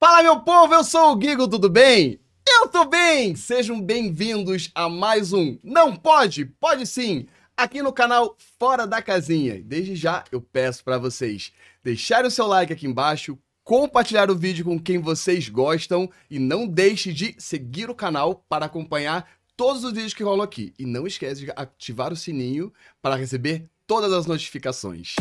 Fala, meu povo, eu sou o Guigo, tudo bem? Eu tô bem! Sejam bem-vindos a mais um Não Pode? Pode Sim! Aqui no canal Fora da Casinha. Desde já, eu peço para vocês deixarem o seu like aqui embaixo, compartilhar o vídeo com quem vocês gostam e não deixe de seguir o canal para acompanhar todos os vídeos que rolam aqui. E não esquece de ativar o sininho para receber todas as notificações.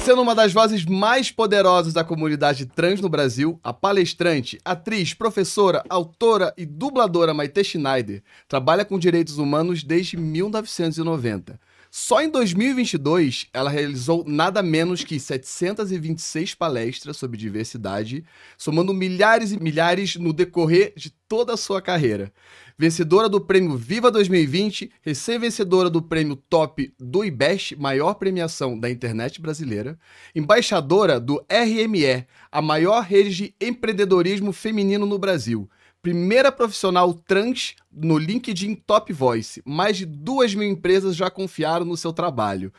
Sendo uma das vozes mais poderosas da comunidade trans no Brasil, a palestrante, atriz, professora, autora e dubladora Maite Schneider trabalha com direitos humanos desde 1990. Só em 2022, ela realizou nada menos que 726 palestras sobre diversidade, somando milhares e milhares no decorrer de toda a sua carreira. Vencedora do Prêmio Viva 2020, recém-vencedora do Prêmio Top do IBEST, maior premiação da internet brasileira, embaixadora do RME, a maior rede de empreendedorismo feminino no Brasil, primeira profissional trans no LinkedIn Top Voice, mais de 2.000 empresas já confiaram no seu trabalho.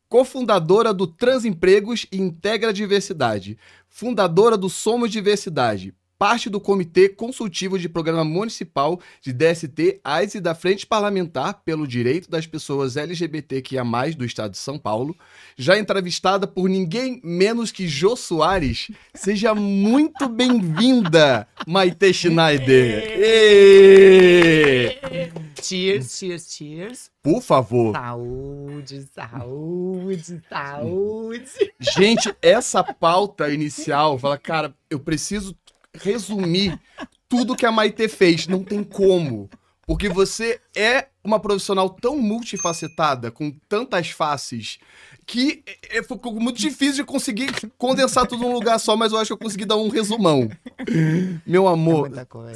Cofundadora do Transempregos e Integra Diversidade, fundadora do Somos Diversidade, parte do Comitê Consultivo de Programa Municipal de DST, AIDS e da Frente Parlamentar pelo Direito das Pessoas LGBTQIA+, do Estado de São Paulo, já entrevistada por ninguém menos que Jô Soares. Seja muito bem-vinda, Maite Schneider! Cheers, cheers, cheers. Por favor. Saúde, saúde, saúde. Gente, essa pauta inicial, fala, cara, eu preciso resumir tudo que a Maite fez. Não tem como. Porque você é uma profissional tão multifacetada, com tantas faces, que ficou muito difícil de conseguir condensar tudo num lugar só, mas eu acho que eu consegui dar um resumão. Meu amor,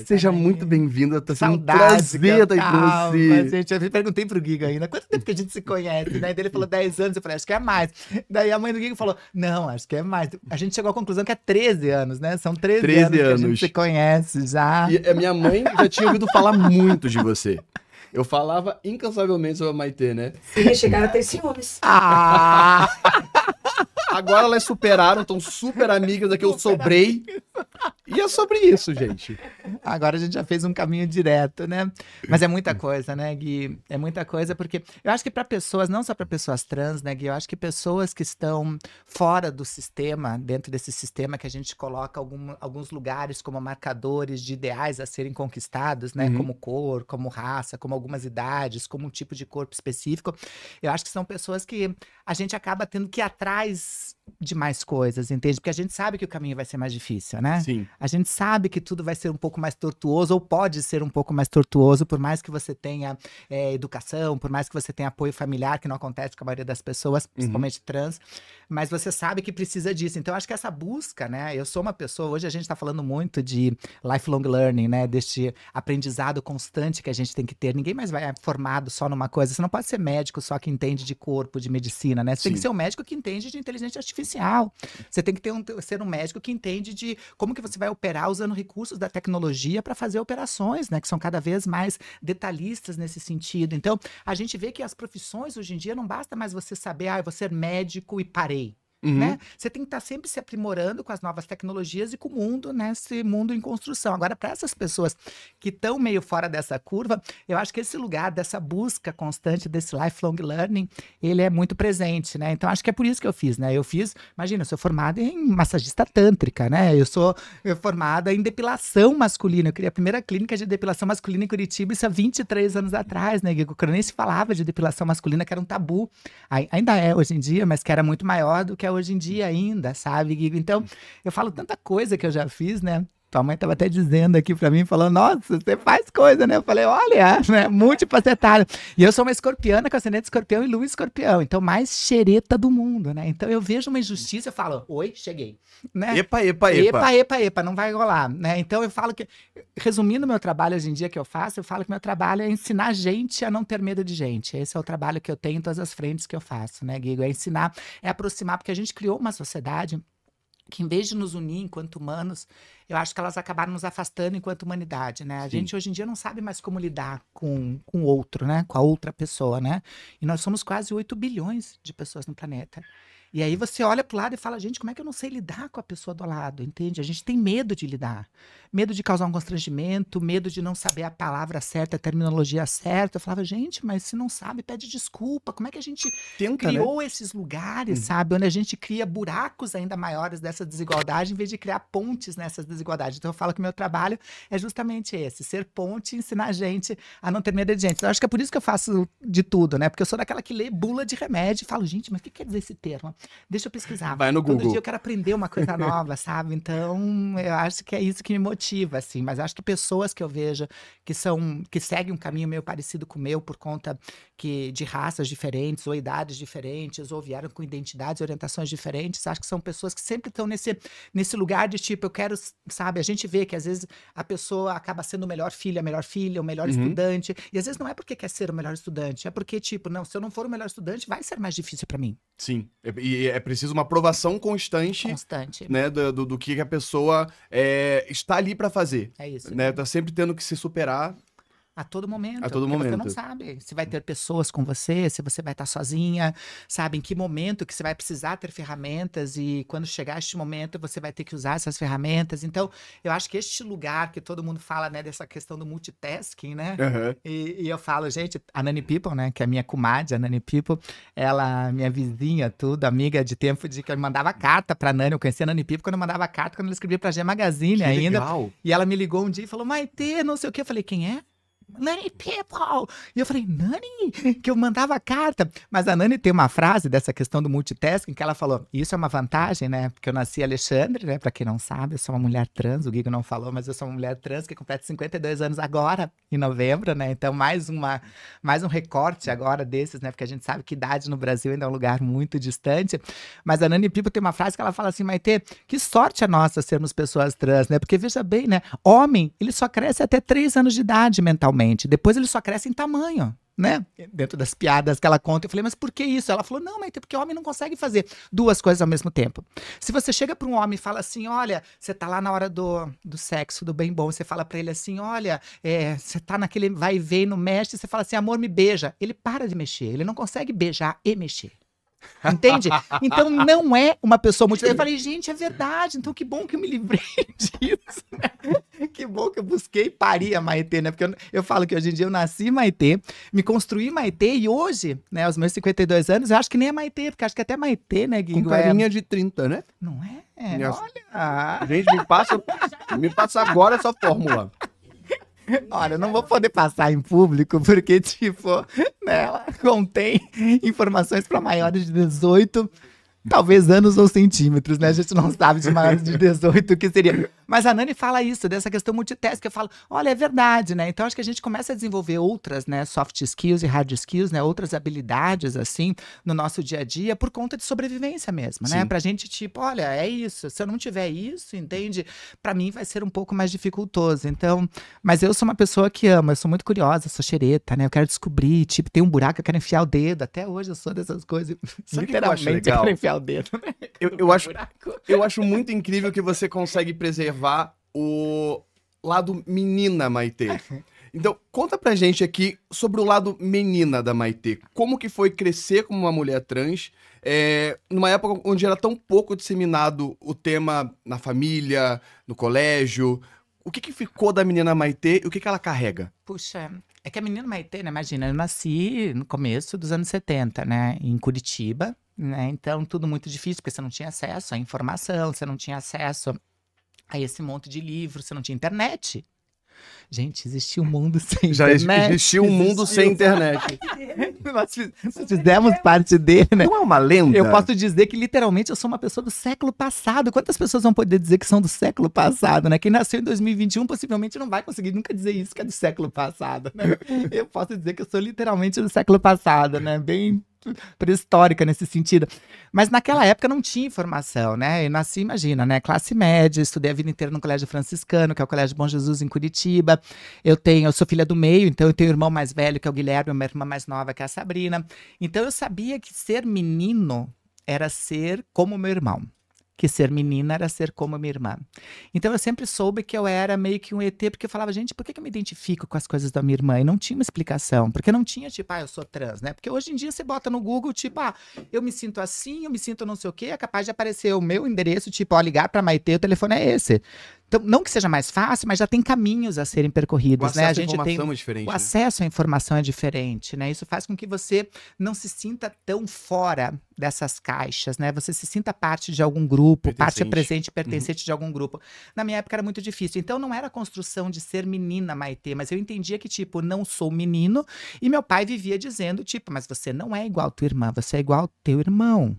seja muito bem-vinda. Tá sendo um prazer estar aí com você. Gente, eu perguntei pro Guigo ainda, quanto tempo que a gente se conhece, né? Daí ele falou 10 anos, eu falei, acho que é mais. Daí a mãe do Guigo falou, não, acho que é mais. A gente chegou à conclusão que é 13 anos, né? São 13 anos que a gente se conhece já. E a minha mãe já tinha ouvido falar muito de você. Eu falava incansavelmente sobre a Maite, né? Sim, chegaram a ter ciúmes. Ah! Agora elas superaram, estão super amigas, daqui eu sobrei. E é sobre isso, gente. Agora a gente já fez um caminho direto, né? Mas é muita coisa, né, Gui? É muita coisa, porque eu acho que para pessoas, não só para pessoas trans, né, Gui? Eu acho que pessoas que estão fora do sistema, dentro desse sistema que a gente coloca alguns lugares como marcadores de ideais a serem conquistados, né? Como cor, como raça, como algumas idades, como um tipo de corpo específico. Eu acho que são pessoas que a gente acaba tendo que ir atrás de mais coisas, entende? Porque a gente sabe que o caminho vai ser mais difícil, né? Sim. A gente sabe que tudo vai ser um pouco mais tortuoso, ou pode ser um pouco mais tortuoso, por mais que você tenha educação, por mais que você tenha apoio familiar, que não acontece com a maioria das pessoas, principalmente trans, mas você sabe que precisa disso. Então, acho que essa busca, né? Eu sou uma pessoa, hoje a gente tá falando muito de lifelong learning, né? Deste aprendizado constante que a gente tem que ter. Ninguém mais vai formado só numa coisa. Você não pode ser médico só que entende de corpo, de medicina, né? Você tem que ser um médico que entende de inteligência artificial. Você tem que ser um médico que entende de como que você vai operar usando recursos da tecnologia para fazer operações, né? Que são cada vez mais detalhistas nesse sentido. Então, a gente vê que as profissões hoje em dia não basta mais você saber, eu vou ser médico e parei. Né? Você tem que estar sempre se aprimorando com as novas tecnologias e com o mundo, né? Esse mundo em construção. Agora, para essas pessoas que estão meio fora dessa curva, eu acho que esse lugar dessa busca constante desse lifelong learning, ele é muito presente, né? Então, acho que é por isso que eu fiz, né? Imagina, eu sou formada em massagista tântrica, né? Eu sou formada em depilação masculina. Eu criei a primeira clínica de depilação masculina em Curitiba, isso há 23 anos atrás, né? Quando nem se falava de depilação masculina, que era um tabu. Ainda é hoje em dia, mas que era muito maior do que é hoje em dia ainda, sabe, Guigo? Então, eu falo tanta coisa que eu já fiz, né? Tua mãe tava até dizendo aqui pra mim, falando, nossa, você faz coisa, né? Eu falei, olha, né? Multifacetada. E eu sou uma escorpiana com ascendente escorpião e lua escorpião. Então, mais xereta do mundo, né? Então, eu vejo uma injustiça, eu falo, oi, cheguei. Né? Epa. Epa, não vai rolar, né? Então, eu falo que, resumindo o meu trabalho hoje em dia que eu faço, eu falo que meu trabalho é ensinar gente a não ter medo de gente. Esse é o trabalho que eu tenho em todas as frentes que eu faço, né, Guigo? É ensinar, é aproximar, porque a gente criou uma sociedade que em vez de nos unir enquanto humanos, eu acho que elas acabaram nos afastando enquanto humanidade, né? A gente hoje em dia não sabe mais como lidar com o outro, né? Com a outra pessoa, né? E nós somos quase 8 bilhões de pessoas no planeta. E aí você olha pro lado e fala, gente, como é que eu não sei lidar com a pessoa do lado, entende? A gente tem medo de lidar. Medo de causar um constrangimento, medo de não saber a palavra certa, a terminologia certa. Eu falava, gente, mas se não sabe, pede desculpa. Como é que a gente criou esses lugares, sabe? Onde a gente cria buracos ainda maiores dessa desigualdade, em vez de criar pontes nessas desigualdades. Então eu falo que o meu trabalho é justamente esse, ser ponte e ensinar a gente a não ter medo de gente. Eu acho que é por isso que eu faço de tudo, né? Porque eu sou daquela que lê bula de remédio e falo, gente, mas o que quer dizer esse termo? Deixa eu pesquisar. Vai no Google. Todo dia eu quero aprender uma coisa nova, sabe? Então, eu acho que é isso que me motiva, assim. Mas acho que pessoas que eu vejo que seguem um caminho meio parecido com o meu por conta de raças diferentes, ou idades diferentes, ou vieram com identidades e orientações diferentes, acho que são pessoas que sempre estão nesse lugar de tipo, eu quero, sabe? A gente vê que às vezes a pessoa acaba sendo o melhor filho, a melhor filha, o melhor estudante. E às vezes não é porque quer ser o melhor estudante, é porque, tipo, não, se eu não for o melhor estudante, vai ser mais difícil pra mim. Sim, e é preciso uma aprovação constante, né, do que a pessoa está ali para fazer. É isso. Né? Tá sempre tendo que se superar. A todo momento. A todo porque momento. você não sabe se vai ter pessoas com você, se você vai estar sozinha, sabe? Em que momento que você vai precisar ter ferramentas e quando chegar este momento você vai ter que usar essas ferramentas. Então, eu acho que este lugar que todo mundo fala, né, dessa questão do multitasking, né? E eu falo, gente, a Nani People, né, que é a minha comadre, a Nani People, ela, minha vizinha, tudo, amiga de tempo de que eu mandava carta pra Nani, eu conhecia a Nani People quando eu mandava carta, quando ela escrevia pra G Magazine ainda. Legal. E ela me ligou um dia e falou, Maitê, não sei o quê. Eu falei, quem é? Nani People! E eu falei, Nani? Que eu mandava carta. Mas a Nani tem uma frase dessa questão do multitasking que ela falou, isso é uma vantagem, né? Porque eu nasci Alexandre, né? Pra quem não sabe, eu sou uma mulher trans, o Guigo não falou, mas eu sou uma mulher trans que completa 52 anos agora, em novembro, né? Então mais um recorte agora desses, né? Porque a gente sabe que idade no Brasil ainda é um lugar muito distante. Mas a Nani People tem uma frase que ela fala assim, Maitê, que sorte a nossa sermos pessoas trans, né? Porque veja bem, né? Homem, ele só cresce até 3 anos de idade mentalmente. Depois ele só cresce em tamanho, né? Dentro das piadas que ela conta. Eu falei, mas por que isso? Ela falou, não, mas porque o homem não consegue fazer 2 coisas ao mesmo tempo. Se você chega para um homem e fala assim, olha, você tá lá na hora do sexo, do bem bom, você fala para ele assim, olha, você tá naquele vai e vem, não mexe, você fala assim, amor, me beija. Ele para de mexer, ele não consegue beijar e mexer. Entende? Então não é uma pessoa muito... Eu falei, gente, é verdade, então que bom que eu me livrei disso, né? Que bom que eu busquei parir a Maitê, né? Porque eu falo que hoje em dia eu nasci Maitê, me construí Maitê e hoje, né, aos meus 52 anos, eu acho que nem é Maitê, porque acho que até Maitê, né, Guingo? Com carinha de 30, né? Não é? Olha! Gente, me passa agora essa fórmula. Olha, eu não vou poder passar em público, porque, tipo, né, ela contém informações para maiores de 18, talvez anos ou centímetros, né? A gente não sabe de maiores de 18 o que seria. Mas a Nani fala isso, dessa questão multitask, que eu falo, olha, é verdade, né? Então acho que a gente começa a desenvolver outras, né, soft skills e hard skills, né, outras habilidades, assim, no nosso dia a dia, por conta de sobrevivência mesmo, né? Pra gente, tipo, olha, é isso, se eu não tiver isso, entende? Pra mim vai ser um pouco mais dificultoso, então... Mas eu sou uma pessoa que ama, eu sou muito curiosa, sou xereta, né? Eu quero descobrir, tipo, tem um buraco, eu quero enfiar o dedo, até hoje eu sou dessas coisas, literalmente eu quero enfiar o dedo, né? Eu acho muito incrível que você consegue preservar o lado menina Maitê. Então, conta pra gente aqui sobre o lado menina da Maitê. Como que foi crescer como uma mulher trans, numa época onde era tão pouco disseminado o tema na família, no colégio. O que ficou da menina Maitê e o que ela carrega? Puxa, é que a menina Maitê, né, imagina, eu nasci no começo dos anos 70, né, em Curitiba, né, então tudo muito difícil, porque você não tinha acesso à informação, você não tinha acesso a esse monte de livros, você não tinha internet. Gente, existia um mundo sem internet. Já existia um mundo sem internet. Nós fizemos parte dele, né? Não é uma lenda? Eu posso dizer que literalmente eu sou uma pessoa do século passado. Quantas pessoas vão poder dizer que são do século passado, né? Quem nasceu em 2021 possivelmente não vai conseguir nunca dizer isso, que é do século passado, né? Eu posso dizer que eu sou literalmente do século passado, né? Bem pré-histórica nesse sentido. Mas naquela época não tinha informação, né? Eu nasci, imagina, né? Classe média, estudei a vida inteira no Colégio Franciscano, que é o Colégio Bom Jesus, em Curitiba. Eu sou filha do meio, então eu tenho um irmão mais velho, que é o Guilherme, uma irmã mais nova, que é a Sabrina. Então eu sabia que ser menino era ser como meu irmão. que ser menina era ser como minha irmã. Então eu sempre soube que eu era meio que um ET, porque eu falava, gente, por que eu me identifico com as coisas da minha irmã? E não tinha uma explicação, porque não tinha tipo, eu sou trans, né? Porque hoje em dia você bota no Google, tipo, eu me sinto assim, eu me sinto não sei o quê, é capaz de aparecer o meu endereço, tipo, ligar pra Maitê, o telefone é esse. Então, não que seja mais fácil, mas já tem caminhos a serem percorridos, né? A gente tem o acesso à informação é diferente, né? Isso faz com que você não se sinta tão fora dessas caixas, né? Você se sinta parte de algum grupo, parte presente, pertencente de algum grupo. Na minha época era muito difícil. Então não era a construção de ser menina, Maitê, mas eu entendia que, tipo, não sou menino, e meu pai vivia dizendo, tipo, mas você não é igual a tua irmã, você é igual ao teu irmão.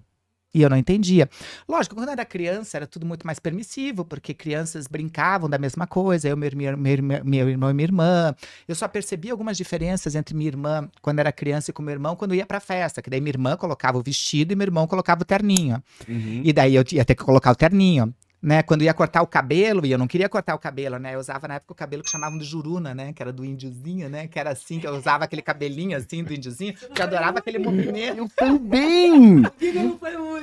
E eu não entendia. Lógico, quando eu era criança era tudo muito mais permissivo, porque crianças brincavam da mesma coisa, eu, meu irmão e minha irmã. Eu só percebia algumas diferenças entre minha irmã quando era criança e com meu irmão quando ia pra festa, que daí minha irmã colocava o vestido e meu irmão colocava o terninho. E daí eu ia ter que colocar o terninho. Né, quando ia cortar o cabelo, e eu não queria cortar o cabelo, né, eu usava na época o cabelo que chamavam de juruna, né, que era do índiozinho, né, que era assim, que eu usava aquele cabelinho assim do índiozinho, que eu adorava aquele movimento. Eu também!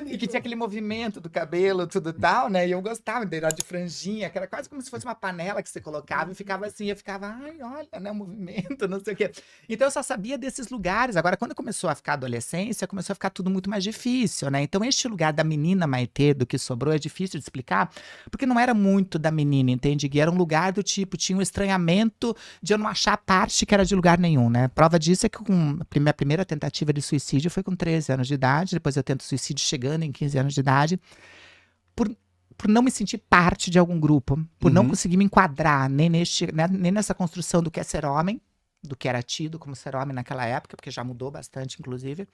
E que tinha aquele movimento do cabelo, tudo tal, né, e eu gostava, era de franjinha, que era quase como se fosse uma panela que você colocava e ficava assim, eu ficava, ai, olha, né, o movimento, não sei o quê. Então eu só sabia desses lugares. Agora, quando começou a ficar a adolescência, começou a ficar tudo muito mais difícil, né, então este lugar da menina Maitê, do que sobrou, é difícil de explicar, porque não era muito da menina, entende, Gui? Era um lugar do tipo, tinha um estranhamento de eu não achar parte que era de lugar nenhum, né? Prova disso é que minha primeira tentativa de suicídio foi com 13 anos de idade, depois eu tento suicídio chegando em 15 anos de idade, por não me sentir parte de algum grupo, por não conseguir me enquadrar nem nessa construção do que é ser homem, do que era tido como ser homem naquela época, porque já mudou bastante, inclusive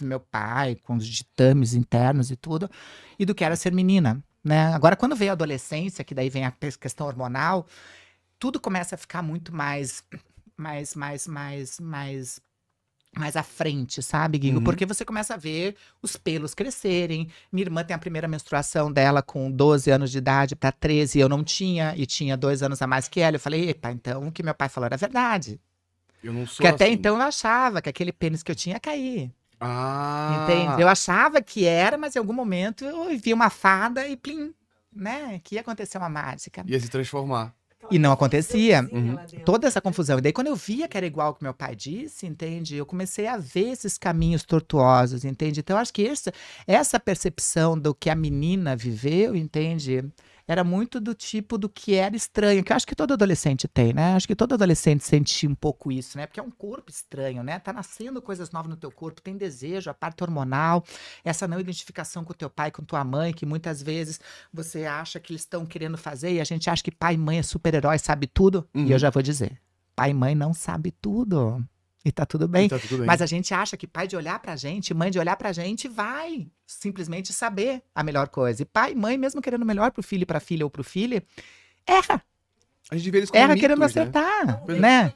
meu pai, com os ditames internos e tudo, e do que era ser menina. Né? Agora, quando veio a adolescência, que daí vem a questão hormonal, tudo começa a ficar muito mais à frente, sabe, Guigo? Porque você começa a ver os pelos crescerem. Minha irmã tem a primeira menstruação dela com 12 anos de idade para 13, eu não tinha, e tinha 2 anos a mais que ela. Eu falei, epa, então o que meu pai falou era verdade. Eu não sou Porque até assim. então eu achava que aquele pênis que eu tinha ia cair. Entende? Eu achava que era, mas em algum momento eu vi uma fada e plim, né? Que ia acontecer uma mágica. Ia se transformar. E não acontecia. Toda essa confusão. E daí, quando eu via que era igual ao que meu pai disse, entende? Eu comecei a ver esses caminhos tortuosos, entende? Então, eu acho que essa percepção do que a menina viveu, entende? Era muito do tipo do que era estranho, que eu acho que todo adolescente tem, né? Acho que todo adolescente sente um pouco isso, né? Porque é um corpo estranho, né? Tá nascendo coisas novas no teu corpo, tem desejo, a parte hormonal, essa não identificação com o teu pai, com tua mãe, que muitas vezes você acha que eles estão querendo fazer, e a gente acha que pai e mãe é super-herói, sabe tudo. E eu já vou dizer, pai e mãe não sabe tudo. E tá tudo bem. Mas a gente acha que pai de olhar pra gente, mãe de olhar pra gente, vai simplesmente saber a melhor coisa. E pai e mãe, mesmo querendo o melhor pro filho, pra filha ou pro filho, erra. A gente vê eles como erra mitos, querendo acertar, né?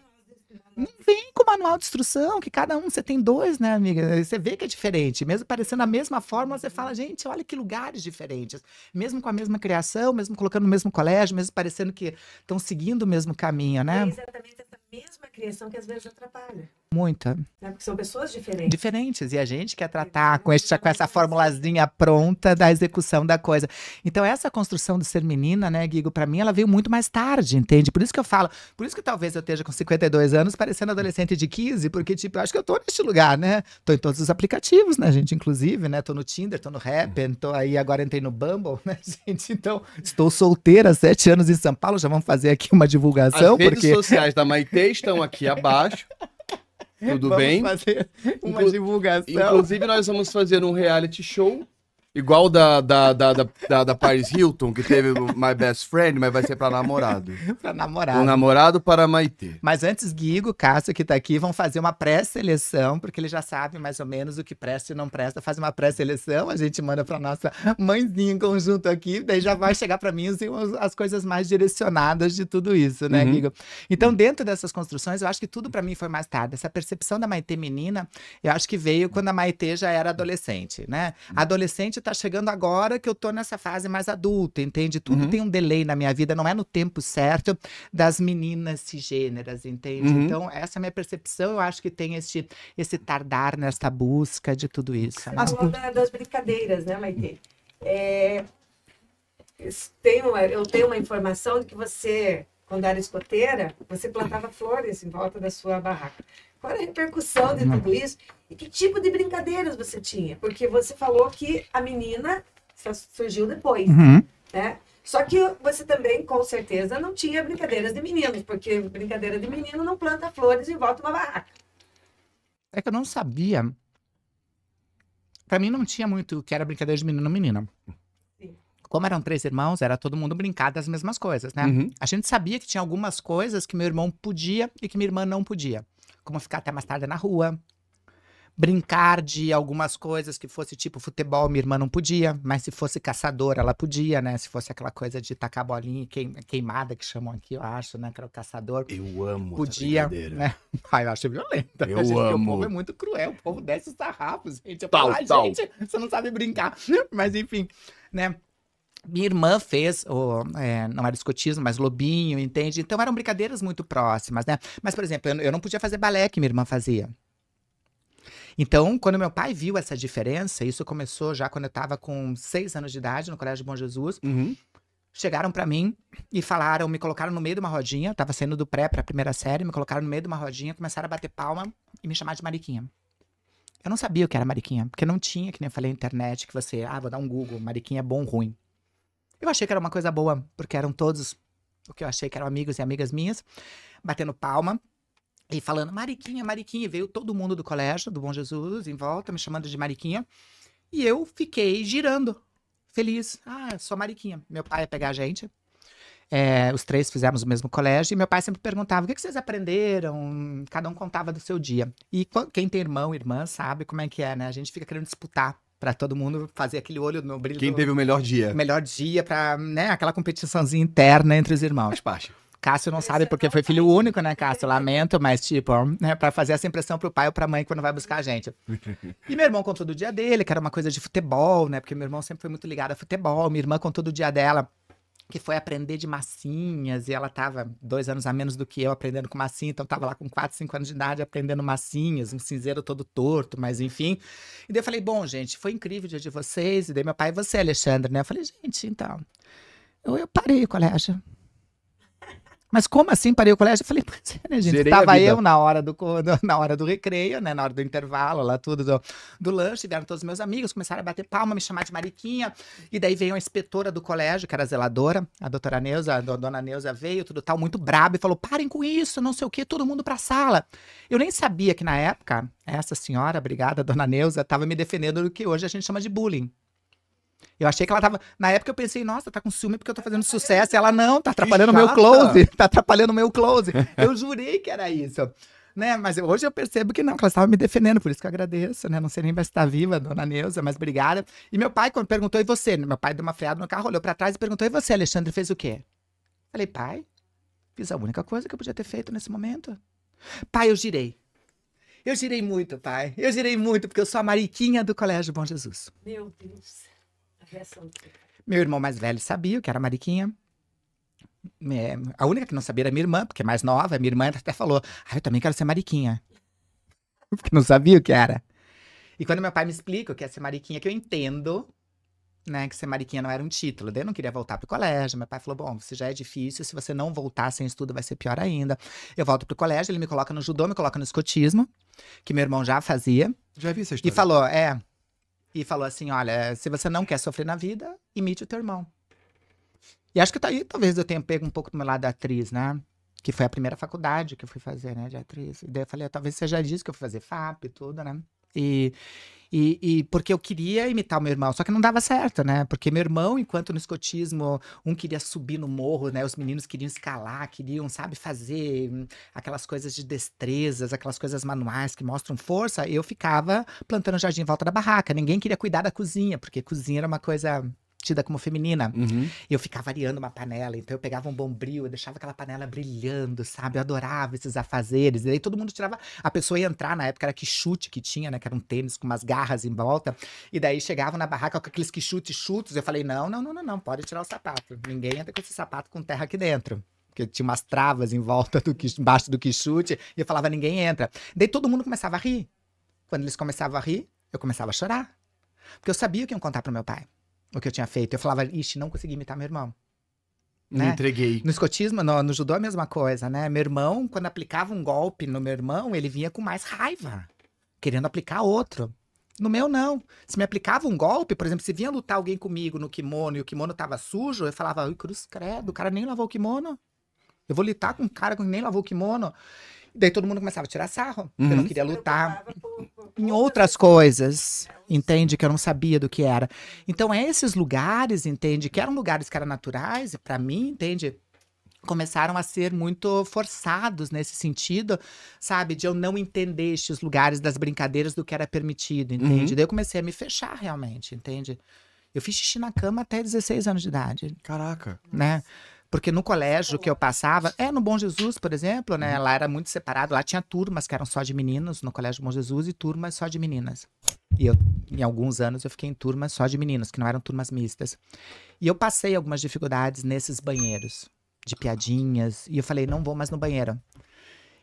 Não vem com manual de instrução, que cada um, você tem 2, né, amiga? Você vê que é diferente. Mesmo parecendo a mesma forma, você fala, gente, olha que lugares diferentes. Mesmo com a mesma criação, mesmo colocando no mesmo colégio, mesmo parecendo que estão seguindo o mesmo caminho, né? É exatamente essa mesma criação que às vezes atrapalha. Muita. Né? Porque são pessoas diferentes. Diferentes. E a gente quer tratar com essa formulazinha pronta da execução da coisa. Então, essa construção de ser menina, né, Guigo, pra mim, ela veio muito mais tarde, entende? Por isso que eu falo, por isso que talvez eu esteja com 52 anos parecendo adolescente de 15, porque, tipo, eu acho que eu tô neste lugar, né? Tô em todos os aplicativos, né, gente? Inclusive, né? Tô no Tinder, tô no Happn, tô aí, agora entrei no Bumble, né, gente? Então, estou solteira há 7 anos em São Paulo, já vamos fazer aqui uma divulgação. As redes sociais da Maitê estão aqui abaixo. Tudo bem? Vamos fazer uma divulgação. Inclusive, nós vamos fazer um reality show, igual da Paris Hilton, que teve o My Best Friend, mas vai ser pra namorado. Pra namorado. Um namorado para Maitê. Mas antes, Guigo, Cássio, que tá aqui, vão fazer uma pré-seleção, porque eles já sabem mais ou menos o que presta e não presta. Faz uma pré-seleção, a gente manda pra nossa mãezinha em conjunto aqui, daí já vai chegar pra mim as coisas mais direcionadas de tudo isso, né, Guigo? Então, dentro dessas construções, eu acho que tudo pra mim foi mais tarde. Essa percepção da Maitê menina, eu acho que veio quando a Maitê já era adolescente, né? Adolescente tá chegando agora que eu tô nessa fase mais adulta, entende? Tudo tem um delay na minha vida, não é no tempo certo das meninas cisgêneras, entende? Então, essa é a minha percepção, eu acho que tem esse tardar nessa busca de tudo isso. Você falou das brincadeiras, né, Maitê? eu tenho uma informação de que você, quando era escoteira, você plantava flores em volta da sua barraca. Qual era a repercussão de tudo isso? E que tipo de brincadeiras você tinha? Porque você falou que a menina só surgiu depois, né? Só que você também, com certeza, não tinha brincadeiras de meninos, porque brincadeira de menino não planta flores em volta de uma barraca. É que eu não sabia. Pra mim não tinha muito o que era brincadeira de menino e menina. Sim. Como eram 3 irmãos, era todo mundo brincar das mesmas coisas, né? Uhum. A gente sabia que tinha algumas coisas que meu irmão podia e que minha irmã não podia. Como ficar até mais tarde na rua. Brincar de algumas coisas que fosse tipo futebol, minha irmã não podia. Mas se fosse caçadora, ela podia, né? Se fosse aquela coisa de tacar bolinha queimada, que chamam aqui, eu acho, né? Que era o caçador. Eu amo Podia, essa brincadeira. né? Ai, eu acho violenta. Eu Gente, porque amo. o povo é muito cruel, o povo desce os sarrafos, gente. Eu Tal, falo, tal. gente, você não sabe brincar. Mas enfim, né? Minha irmã fez, não era escotismo, mas lobinho, entende? Então eram brincadeiras muito próximas, né? Mas, por exemplo, eu não podia fazer balé que minha irmã fazia. Então, quando meu pai viu essa diferença, isso começou já quando eu estava com 6 anos de idade, no Colégio Bom Jesus, Uhum. chegaram pra mim e falaram, me colocaram no meio de uma rodinha, eu tava saindo do pré pra primeira série, me colocaram no meio de uma rodinha, começaram a bater palma e me chamar de Mariquinha. Eu não sabia o que era Mariquinha, porque não tinha, que nem eu falei, internet, que você, vou dar um Google, Mariquinha é bom ou ruim. Eu achei que era uma coisa boa, porque eram todos o que eu achei que eram amigos e amigas minhas, batendo palma e falando Mariquinha, Mariquinha. E veio todo mundo do colégio, do Bom Jesus, em volta, me chamando de Mariquinha. E eu fiquei girando, feliz. Sou Mariquinha. Meu pai ia pegar a gente. Os 3 fizemos o mesmo colégio. E meu pai sempre perguntava, o que vocês aprenderam? Cada um contava do seu dia. E quem tem irmão, irmã, sabe como é que é, né? A gente fica querendo disputar. Pra todo mundo fazer aquele olho no brilho. Quem teve o melhor dia? Melhor dia pra, né, aquela competiçãozinha interna entre os irmãos. Faz parte. Cássio não sabe porque foi filho único, né, Cássio? Lamento, mas tipo, né, pra fazer essa impressão pro pai ou pra mãe quando vai buscar a gente. E meu irmão contou do dia dele, que era uma coisa de futebol, né, porque meu irmão sempre foi muito ligado a futebol. Minha irmã contou do dia dela, que foi aprender de massinhas, e ela tava 2 anos a menos do que eu aprendendo com massinha, então tava lá com 4, 5 anos de idade aprendendo massinhas, um cinzeiro todo torto, mas enfim. E daí eu falei, bom, gente, foi incrível o dia de vocês, e daí meu pai e você, Alexandre, né? Eu falei, gente, então, eu parei o colégio. Mas como assim parei o colégio? Eu falei, pois é, né, gente? Zerei a Tava vida. eu na hora do recreio, né? Na hora do intervalo, lá tudo do lanche. Vieram todos os meus amigos, começaram a bater palma, me chamar de Mariquinha. E daí veio a inspetora do colégio, que era a zeladora, a doutora Neuza, a dona Neuza veio, tudo tal, muito braba, e falou, parem com isso, não sei o quê, todo mundo pra sala. Eu nem sabia que na época, essa senhora, obrigada, dona Neuza, tava me defendendo do que hoje a gente chama de bullying. Eu achei que ela tava... Na época eu pensei, nossa, tá com ciúme porque eu tô fazendo sucesso. E ela, não, tá atrapalhando o meu chata. close. Tá atrapalhando o meu close. Eu jurei que era isso. Né? Mas hoje eu percebo que não, que ela estava me defendendo. Por isso que eu agradeço, né? Não sei nem se tá viva, dona Neuza, mas obrigada. E meu pai, quando perguntou, e você? Meu pai deu uma freada no carro, olhou pra trás e perguntou, e você, Alexandre, fez o quê? Falei, pai, fiz a única coisa que eu podia ter feito nesse momento. Pai, eu girei. Eu girei muito, pai. Eu girei muito, porque eu sou a Mariquinha do Colégio Bom Jesus. Meu Deus. A reação do seu pai. Meu irmão mais velho sabia o que era Mariquinha. A única que não sabia era minha irmã, porque é mais nova. Minha irmã até falou, eu também quero ser Mariquinha. Porque não sabia o que era. E quando meu pai me explica o que é ser Mariquinha, que eu entendo, né, que ser Mariquinha não era um título. Daí eu não queria voltar pro colégio. Meu pai falou, bom, se já é difícil, se você não voltar sem estudo vai ser pior ainda. Eu volto pro colégio, ele me coloca no judô, me coloca no escotismo, que meu irmão já fazia. Já vi essa E história. falou, E falou assim, olha, se você não quer sofrer na vida, imite o teu irmão. E acho que tá aí, talvez eu tenha pego um pouco do meu lado da atriz, né? Que foi a primeira faculdade que eu fui fazer, né, de atriz. E daí eu falei, talvez seja disso que eu fui fazer FAP e tudo, né? E porque eu queria imitar o meu irmão, só que não dava certo, né? Porque meu irmão, enquanto no escotismo, um queria subir no morro, né? Os meninos queriam escalar, queriam, sabe, fazer aquelas coisas de destrezas, aquelas coisas manuais que mostram força. Eu ficava plantando jardim em volta da barraca. Ninguém queria cuidar da cozinha, porque cozinha era uma coisa tida como feminina. Uhum. E eu ficava areando uma panela, então eu pegava um bombril, eu deixava aquela panela brilhando, sabe? Eu adorava esses afazeres. E aí todo mundo tirava... A pessoa ia entrar, na época era quichute que tinha, né? Que era um tênis com umas garras em volta. E daí chegavam na barraca com aqueles quichutes. Eu falei, não, pode tirar o sapato. Ninguém entra com esse sapato com terra aqui dentro. Porque tinha umas travas em volta, embaixo do quichute. E eu falava, ninguém entra. Daí todo mundo começava a rir. Quando eles começavam a rir, eu começava a chorar. Porque eu sabia o que iam contar pro meu pai. o que eu tinha feito. Eu falava, ixi, não consegui imitar meu irmão. Me Né? entreguei. No escotismo, no judô, a mesma coisa, né? Meu irmão, quando aplicava um golpe no meu irmão, ele vinha com mais raiva, querendo aplicar outro. No meu, não. Se me aplicava um golpe, por exemplo, se vinha lutar alguém comigo no kimono e o kimono tava sujo, eu falava, ui, cruz credo, o cara nem lavou o kimono. Eu vou lutar com um cara que nem lavou o kimono. Daí todo mundo começava a tirar sarro, porque eu não queria lutar em outras coisas, entende? Que eu não sabia do que era. Então, esses lugares, entende? Que eram lugares que eram naturais, e pra mim, entende? Começaram a ser muito forçados nesse sentido, sabe? De eu não entender estes lugares das brincadeiras do que era permitido, entende? Daí eu comecei a me fechar realmente, entende? Eu fiz xixi na cama até 16 anos de idade, Caraca. né? Porque no colégio que eu passava, no Bom Jesus, por exemplo, né? Lá era muito separado, lá tinha turmas que eram só de meninos, no Colégio Bom Jesus, e turmas só de meninas. E eu, em alguns anos, eu fiquei em turmas só de meninos, que não eram turmas mistas. E eu passei algumas dificuldades nesses banheiros, de piadinhas, e eu falei, não vou mais no banheiro.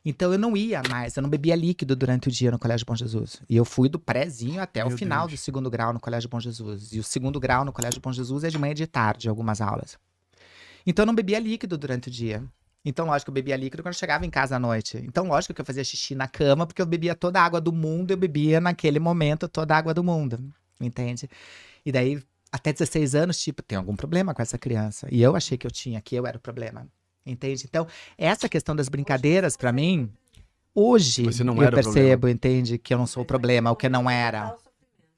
Então eu não ia mais, eu não bebia líquido durante o dia no Colégio Bom Jesus. E eu fui do prézinho até o final do segundo grau no Colégio Bom Jesus. E o segundo grau no Colégio Bom Jesus é de manhã e de tarde, algumas aulas. Então eu não bebia líquido durante o dia. Então, lógico, eu bebia líquido quando eu chegava em casa à noite. Então, lógico que eu fazia xixi na cama, porque eu bebia toda a água do mundo, eu bebia naquele momento toda a água do mundo, entende? E daí, até 16 anos, tipo, tem algum problema com essa criança. E eu achei que eu tinha, que eu era o problema, entende? Então, essa questão das brincadeiras, pra mim, hoje Você não eu era o percebo, entende? Que eu não sou o problema, o que não era.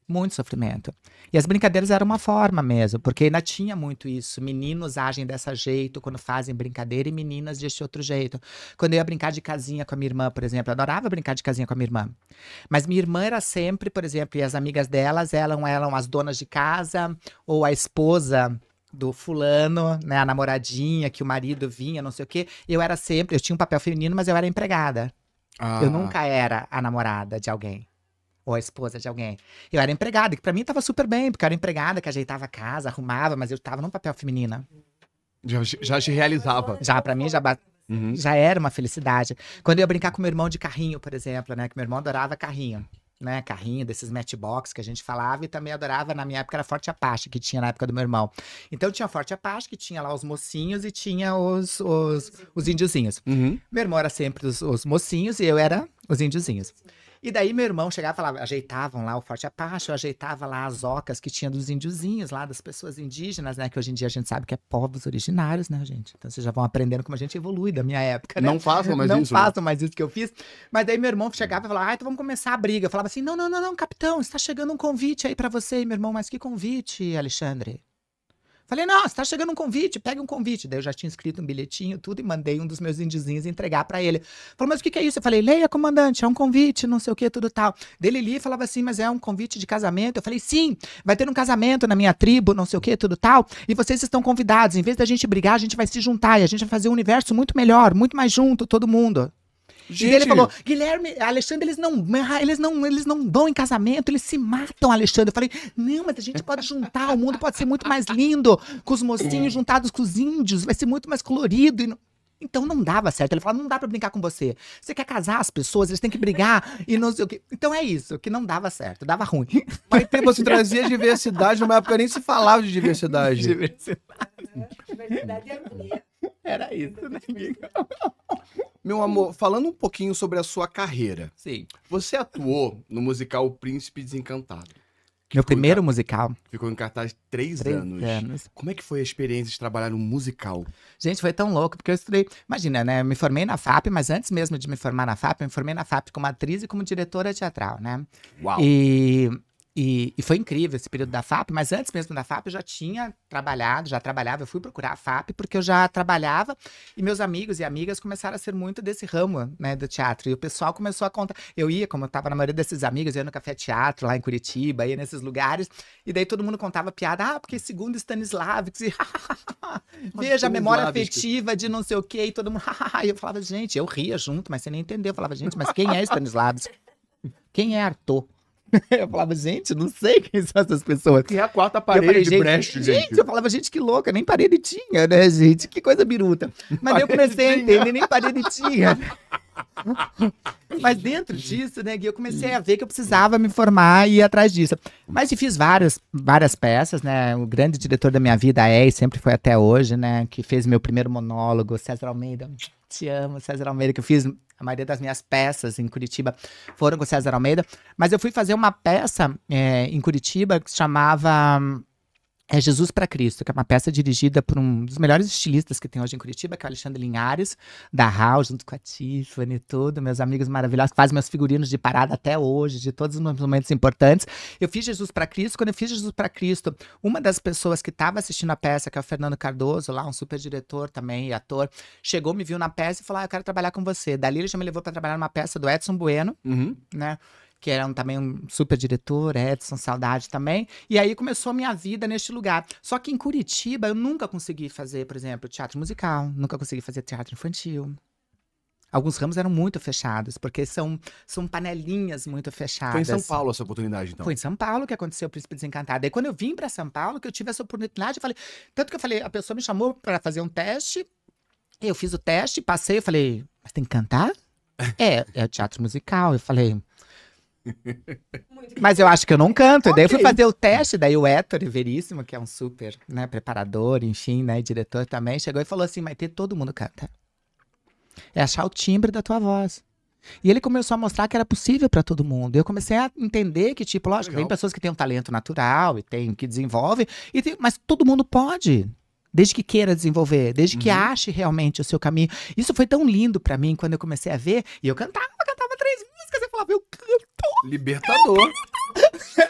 Muito sofrimento. E as brincadeiras eram uma forma mesmo, porque ainda tinha muito isso. Meninos agem dessa jeito quando fazem brincadeira e meninas desse outro jeito. Quando eu ia brincar de casinha com a minha irmã, por exemplo, eu adorava brincar de casinha com a minha irmã. Mas minha irmã era sempre, por exemplo, e as amigas delas eram as donas de casa ou a esposa do fulano, né, a namoradinha, que o marido vinha, não sei o quê. Eu tinha um papel feminino, mas eu era empregada. Eu nunca era a namorada de alguém. Ou a esposa de alguém. Eu era empregada, que pra mim tava super bem, porque eu era empregada que ajeitava a casa, arrumava, mas eu tava num papel feminino. Já te realizava. Já, pra mim, já era uma felicidade. Quando eu ia brincar com meu irmão de carrinho, por exemplo, né? Que meu irmão adorava carrinho, né? Carrinho desses matchbox que a gente falava, e também adorava, na minha época, era Forte Apache, que tinha na época do meu irmão. Então tinha Forte Apache, que tinha lá os mocinhos e tinha os índiozinhos. Meu irmão era sempre os mocinhos e eu era os índiozinhos. E daí meu irmão chegava e falava, ajeitavam lá o Forte Apache, eu ajeitava lá as ocas que tinha dos índiozinhos lá, das pessoas indígenas, né? Que hoje em dia a gente sabe que é povos originários, né, gente? Então vocês já vão aprendendo como a gente evolui da minha época, né? Não façam mais Não isso. façam mais isso que eu fiz. Mas daí meu irmão chegava e falava, então vamos começar a briga. Eu falava assim, não, capitão, está chegando um convite aí pra você. E meu irmão, mas que convite, Alexandre? Falei, não, está chegando um convite, pega um convite. Daí eu já tinha escrito um bilhetinho, tudo, e mandei um dos meus índiozinhos entregar pra ele. Falou, mas o que é isso? Eu falei, leia, comandante, é um convite, não sei o que, tudo tal. Dele lia e falava assim, mas é um convite de casamento? Eu falei, sim, vai ter um casamento na minha tribo, não sei o que, tudo tal, e vocês estão convidados. Em vez da gente brigar, a gente vai se juntar e a gente vai fazer um universo muito melhor, muito mais junto, todo mundo. Gente. E ele falou, Guilherme, Alexandre, eles não vão em casamento, eles se matam, Alexandre. Eu falei, não, mas a gente pode juntar, o mundo pode ser muito mais lindo, com os mocinhos juntados com os índios, vai ser muito mais colorido. Então não dava certo. Ele falou, não dá pra brincar com você. Você quer casar as pessoas, eles têm que brigar e não sei o quê. Então é isso, que não dava certo, dava ruim. Mas você trazia diversidade, numa época nem se falava de diversidade. Diversidade e harmonia. Era isso, né, amigo? Meu amor, falando um pouquinho sobre a sua carreira. Sim. Você atuou no musical O Príncipe Desencantado. Meu primeiro musical. Ficou em cartaz 3 3 anos. anos. Como é que foi a experiência de trabalhar num musical? Gente, foi tão louco, porque eu estudei... Imagina, né? Eu me formei na FAP, mas antes mesmo de me formar na FAP, eu me formei na FAP como atriz e como diretora teatral, né? Uau! E foi incrível esse período da FAP, mas antes mesmo da FAP eu já tinha trabalhado, eu fui procurar a FAP porque eu já trabalhava e meus amigos e amigas começaram a ser muito desse ramo, né, do teatro. E o pessoal começou a contar. Eu ia, como eu tava na maioria desses amigos, eu ia no Café Teatro lá em Curitiba, ia nesses lugares, e daí todo mundo contava piada, porque segundo Stanislavski, veja a memória afetiva de não sei o quê, e todo mundo, e eu falava, gente, eu ria junto, mas você nem entendeu. Eu falava, gente, mas quem é Stanislavski? Quem é Arthur? Eu falava, gente, não sei quem são essas pessoas. Que é a quarta parede de Brecht, gente. Eu falava, gente, que louca, nem parede tinha, né, gente? Que coisa biruta. Mas daí eu comecei a entender, nem parede tinha. Mas dentro disso, né, Gui, eu comecei a ver que eu precisava me formar e ir atrás disso. Mas e fiz várias peças, né? O grande diretor da minha vida e sempre foi até hoje, né? Que fez meu primeiro monólogo, César Almeida. Te amo, César Almeida, que eu fiz a maioria das minhas peças em Curitiba foram com o César Almeida. Mas eu fui fazer uma peça em Curitiba que se chamava Jesus para Cristo, que é uma peça dirigida por um dos melhores estilistas que tem hoje em Curitiba, que é o Alexandre Linhares, da Raul, junto com a Tiffany e tudo, meus amigos maravilhosos, que fazem meus figurinos de parada até hoje, de todos os momentos importantes. Eu fiz Jesus para Cristo. Quando eu fiz Jesus para Cristo, uma das pessoas que estava assistindo a peça, que é o Fernando Cardoso, lá um super diretor também e ator, chegou, me viu na peça e falou, eu quero trabalhar com você. Dali ele já me levou para trabalhar numa peça do Edson Bueno, né? Que era também um super diretor, Edson, saudade também. E aí começou a minha vida neste lugar. Só que em Curitiba eu nunca consegui fazer, por exemplo, teatro musical, nunca consegui fazer teatro infantil. Alguns ramos eram muito fechados, porque são panelinhas muito fechadas. Foi em São Paulo essa oportunidade, então? Foi em São Paulo que aconteceu o Príncipe Desencantado. Aí quando eu vim para São Paulo, que eu tive essa oportunidade, eu falei... Tanto que eu falei, a pessoa me chamou para fazer um teste, eu fiz o teste, passei, eu falei, mas tem que cantar? É teatro musical. Eu falei... Mas eu acho que eu não canto. E daí eu fui fazer o teste, daí o Héctor Veríssimo, que é um super, né, preparador, enfim, né, diretor também, chegou e falou assim, Maitê, todo mundo canta. É achar o timbre da tua voz. E ele começou a mostrar que era possível para todo mundo. Eu comecei a entender que, tipo, lógico, tem pessoas que têm um talento natural e tem que desenvolve, mas todo mundo pode. Desde que queira desenvolver, desde que ache realmente o seu caminho. Isso foi tão lindo pra mim quando eu comecei a ver. E eu cantava 3 músicas. Eu falava, eu canto. Libertador.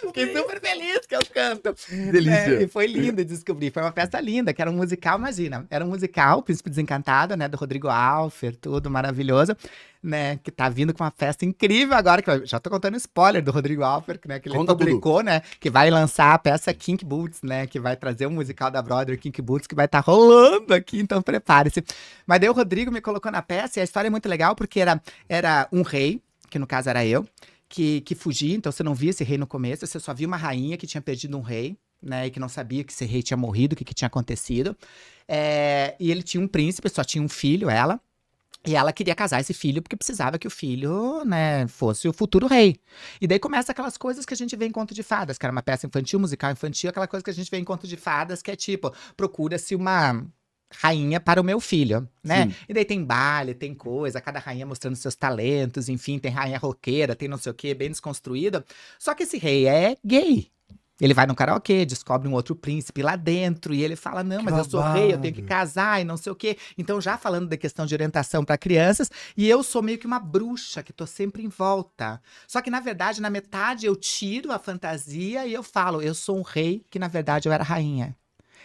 Fiquei super feliz que eu canto. Delícia. E foi lindo descobrir. Foi uma festa linda, que era um musical, imagina. Era um musical, Príncipe Desencantado, né? Do Rodrigo Alfer, tudo maravilhoso. Né, que tá vindo com uma festa incrível agora, que já tô contando spoiler do Rodrigo Alfer, né, que ele publicou, tudo. Né, que vai lançar a peça Kinky Boots, né, que vai trazer um musical da Broadway, Kinky Boots, que vai estar rolando aqui, então prepare-se. Mas daí o Rodrigo me colocou na peça, e a história é muito legal, porque era um rei, que no caso era eu, que fugia, então você não via esse rei no começo, você só via uma rainha que tinha perdido um rei, né, e que não sabia que esse rei tinha morrido, o que tinha acontecido, e ele tinha um príncipe, só tinha um filho, ela, e ela queria casar esse filho porque precisava que o filho, né, fosse o futuro rei. E daí começa aquelas coisas que a gente vê em Conto de Fadas, que era uma peça infantil, musical infantil, aquela coisa que a gente vê em Conto de Fadas, que é tipo, procura-se uma rainha para o meu filho, né? Sim. E daí tem baile, tem coisa, cada rainha mostrando seus talentos, enfim, tem rainha roqueira, tem não sei o quê, bem desconstruída. Só que esse rei é gay. Ele vai no karaokê, descobre um outro príncipe lá dentro, e ele fala, não, mas eu sou rei, eu tenho que casar e não sei o quê. Então, já falando da questão de orientação para crianças, e eu sou meio que uma bruxa, que tô sempre em volta. Só que, na verdade, na metade eu tiro a fantasia e eu falo, eu sou um rei, que na verdade eu era rainha.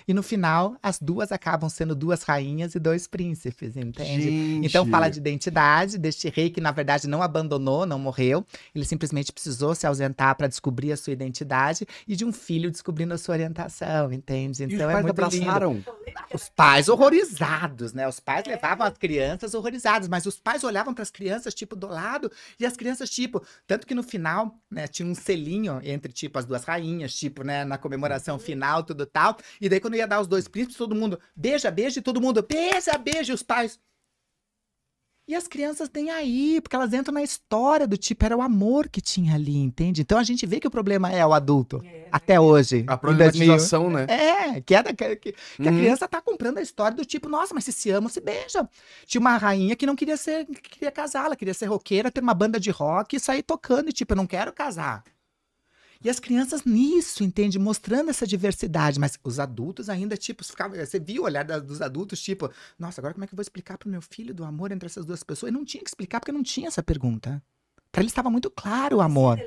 E no final, as duas acabam sendo 2 rainhas e 2 príncipes, entende? Gente. Então fala de identidade deste rei que, na verdade, não abandonou, não morreu. Ele simplesmente precisou se ausentar para descobrir a sua identidade e de um filho descobrindo a sua orientação, entende? Então e os pais muito abraçaram? Lindo. Os pais horrorizados, né? Os pais levavam as crianças horrorizadas, mas os pais olhavam para as crianças, tipo, do lado, e as crianças, tipo... Tanto que no final, né, tinha um selinho entre, tipo, as 2 rainhas, tipo, né, na comemoração final, tudo tal. E daí, quando ia dar os 2 príncipes, todo mundo beija, beija, e todo mundo beija, beija, e os pais. E as crianças nem aí, porque elas entram na história do tipo, era o amor que tinha ali, entende? Então a gente vê que o problema é o adulto, até hoje. A problematização, né? Que a criança tá comprando a história do tipo, nossa, mas se amam, se beijam. Tinha uma rainha que não queria casar, ela queria ser roqueira, ter uma banda de rock e sair tocando, e tipo, eu não quero casar. E as crianças nisso, entende? Mostrando essa diversidade. Mas os adultos ainda, tipo, você viu o olhar dos adultos, tipo, nossa, agora como é que eu vou explicar pro meu filho do amor entre essas 2 pessoas? E não tinha que explicar, porque não tinha essa pergunta. Pra eles estava muito claro o amor.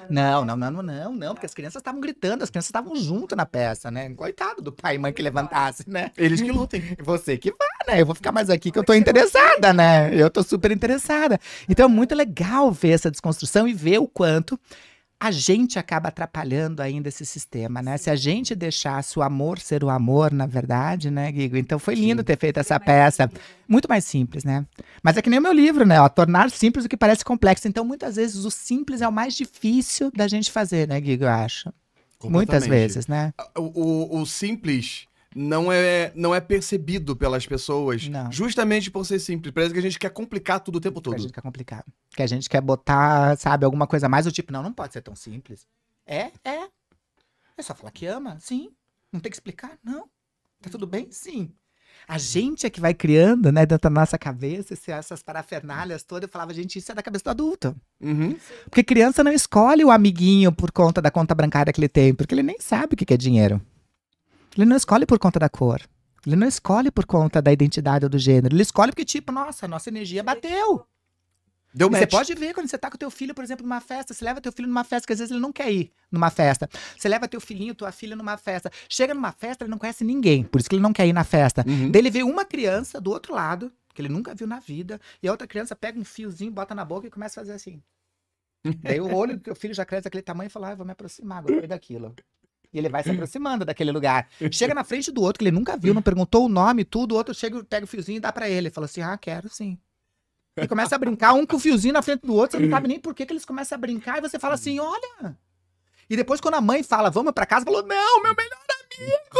Não, porque as crianças estavam gritando, as crianças estavam junto na peça, né? Coitado do pai e mãe que levantasse, né? Eles que lutem. Você que vai, né? Eu vou ficar mais aqui que eu tô interessada, né? Eu tô super interessada. Então é muito legal ver essa desconstrução e ver o quanto a gente acaba atrapalhando ainda esse sistema, né? Se a gente deixasse o amor ser o amor, na verdade, né, Guigo? Então foi lindo ter feito essa peça. Muito mais simples, né? Mas é que nem o meu livro, né? Ó, tornar simples o que parece complexo. Então, muitas vezes, o simples é o mais difícil da gente fazer, né, Guigo? Eu acho. Muitas vezes, né? O simples não é percebido pelas pessoas. Não. Justamente por ser simples. Parece que a gente quer complicar tudo o tempo Que a todo. gente quer complicar. Que a gente quer botar, sabe, alguma coisa mais do tipo, não pode ser tão simples. É. É só falar que ama, sim. Não tem que explicar, não. Tá tudo bem? Sim. A gente é que vai criando, né, dentro da nossa cabeça, essas parafernálias todas. Eu falava, gente, isso é da cabeça do adulto. Uhum. Porque criança não escolhe o amiguinho por conta da conta bancária que ele tem, porque ele nem sabe o que é dinheiro. Ele não escolhe por conta da cor. Ele não escolhe por conta da identidade ou do gênero. Ele escolhe porque, tipo, nossa energia bateu. Deu E você match. pode ver quando você tá com o teu filho, por exemplo, numa festa. Você leva teu filho numa festa, que às vezes ele não quer ir numa festa. Você leva teu filhinho, tua filha numa festa. Chega numa festa, ele não conhece ninguém. Por isso que ele não quer ir na festa. Uhum. Daí ele vê uma criança do outro lado, que ele nunca viu na vida. E a outra criança pega um fiozinho, bota na boca e começa a fazer assim. Daí o olho do teu filho já cresce daquele tamanho e fala, eu vou me aproximar agora daquilo. E ele vai se aproximando daquele lugar. Chega na frente do outro, que ele nunca viu, não perguntou o nome, tudo. O outro chega, pega o fiozinho e dá pra ele. Ele fala assim, quero sim. E começa a brincar, um com o fiozinho na frente do outro. Você não sabe nem por que eles começam a brincar. E você fala assim, olha. E depois quando a mãe fala, vamos pra casa, falou, não, meu melhor amigo.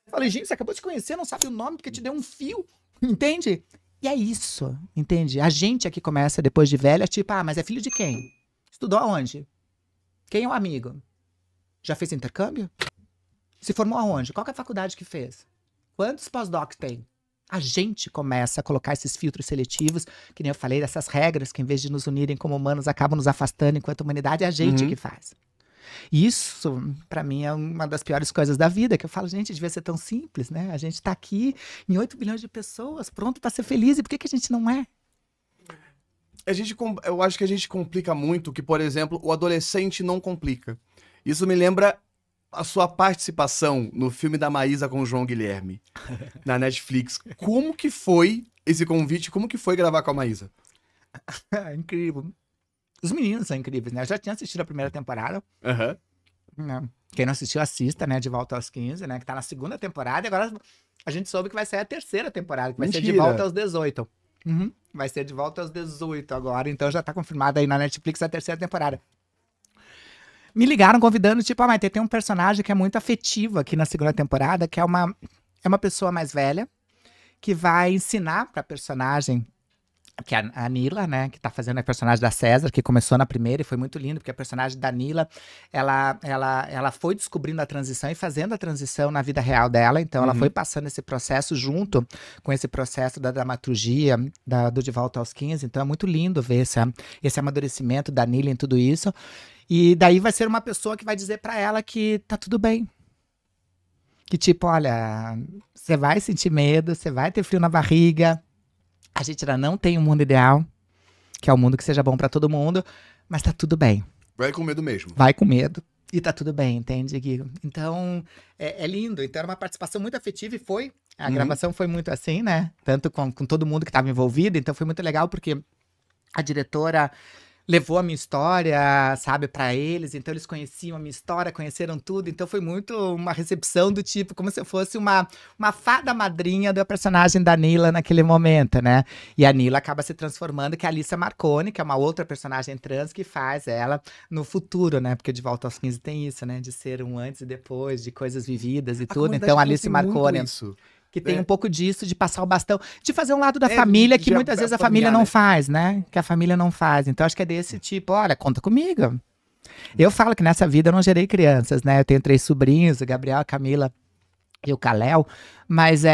Eu falei, gente, você acabou de se conhecer, não sabe o nome porque te deu um fio. Entende? E é isso, entende? A gente aqui começa, depois de velha, tipo, mas é filho de quem? Estudou aonde? Quem é o amigo? Já fez intercâmbio? Se formou aonde? Qual que é a faculdade que fez? Quantos pós-doc tem? A gente começa a colocar esses filtros seletivos, que nem eu falei, dessas regras que em vez de nos unirem como humanos, acabam nos afastando enquanto humanidade, é a gente que faz. E isso, pra mim, é uma das piores coisas da vida, que eu falo, gente, devia ser tão simples, né? A gente tá aqui em 8 bilhões de pessoas, pronto pra ser feliz, e por que a gente não é? Eu acho que a gente complica muito, que, por exemplo, o adolescente não complica. Isso me lembra a sua participação no filme da Maísa com o João Guilherme, na Netflix. Como que foi esse convite? Como que foi gravar com a Maísa? É incrível. Os meninos são incríveis, né? Eu já tinha assistido a primeira temporada. Aham. Né? Quem não assistiu, assista, né? De Volta aos 15, né? Que tá na segunda temporada. E agora a gente soube que vai sair a terceira temporada, que vai ser De Mentira. Volta aos 18. Vai ser De Volta aos 18 agora. Então já tá confirmada aí na Netflix a terceira temporada. Me ligaram convidando, tipo, mas tem um personagem que é muito afetivo aqui na segunda temporada, que é uma pessoa mais velha, que vai ensinar pra personagem, que é a Nila, né, que tá fazendo a personagem da César, que começou na primeira e foi muito lindo, porque a personagem da Nila, ela foi descobrindo a transição e fazendo a transição na vida real dela, então ela foi passando esse processo junto com esse processo da dramaturgia, do De Volta aos 15, então é muito lindo ver esse amadurecimento da Nila em tudo isso. E daí vai ser uma pessoa que vai dizer pra ela que tá tudo bem. Que tipo, olha, você vai sentir medo, você vai ter frio na barriga. A gente ainda não tem um mundo ideal, que é um mundo que seja bom pra todo mundo, mas tá tudo bem. Vai com medo mesmo. Vai com medo e tá tudo bem, entende, Gui? Então, é lindo. Então era uma participação muito afetiva e foi. A gravação foi muito assim, né? Tanto com todo mundo que tava envolvido. Então foi muito legal porque a diretora levou a minha história, sabe, pra eles. Então eles conheciam a minha história, conheceram tudo. Então foi muito uma recepção do tipo, como se eu fosse uma fada madrinha da personagem da Nila naquele momento, né? E a Nila acaba se transformando, que é a Alissa Marconi, que é uma outra personagem trans que faz ela no futuro, né? Porque De Volta aos 15 tem isso, né? De ser um antes e depois, de coisas vividas e tudo. Então a Alice Marconi, que tem um pouco disso, de passar o bastão, de fazer um lado da família que muitas vezes a família não faz, né? Que a família não faz. Então, acho que é desse tipo, olha, conta comigo. Eu falo que nessa vida eu não gerei crianças, né? Eu tenho 3 sobrinhos, o Gabriel, a Camila e o Kalel, mas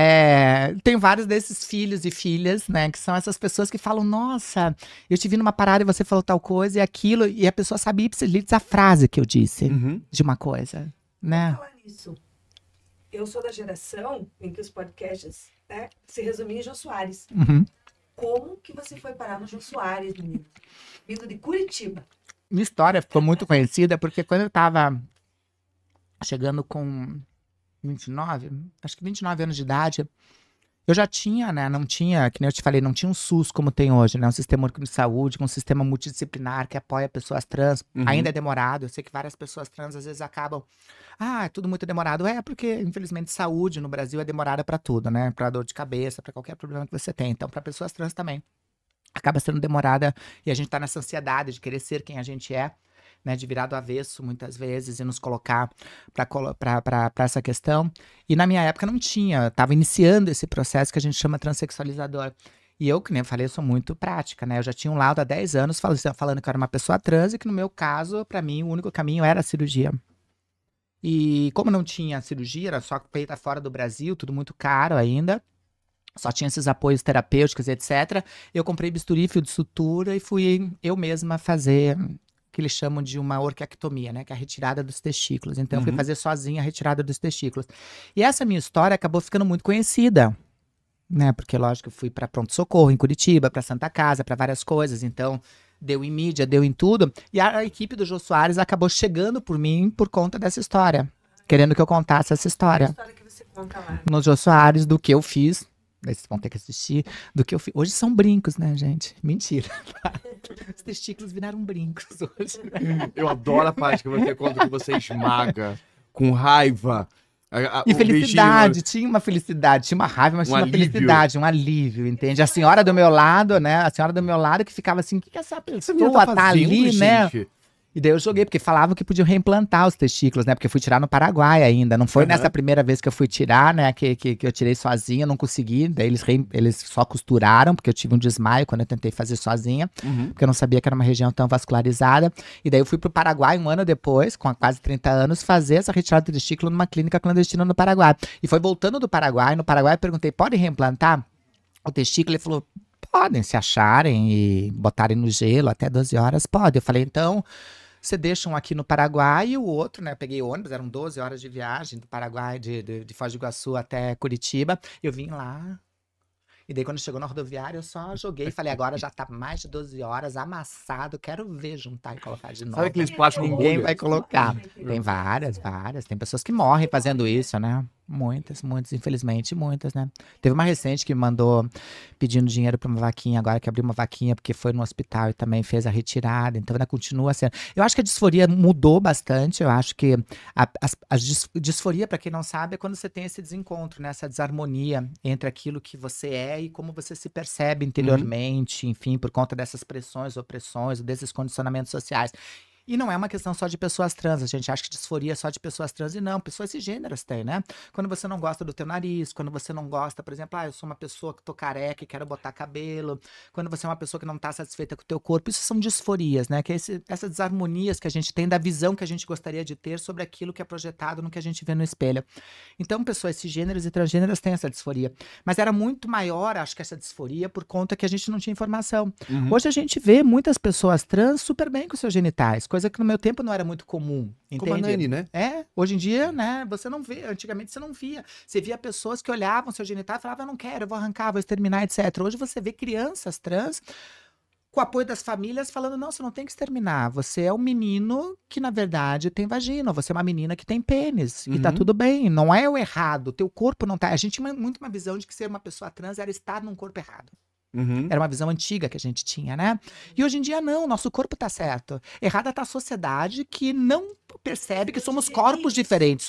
tenho vários desses filhos e filhas, né? Que são essas pessoas que falam, nossa, eu te vi numa parada e você falou tal coisa e aquilo, e a pessoa sabe ipsis a frase que eu disse de uma coisa, né? Vou falar nisso. Eu sou da geração em que os podcasts, né, se resumiam em Jô Soares. Como que você foi parar no Jô Soares, menino? Vindo de Curitiba. Minha história ficou muito conhecida porque quando eu tava chegando com 29, acho que 29 anos de idade, eu já tinha, né, não tinha, que nem eu te falei, não tinha um SUS como tem hoje, né, um sistema único de saúde, com um sistema multidisciplinar que apoia pessoas trans. Ainda é demorado, eu sei que várias pessoas trans às vezes acabam, é tudo muito demorado. É porque, infelizmente, saúde no Brasil é demorada pra tudo, né, pra dor de cabeça, pra qualquer problema que você tem. Então, pra pessoas trans também acaba sendo demorada e a gente tá nessa ansiedade de querer ser quem a gente é, né, de virar do avesso muitas vezes e nos colocar para essa questão. E na minha época não tinha, estava iniciando esse processo que a gente chama transexualizador. E eu, que nem eu falei, eu sou muito prática, né? Eu já tinha um laudo há 10 anos falando que eu era uma pessoa trans e que no meu caso, para mim, o único caminho era a cirurgia. E como não tinha cirurgia, era só feita fora do Brasil, tudo muito caro ainda. Só tinha esses apoios terapêuticos, etc. Eu comprei bisturi, fio de sutura e fui eu mesma fazer o que eles chamam de uma orquiectomia, né? Que é a retirada dos testículos. Então, eu fui fazer sozinha a retirada dos testículos. E essa minha história acabou ficando muito conhecida, né? Porque, lógico, eu fui para pronto-socorro em Curitiba, para Santa Casa, para várias coisas. Então, deu em mídia, deu em tudo. E a equipe do Jô Soares acabou chegando por mim por conta dessa história. Querendo que eu contasse essa história. A história que você conta lá. No Jô Soares, do que eu fiz. Daí vocês vão ter que assistir do que eu fiz. Hoje são brincos, né, gente? Mentira. Os testículos viraram brincos hoje. Eu adoro a parte que você conta que você esmaga com raiva. E felicidade, tinha uma felicidade, tinha uma raiva, mas tinha uma felicidade, um alívio, entende? A senhora do meu lado, né? A senhora do meu lado que ficava assim, o que essa pessoa tá ali, né? E daí eu joguei, porque falavam que podiam reimplantar os testículos, né? Porque eu fui tirar no Paraguai ainda. Não foi nessa primeira vez que eu fui tirar, né? Que eu tirei sozinha, não consegui. Daí eles só costuraram, porque eu tive um desmaio quando eu tentei fazer sozinha. Porque eu não sabia que era uma região tão vascularizada. E daí eu fui pro Paraguai um ano depois, com quase 30 anos, fazer essa retirada de testículo numa clínica clandestina no Paraguai. E foi voltando do Paraguai. No Paraguai eu perguntei, pode reimplantar o testículo? Ele falou, podem, se acharem e botarem no gelo até 12 horas, pode. Eu falei, então... Você deixa um aqui no Paraguai e o outro, né? Eu peguei ônibus, eram 12 horas de viagem do Paraguai, de Foz do Iguaçu até Curitiba. Eu vim lá. E daí, quando chegou na rodoviária, eu só joguei e falei, agora já tá mais de 12 horas, amassado, quero ver juntar e colocar de novo. Sabe aqueles plásticos? Ninguém vai colocar. Tem várias. Tem pessoas que morrem fazendo isso, né? Muitas, infelizmente, muitas, né? Teve uma recente que me mandou pedindo dinheiro pra uma vaquinha, agora que abriu uma vaquinha porque foi no hospital e também fez a retirada, então ela continua sendo. Eu acho que a disforia mudou bastante, eu acho que a disforia, pra quem não sabe, é quando você tem esse desencontro, né? Essa desarmonia entre aquilo que você é e como você se percebe interiormente, enfim, por conta dessas pressões, opressões, desses condicionamentos sociais. E não é uma questão só de pessoas trans, a gente acha que disforia é só de pessoas trans, e não, pessoas cisgêneras têm, né? Quando você não gosta do teu nariz, quando você não gosta, por exemplo, eu sou uma pessoa que tô careca e quero botar cabelo, quando você é uma pessoa que não tá satisfeita com o teu corpo, isso são disforias, né? Que é essas desarmonias que a gente tem da visão que a gente gostaria de ter sobre aquilo que é projetado no que a gente vê no espelho. Então, pessoas cisgêneras e transgêneras têm essa disforia. Mas era muito maior, acho que essa disforia, por conta que a gente não tinha informação. Hoje a gente vê muitas pessoas trans super bem com seus genitais, coisa que no meu tempo não era muito comum, entende? Como a Nani, né? Hoje em dia, né, você não vê, antigamente você não via. Você via pessoas que olhavam seu genital e falavam, eu não quero, eu vou arrancar, vou exterminar, etc. Hoje você vê crianças trans com o apoio das famílias falando, não, você não tem que exterminar, você é um menino que na verdade tem vagina, você é uma menina que tem pênis, e tá tudo bem, não é o errado, teu corpo não tá... A gente tinha muito uma visão de que ser uma pessoa trans era estar num corpo errado. Era uma visão antiga que a gente tinha, né? E hoje em dia não, nosso corpo tá certo. Errada tá a sociedade que não percebe que somos corpos diferentes,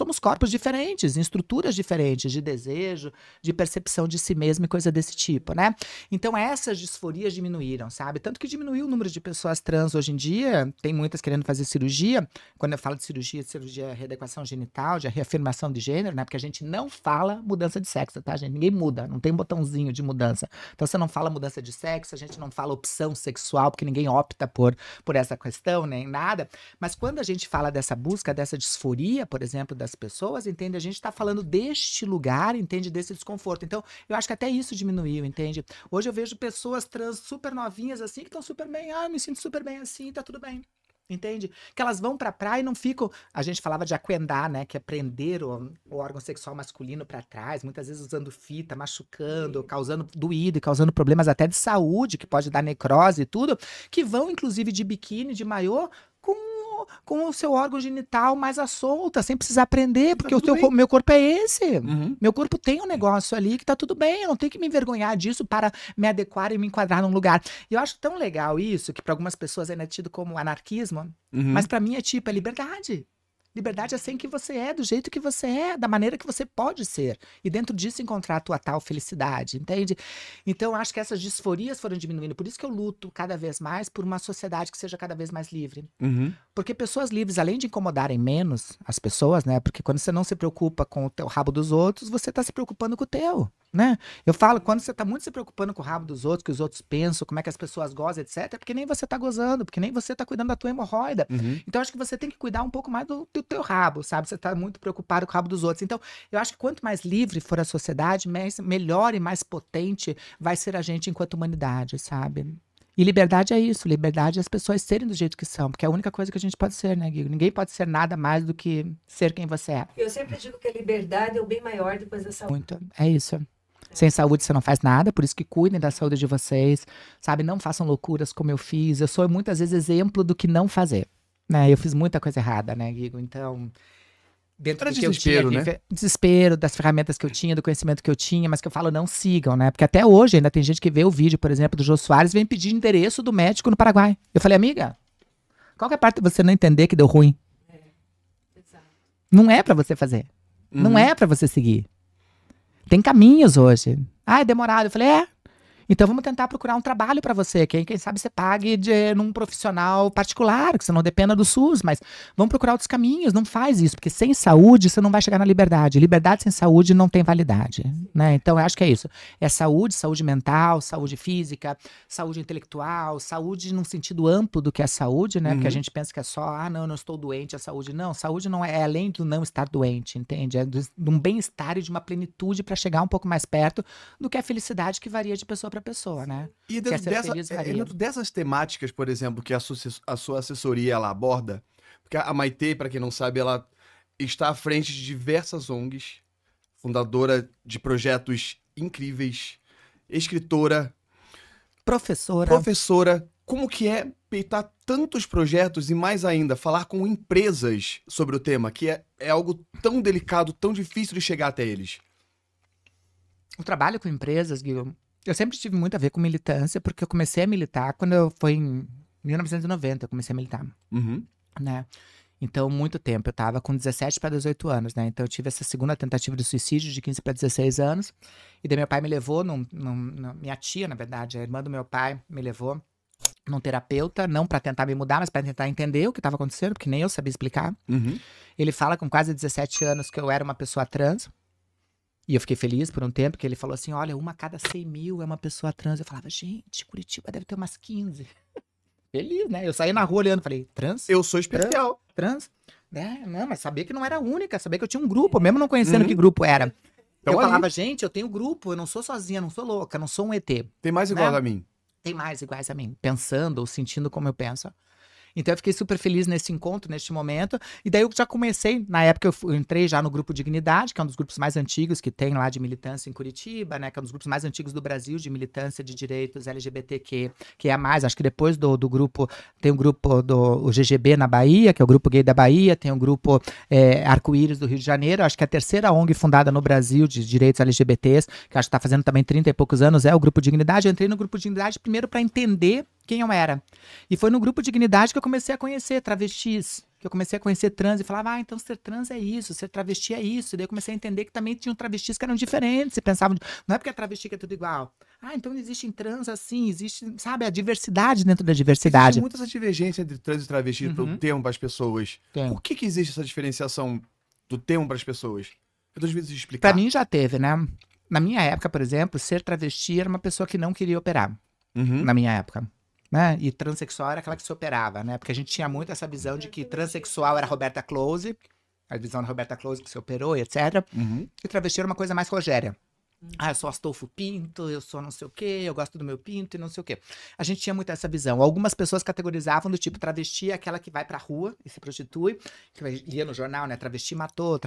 em estruturas diferentes, de desejo, de percepção de si mesmo e coisa desse tipo, né? Então essas disforias diminuíram, sabe? Tanto que diminuiu o número de pessoas trans hoje em dia, tem muitas querendo fazer cirurgia. Quando eu falo de cirurgia é readequação genital, de reafirmação de gênero, né? Porque a gente não fala mudança de sexo, tá, gente? Ninguém muda, não tem botãozinho de mudança. Então você não fala mudança de sexo, a gente não fala opção sexual, porque ninguém opta por essa questão, nem nada. Mas quando a gente fala dessa busca, dessa disforia, por exemplo, das pessoas, entende? A gente está falando deste lugar, entende? Desse desconforto. Então, eu acho que até isso diminuiu, entende? Hoje eu vejo pessoas trans super novinhas assim, que estão super bem. Eu me sinto super bem assim, tá tudo bem. Entende? Que elas vão pra praia e não ficam... A gente falava de aquendar, né? Que é prender o órgão sexual masculino pra trás, muitas vezes usando fita, machucando, causando doído e causando problemas até de saúde, que pode dar necrose e tudo, que vão, inclusive, de biquíni, de maiô, com o seu órgão genital mais à solta, sem precisar prender, porque meu corpo é esse. Meu corpo tem um negócio ali que tá tudo bem, eu não tenho que me envergonhar disso para me adequar e me enquadrar num lugar. E eu acho tão legal isso, que para algumas pessoas é tido como anarquismo, mas para mim é liberdade. Liberdade é ser quem você é, do jeito que você é, da maneira que você pode ser. E dentro disso encontrar a tua tal felicidade, entende? Então, acho que essas disforias foram diminuindo. Por isso que eu luto cada vez mais por uma sociedade que seja cada vez mais livre. Porque pessoas livres, além de incomodarem menos as pessoas, né? Porque quando você não se preocupa com o teu rabo dos outros, você tá se preocupando com o teu, né? Eu falo, quando você tá muito se preocupando com o rabo dos outros, que os outros pensam, como é que as pessoas gozam, etc., é porque nem você tá gozando, porque nem você tá cuidando da tua hemorroida. Então, acho que você tem que cuidar um pouco mais do teu rabo, sabe? Você tá muito preocupado com o rabo dos outros. Então, eu acho que quanto mais livre for a sociedade, melhor e mais potente vai ser a gente enquanto humanidade, sabe? E liberdade é isso, liberdade é as pessoas serem do jeito que são, porque é a única coisa que a gente pode ser, né, Guigo? Ninguém pode ser nada mais do que ser quem você é. Eu sempre digo que a liberdade é o bem maior depois da saúde. Muito, é isso. Sem saúde você não faz nada, por isso que cuidem da saúde de vocês, sabe? Não façam loucuras como eu fiz. Eu sou muitas vezes exemplo do que não fazer, né? Eu fiz muita coisa errada, né, Guigo? Então, dentro Era do que eu desespero, tinha, né? desespero das ferramentas que eu tinha, do conhecimento que eu tinha, mas que eu falo, não sigam, né? Porque até hoje ainda tem gente que vê o vídeo, por exemplo, do Jô Soares e vem pedir endereço do médico no Paraguai. Eu falei, amiga, qual que é a parte de você não entender que deu ruim? Exato. Não é pra você fazer. Não é pra você seguir. Tem caminhos hoje. Ah, é demorado. Eu falei, então vamos tentar procurar um trabalho pra você, que aí, quem sabe você pague num profissional particular, que você não dependa do SUS, mas vamos procurar outros caminhos. Não faz isso, porque sem saúde você não vai chegar na liberdade. Liberdade sem saúde não tem validade, né? Então eu acho que é isso. É saúde, saúde mental, saúde física, saúde intelectual, saúde num sentido amplo do que é saúde, né? Porque a gente pensa que é só, não, eu não estou doente, a saúde. Não, saúde não é além do não estar doente, entende? É de um bem-estar e de uma plenitude para chegar um pouco mais perto do que a felicidade que varia de pessoa para pessoa, né? E Quer ser feliz, varia. dentro dessas temáticas, por exemplo, que a sua assessoria ela aborda, porque a Maitê, para quem não sabe, ela está à frente de diversas ONGs, fundadora de projetos incríveis, escritora, Professora. professora. Como que é peitar tantos projetos e mais ainda, falar com empresas sobre o tema, que é algo tão delicado, tão difícil de chegar até eles? O trabalho com empresas, Guilherme, eu sempre tive muito a ver com militância, porque eu comecei a militar quando foi em 1990, eu comecei a militar, né? Então, muito tempo. Eu tava com 17 para 18 anos, né? Então, eu tive essa segunda tentativa de suicídio de 15 para 16 anos. E daí meu pai me levou, minha tia, na verdade, a irmã do meu pai, me levou num terapeuta, não para tentar me mudar, mas para tentar entender o que estava acontecendo, porque nem eu sabia explicar. Ele fala com quase 17 anos que eu era uma pessoa trans. E eu fiquei feliz por um tempo, que ele falou assim, olha, 1 a cada 100 mil é uma pessoa trans. Eu falava, gente, Curitiba deve ter umas 15. Feliz, né? Eu saí na rua olhando, falei, trans? Eu sou especial. Trans? Não, mas sabia que não era a única, sabia que eu tinha um grupo, mesmo não conhecendo que grupo era. Então, eu ali. falava, gente, eu tenho grupo, eu não sou sozinha, não sou louca, não sou um ET. Tem mais igual Né? a mim. Tem mais iguais a mim, pensando ou sentindo como eu penso. Então eu fiquei super feliz nesse encontro, neste momento. E daí eu já comecei, na época eu entrei já no Grupo Dignidade, que é um dos grupos mais antigos que tem lá de militância em Curitiba, né? Que é um dos grupos mais antigos do Brasil de militância de direitos LGBTQ, que é a mais, acho que depois do grupo, tem o grupo do GGB na Bahia, que é o Grupo Gay da Bahia, tem o grupo Arco-Íris do Rio de Janeiro, acho que a terceira ONG fundada no Brasil de direitos LGBTs, que acho que está fazendo também 30 e poucos anos, é o Grupo Dignidade. Eu entrei no Grupo Dignidade primeiro para entender quem eu era. E foi no Grupo Dignidade que eu comecei a conhecer travestis, que eu comecei a conhecer trans e falava, então ser trans é isso, ser travesti é isso. E daí eu comecei a entender que também tinham travestis que eram diferentes e pensavam, não é porque é travesti que é tudo igual. Então existem trans assim, existe, sabe, a diversidade dentro da diversidade. Existe muita essa divergência entre trans e travesti do termo para as pessoas. Tem. Por que existe essa diferenciação do termo para as pessoas? Eu tô às vezes explicar. Pra mim já teve, né? Na minha época, por exemplo, ser travesti era uma pessoa que não queria operar. Na minha época. Né? E transexual era aquela que se operava, né? Porque a gente tinha muito essa visão de que transexual era Roberta Close, a visão da Roberta Close que se operou, etc. E travesti era uma coisa mais Rogéria. Eu sou Astolfo Pinto, eu sou não sei o quê, eu gosto do meu pinto e não sei o quê. A gente tinha muito essa visão. Algumas pessoas categorizavam do tipo, travesti é aquela que vai pra rua e se prostitui, que lia no jornal, né? Travesti matou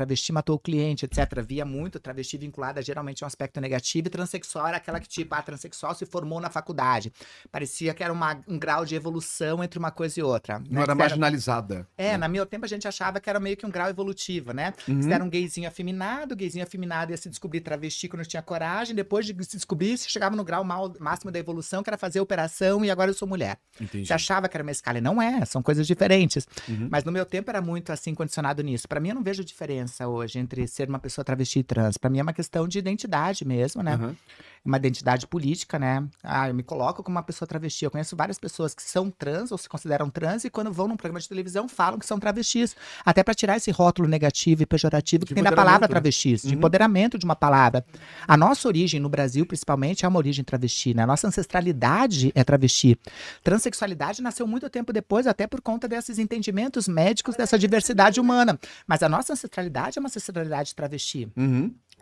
o cliente, etc. Via muito travesti vinculada geralmente a um aspecto negativo, e transexual era aquela que, tipo, a transexual se formou na faculdade. Parecia que era um grau de evolução entre uma coisa e outra. Não né? era marginalizada. Na meu tempo a gente achava que era meio que um grau evolutivo, né? Se era um gayzinho afeminado ia se descobrir travesti quando tinha coragem, depois de se descobrir, você chegava no grau máximo da evolução, que era fazer a operação e agora eu sou mulher. Entendi. Você achava que era uma escala, e não é, são coisas diferentes. Mas no meu tempo era muito assim, condicionado nisso. Pra mim eu não vejo diferença hoje entre ser uma pessoa travesti e trans. Pra mim é uma questão de identidade mesmo, né? uma identidade política, né? Eu me coloco como uma pessoa travesti. Eu conheço várias pessoas que são trans ou se consideram trans e quando vão num programa de televisão falam que são travestis. Até para tirar esse rótulo negativo e pejorativo que tem da palavra travestis, de empoderamento de uma palavra. A nossa origem no Brasil, principalmente, é uma origem travesti, né? A nossa ancestralidade é travesti. Transexualidade nasceu muito tempo depois, até por conta desses entendimentos médicos dessa diversidade humana. Mas a nossa ancestralidade é uma ancestralidade travesti.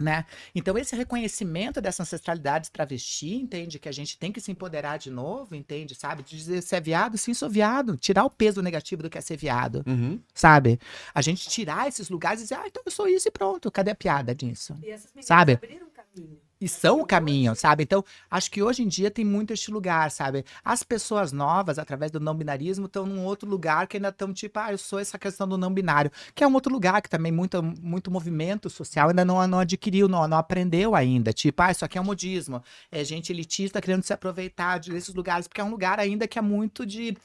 Né? Então esse reconhecimento dessa ancestralidade travesti, entende? Que a gente tem que se empoderar de novo, entende? Sabe? De dizer, se é viado, sim, sou viado. Tirar o peso negativo do que é ser viado, sabe? A gente tirar esses lugares e dizer, então eu sou isso e pronto. Cadê a piada disso? E essas meninas sabe? abriram caminho. E são o caminho, sabe? Então, acho que hoje em dia tem muito este lugar, sabe? As pessoas novas, através do não-binarismo, estão num outro lugar que ainda estão tipo, eu sou essa questão do não-binário, que é um outro lugar que também muito movimento social ainda não adquiriu, não aprendeu ainda. Tipo, isso aqui é um modismo. É gente elitista querendo se aproveitar desses lugares, porque é um lugar ainda que é muito de...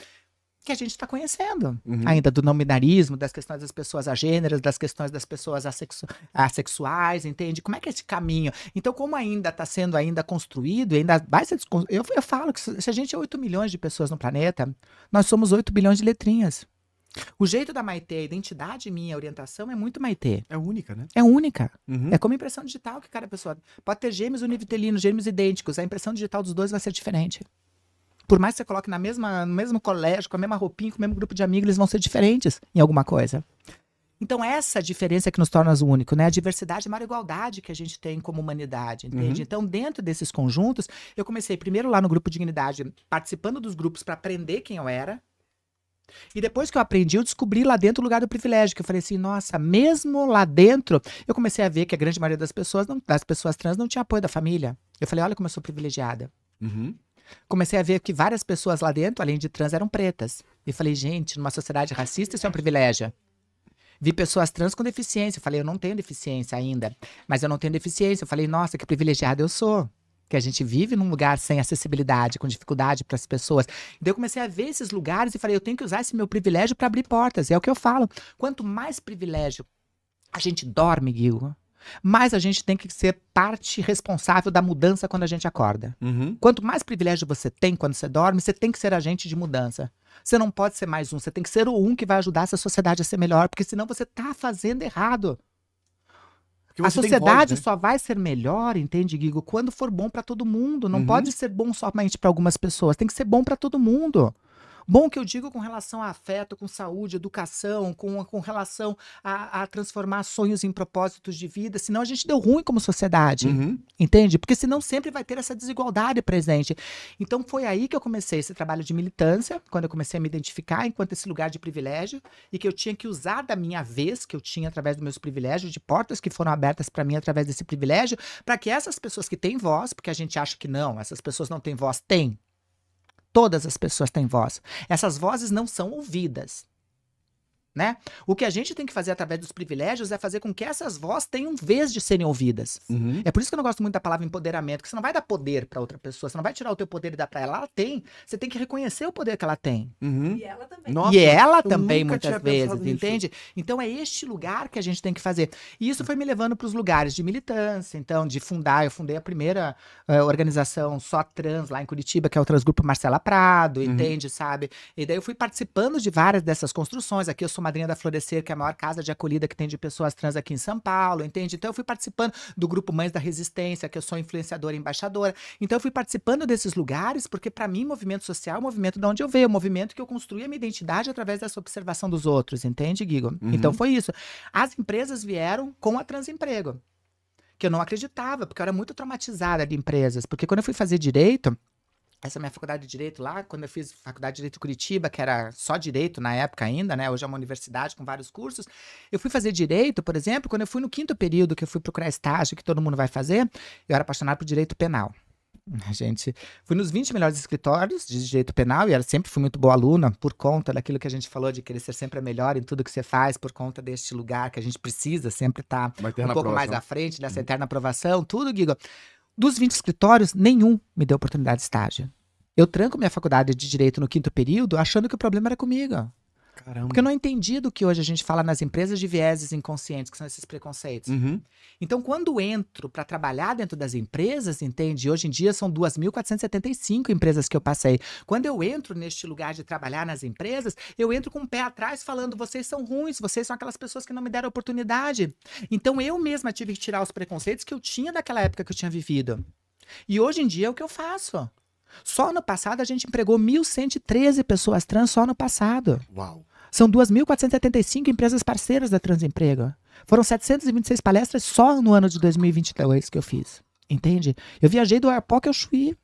que a gente está conhecendo ainda do não-binarismo, das questões das pessoas agêneras, das questões das pessoas assexuais, entende? Como é que é esse caminho? Então, como ainda está sendo ainda construído, ainda vai ser eu falo que se a gente é 8 milhões de pessoas no planeta, nós somos 8 bilhões de letrinhas. O jeito da Maitê, a identidade minha, a orientação é muito Maitê. É única, né? É única. É como impressão digital que cada pessoa... Pode ter gêmeos univitelinos, gêmeos idênticos, a impressão digital dos dois vai ser diferente. Por mais que você coloque no mesmo colégio, com a mesma roupinha, com o mesmo grupo de amigos, eles vão ser diferentes em alguma coisa. Então, essa diferença que nos torna único, né? A diversidade é a maior igualdade que a gente tem como humanidade, entende? Então, dentro desses conjuntos, eu comecei primeiro lá no Grupo Dignidade, participando dos grupos para aprender quem eu era. E depois que eu aprendi, eu descobri lá dentro o lugar do privilégio, que eu falei assim, nossa, mesmo lá dentro, eu comecei a ver que a grande maioria das pessoas trans não tinha apoio da família. Eu falei, olha como eu sou privilegiada. Comecei a ver que várias pessoas lá dentro, além de trans, eram pretas. E falei, gente, numa sociedade racista, isso é um privilégio. Vi pessoas trans com deficiência. Eu falei, eu não tenho deficiência ainda. Mas eu não tenho deficiência. Eu falei, nossa, que privilegiada eu sou. Que a gente vive num lugar sem acessibilidade, com dificuldade para as pessoas. Então eu comecei a ver esses lugares e falei, eu tenho que usar esse meu privilégio para abrir portas. E é o que eu falo. Quanto mais privilégio a gente dorme, Guilherme, mais a gente tem que ser parte responsável da mudança quando a gente acorda. Quanto mais privilégio você tem quando você dorme, você tem que ser agente de mudança. Você não pode ser mais um, você tem que ser o um que vai ajudar essa sociedade a ser melhor, porque senão você tá fazendo errado. A sociedade voz, né? Só vai ser melhor, entende, Guigo, quando for bom para todo mundo. Não pode ser bom somente para algumas pessoas, tem que ser bom para todo mundo. Bom que eu digo com relação a afeto, com saúde, educação, com relação a transformar sonhos em propósitos de vida, senão a gente deu ruim como sociedade, entende? Porque senão sempre vai ter essa desigualdade presente. Então foi aí que eu comecei esse trabalho de militância, quando eu comecei a me identificar enquanto esse lugar de privilégio, e que eu tinha que usar da minha vez, que eu tinha através dos meus privilégios, de portas que foram abertas para mim através desse privilégio, para que essas pessoas que têm voz, porque a gente acha que não, essas pessoas não têm voz, têm. Todas as pessoas têm voz. Essas vozes não são ouvidas, né? O que a gente tem que fazer através dos privilégios é fazer com que essas vozes tenham vez de serem ouvidas. É por isso que eu não gosto muito da palavra empoderamento, porque você não vai dar poder para outra pessoa, você não vai tirar o teu poder e dar para ela. Ela tem. Você tem que reconhecer o poder que ela tem. E ela também. Nossa, e ela também, muitas vezes, entende? Então é este lugar que a gente tem que fazer. E isso foi me levando para os lugares de militância, então, de fundar. Eu fundei a primeira organização só trans lá em Curitiba, que é o Transgrupo Marcela Prado, entende, sabe? E daí eu fui participando de várias dessas construções. Aqui eu sou madrinha da Florescer, que é a maior casa de acolhida que tem de pessoas trans aqui em São Paulo, entende? Então eu fui participando do grupo Mães da Resistência, que eu sou influenciadora e embaixadora. Então eu fui participando desses lugares, porque para mim movimento social é o movimento de onde eu venho, é o movimento que eu construí a minha identidade através dessa observação dos outros, entende, Guigo? Então foi isso. As empresas vieram com a Transemprego, que eu não acreditava, porque eu era muito traumatizada de empresas, porque quando eu fui fazer direito, essa minha faculdade de Direito lá, quando eu fiz faculdade de Direito em Curitiba, que era só Direito na época ainda, né? Hoje é uma universidade com vários cursos. Eu fui fazer Direito, por exemplo, quando eu fui no 5º período, que eu fui procurar estágio, que todo mundo vai fazer, eu era apaixonado por Direito Penal. Gente, fui nos 20 melhores escritórios de Direito Penal e sempre fui muito boa aluna, por conta daquilo que a gente falou, de querer ser sempre a melhor em tudo que você faz, por conta deste lugar que a gente precisa sempre estar um pouco mais à frente, dessa eterna aprovação, tudo, Guigo. Dos 20 escritórios, nenhum me deu oportunidade de estágio. Eu tranco minha faculdade de Direito no 5º período achando que o problema era comigo. Caramba. Porque eu não entendi do que hoje a gente fala nas empresas de vieses inconscientes, que são esses preconceitos. Uhum. Então, quando entro para trabalhar dentro das empresas, entende? Hoje em dia são 2.475 empresas que eu passei. Quando eu entro neste lugar de trabalhar nas empresas, eu entro com o pé atrás falando, vocês são ruins, vocês são aquelas pessoas que não me deram oportunidade. Então, eu mesma tive que tirar os preconceitos que eu tinha daquela época que eu tinha vivido. E hoje em dia é o que eu faço. Só no passado a gente empregou 1.113 pessoas trans só no passado. Uau. São 2.475 empresas parceiras da Transemprego. Foram 726 palestras só no ano de 2022 que eu fiz. Entende? Eu viajei do Oiapoque ao Chuí.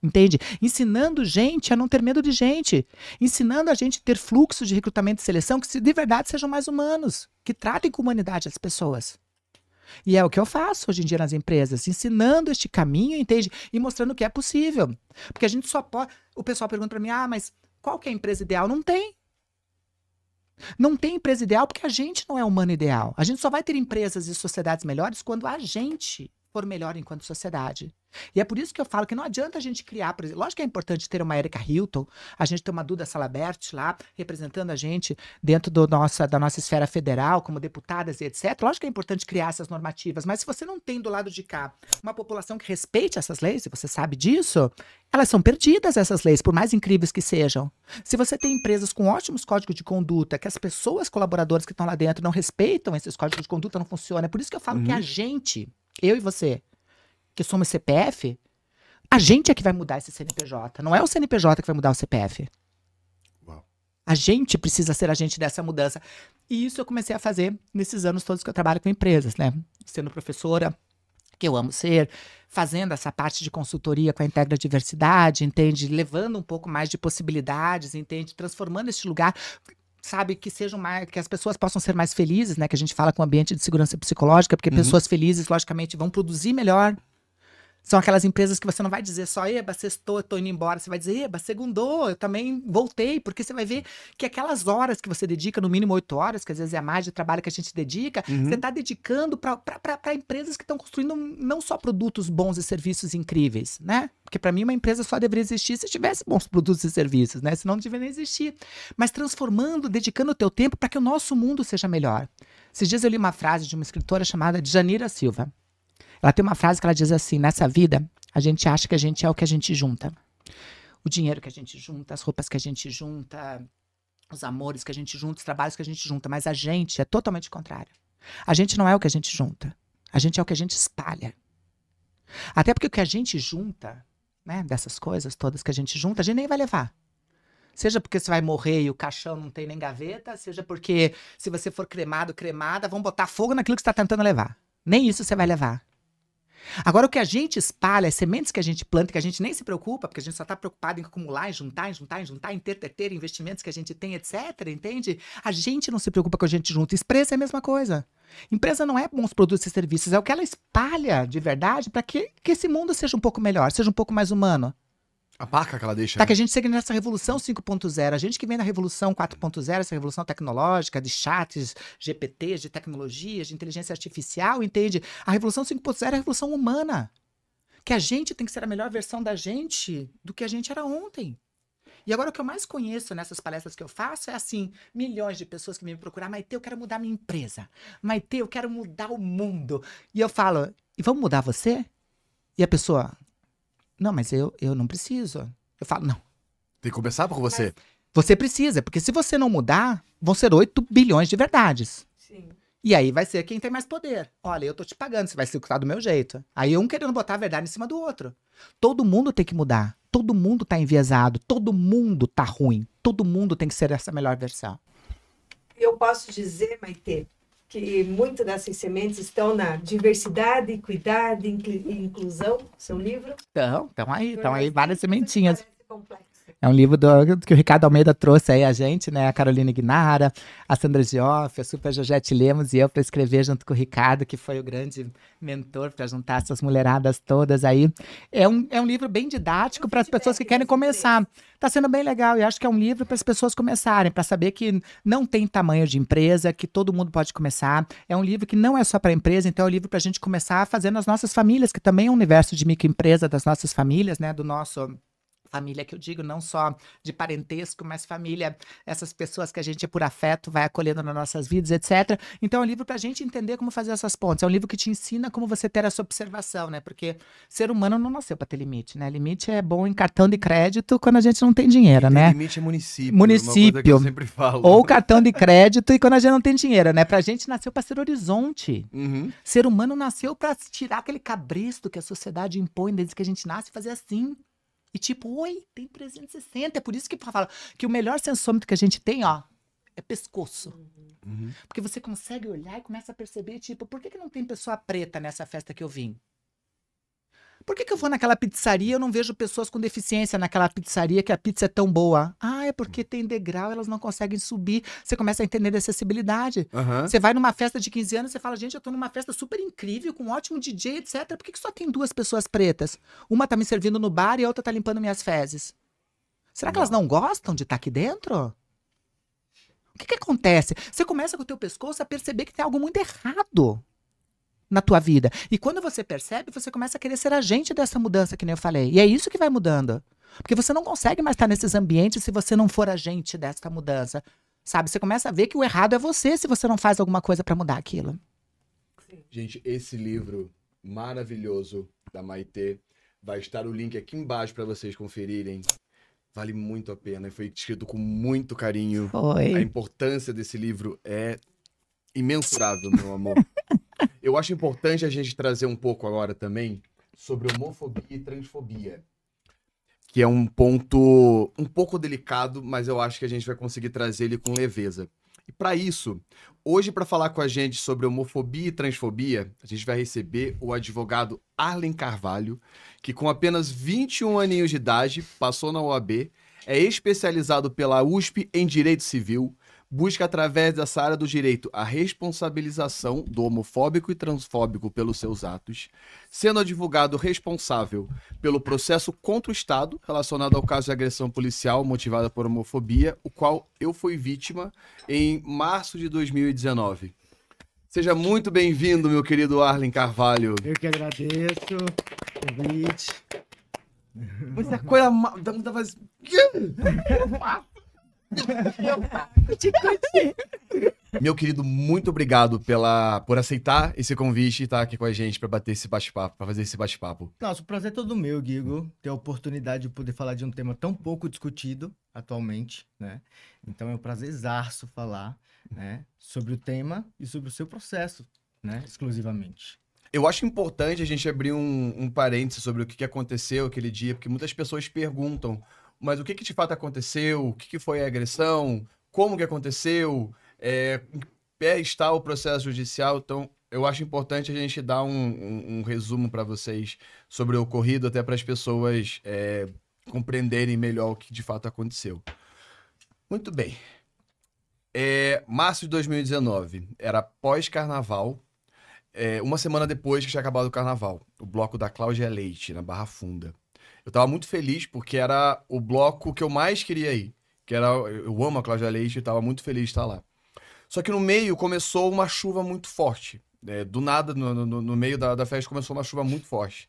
Entende? Ensinando gente a não ter medo de gente. Ensinando a gente a ter fluxo de recrutamento e seleção que de verdade sejam mais humanos. Que tratem com humanidade as pessoas. E é o que eu faço hoje em dia nas empresas. Ensinando este caminho, entende? E mostrando que é possível. Porque a gente só pode... O pessoal pergunta para mim, mas qual que é a empresa ideal? Não tem. Não tem empresa ideal porque a gente não é o humano ideal. A gente só vai ter empresas e sociedades melhores quando a gente for melhor enquanto sociedade. E é por isso que eu falo que não adianta a gente criar, por exemplo, lógico que é importante ter uma Erika Hilton, a gente ter uma Duda Salabert lá, representando a gente dentro da nossa esfera federal, como deputadas e etc. Lógico que é importante criar essas normativas, mas se você não tem do lado de cá uma população que respeite essas leis, e você sabe disso, elas são perdidas, essas leis, por mais incríveis que sejam. Se você tem empresas com ótimos códigos de conduta, que as pessoas colaboradoras que estão lá dentro não respeitam esses códigos de conduta, não funciona. É por isso que eu falo que a gente, eu e você, que somos CPF, a gente é que vai mudar esse CNPJ. Não é o CNPJ que vai mudar o CPF. Uau. A gente precisa ser agente dessa mudança. E isso eu comecei a fazer nesses anos todos que eu trabalho com empresas, né? Sendo professora, que eu amo ser, fazendo essa parte de consultoria com a Integra Diversidade, entende? Levando um pouco mais de possibilidades, entende? Transformando este lugar... sabe, que sejam mais, que as pessoas possam ser mais felizes, né? Que a gente fala com o ambiente de segurança psicológica, porque pessoas felizes, logicamente, vão produzir melhor. São aquelas empresas que você não vai dizer só, eba, sextou, eu tô indo embora. Você vai dizer, eba, segundou, eu também voltei. Porque você vai ver que aquelas horas que você dedica, no mínimo 8 horas, que às vezes é a mais de trabalho que a gente dedica, você tá dedicando para empresas que estão construindo não só produtos bons e serviços incríveis, né? Porque para mim uma empresa só deveria existir se tivesse bons produtos e serviços, né? Senão não deveria nem existir. Mas transformando, dedicando o teu tempo para que o nosso mundo seja melhor. Esses dias eu li uma frase de uma escritora chamada Djanira Silva. Ela tem uma frase que ela diz assim, nessa vida, a gente acha que a gente é o que a gente junta. O dinheiro que a gente junta, as roupas que a gente junta, os amores que a gente junta, os trabalhos que a gente junta. Mas a gente é totalmente o contrário. A gente não é o que a gente junta. A gente é o que a gente espalha. Até porque o que a gente junta, né, dessas coisas todas que a gente junta, a gente nem vai levar. Seja porque você vai morrer e o caixão não tem nem gaveta, seja porque se você for cremado, cremada, vão botar fogo naquilo que você está tentando levar. Nem isso você vai levar. Agora, o que a gente espalha, as sementes que a gente planta, que a gente nem se preocupa, porque a gente só está preocupado em acumular, em juntar, em ter investimentos que a gente tem, etc., entende? A gente não se preocupa com a gente junto. Empresa é a mesma coisa. Empresa não é bons produtos e serviços, é o que ela espalha de verdade para que esse mundo seja um pouco melhor, seja um pouco mais humano. A marca que ela deixa. Tá, que a gente segue nessa revolução 5.0. A gente que vem da revolução 4.0, essa revolução tecnológica, de chats, GPTs, de tecnologias, de inteligência artificial, entende? A revolução 5.0 é a revolução humana. Que a gente tem que ser a melhor versão da gente do que a gente era ontem. E agora o que eu mais conheço nessas palestras que eu faço é assim, milhões de pessoas que vêm me procurar, Maitê, eu quero mudar minha empresa. Maitê, eu quero mudar o mundo. E eu falo, e vamos mudar você? E a pessoa... Não, mas eu não preciso. Eu falo, não. Tem que começar por você. Você precisa, porque se você não mudar, vão ser 8 bilhões de verdades. Sim. E aí vai ser quem tem mais poder. Olha, eu tô te pagando, você vai executar do meu jeito. Aí um querendo botar a verdade em cima do outro. Todo mundo tem que mudar. Todo mundo tá enviesado. Todo mundo tá ruim. Todo mundo tem que ser essa melhor versão. Eu posso dizer, Maitê, que muito dessas sementes estão na diversidade, equidade e inclusão, seu livro. Estão aí várias sementinhas. Parece complexo. É um livro que o Ricardo Almeida trouxe aí a gente, né? A Carolina Ignara, a Sandra Gioff, a Super Jojete Lemos e eu para escrever junto com o Ricardo, que foi o grande mentor para juntar essas mulheradas todas aí. É um livro bem didático para as pessoas que querem começar. Tá sendo bem legal e acho que é um livro para as pessoas começarem, para saber que não tem tamanho de empresa, que todo mundo pode começar. É um livro que não é só para empresa, então é um livro para a gente começar fazendo as nossas famílias, que também é um universo de microempresa das nossas famílias, né? Do nosso Família que eu digo, não só de parentesco, mas família, essas pessoas que a gente, por afeto, vai acolhendo nas nossas vidas, etc. Então é um livro pra gente entender como fazer essas pontes. É um livro que te ensina como você ter essa observação, né? Porque ser humano não nasceu pra ter limite, né? Limite é bom em cartão de crédito quando a gente não tem dinheiro, né? Limite é município. Uma coisa que eu sempre falo. Ou cartão de crédito e quando a gente não tem dinheiro, né? Pra gente nasceu pra ser horizonte. Uhum. Ser humano nasceu pra tirar aquele cabresto que a sociedade impõe desde que a gente nasce e fazer assim. E tipo, oi, tem 360. É por isso que fala que o melhor sensômetro que a gente tem, ó, é pescoço. Uhum. Porque você consegue olhar e começa a perceber, tipo, por que não tem pessoa preta nessa festa que eu vim? Por que eu vou naquela pizzaria e eu não vejo pessoas com deficiência naquela pizzaria que a pizza é tão boa? Ah, é porque tem degrau, elas não conseguem subir. Você começa a entender a acessibilidade. Uhum. Você vai numa festa de 15 anos e você fala, gente, eu tô numa festa super incrível, com um ótimo DJ, etc. Por que só tem 2 pessoas pretas? Uma tá me servindo no bar e a outra tá limpando minhas fezes. Será que elas não gostam de estar aqui dentro? O que acontece? Você começa com o teu pescoço a perceber que tem algo muito errado na tua vida. E quando você percebe, você começa a querer ser agente dessa mudança, que nem eu falei. E é isso que vai mudando. Porque você não consegue mais estar nesses ambientes se você não for agente dessa mudança. Sabe? Você começa a ver que o errado é você se você não faz alguma coisa para mudar aquilo. Gente, esse livro maravilhoso da Maitê, vai estar o link aqui embaixo para vocês conferirem. Vale muito a pena. Foi escrito com muito carinho. Foi. A importância desse livro é imensurável, meu amor. Eu acho importante a gente trazer um pouco agora também sobre homofobia e transfobia, que é um ponto um pouco delicado, mas eu acho que a gente vai conseguir trazer ele com leveza. E para isso, hoje, para falar com a gente sobre homofobia e transfobia, a gente vai receber o advogado Arlen Carvalho, que com apenas 21 aninhos de idade, passou na OAB, é especializado pela USP em Direito Civil, busca através dessa área do direito a responsabilização do homofóbico e transfóbico pelos seus atos, sendo advogado responsável pelo processo contra o Estado relacionado ao caso de agressão policial motivada por homofobia, o qual eu fui vítima em março de 2019. Seja muito bem-vindo, meu querido Arlen Carvalho. Eu que agradeço o convite. Muita coisa... Meu querido, muito obrigado por aceitar esse convite e estar aqui com a gente para bater esse bate-papo, para fazer esse bate-papo. Nossa, o prazer é todo meu, Guigo, ter a oportunidade de poder falar de um tema tão pouco discutido atualmente, né? Então é um prazerzaço falar, né, sobre o tema e sobre o seu processo, né, exclusivamente. Eu acho importante a gente abrir um parênteses sobre o que aconteceu aquele dia, porque muitas pessoas perguntam, mas o que de fato aconteceu? O que foi a agressão? Como que aconteceu? Em que pé está o processo judicial? Então, eu acho importante a gente dar um resumo para vocês sobre o ocorrido, até para as pessoas compreenderem melhor o que de fato aconteceu. Muito bem. Março de 2019, era pós-carnaval, uma semana depois que tinha acabado o carnaval, o bloco da Cláudia Leite, na Barra Funda. Eu tava muito feliz porque era o bloco que eu mais queria ir, eu amo a Cláudia Leite e tava muito feliz de estar lá. Só que no meio começou uma chuva muito forte, do nada, no meio da festa começou uma chuva muito forte.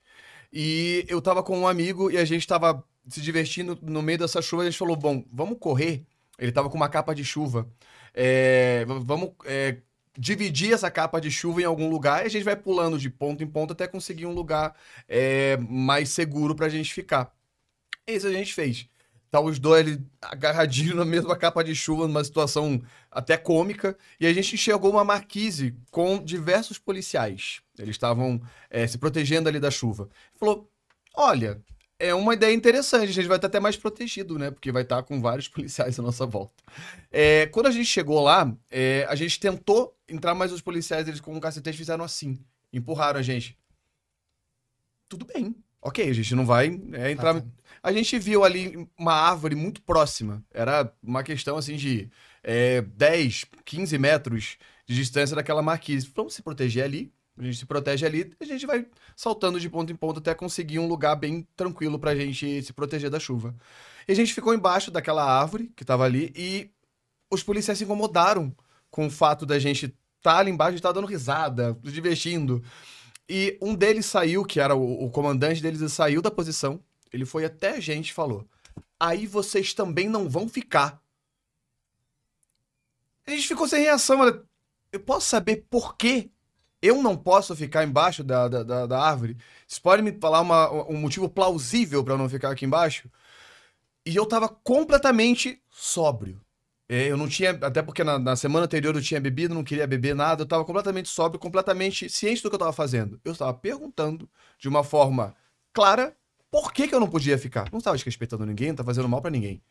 E eu tava com um amigo e a gente tava se divertindo no meio dessa chuva, a gente falou, bom, vamos correr. Ele tava com uma capa de chuva, vamos dividir essa capa de chuva em algum lugar e a gente vai pulando de ponto em ponto até conseguir um lugar mais seguro pra gente ficar. Isso a gente fez. Tá os dois ali agarradinhos na mesma capa de chuva, numa situação até cômica, e a gente enxergou uma marquise com diversos policiais. Eles estavam se protegendo ali da chuva. Falou, olha, é uma ideia interessante, a gente vai estar até mais protegido, né? Porque vai estar com vários policiais à nossa volta. Quando a gente chegou lá, a gente tentou entrar, mas os policiais, eles com um cacetete fizeram assim, empurraram a gente. Tudo bem, ok, a gente não vai entrar... A gente viu ali uma árvore muito próxima, era uma questão assim de 10, 15 metros de distância daquela marquise. Vamos se proteger ali. A gente se protege ali, a gente vai saltando de ponto em ponto até conseguir um lugar bem tranquilo pra gente se proteger da chuva. E a gente ficou embaixo daquela árvore que tava ali e os policiais se incomodaram com o fato da gente estar ali embaixo, a gente tava dando risada, se divertindo. E um deles saiu, que era o comandante deles, saiu da posição. Ele foi até a gente e falou: aí vocês também não vão ficar. A gente ficou sem reação. Eu posso saber por que eu não posso ficar embaixo da árvore? Vocês podem me falar um motivo plausível pra eu não ficar aqui embaixo? E eu tava completamente sóbrio. Eu não tinha, até porque na semana anterior eu tinha bebido, não queria beber nada, eu tava completamente sóbrio, completamente ciente do que eu tava fazendo. Eu estava perguntando de uma forma clara por que eu não podia ficar. Não estava desrespeitando ninguém, não estava fazendo mal pra ninguém.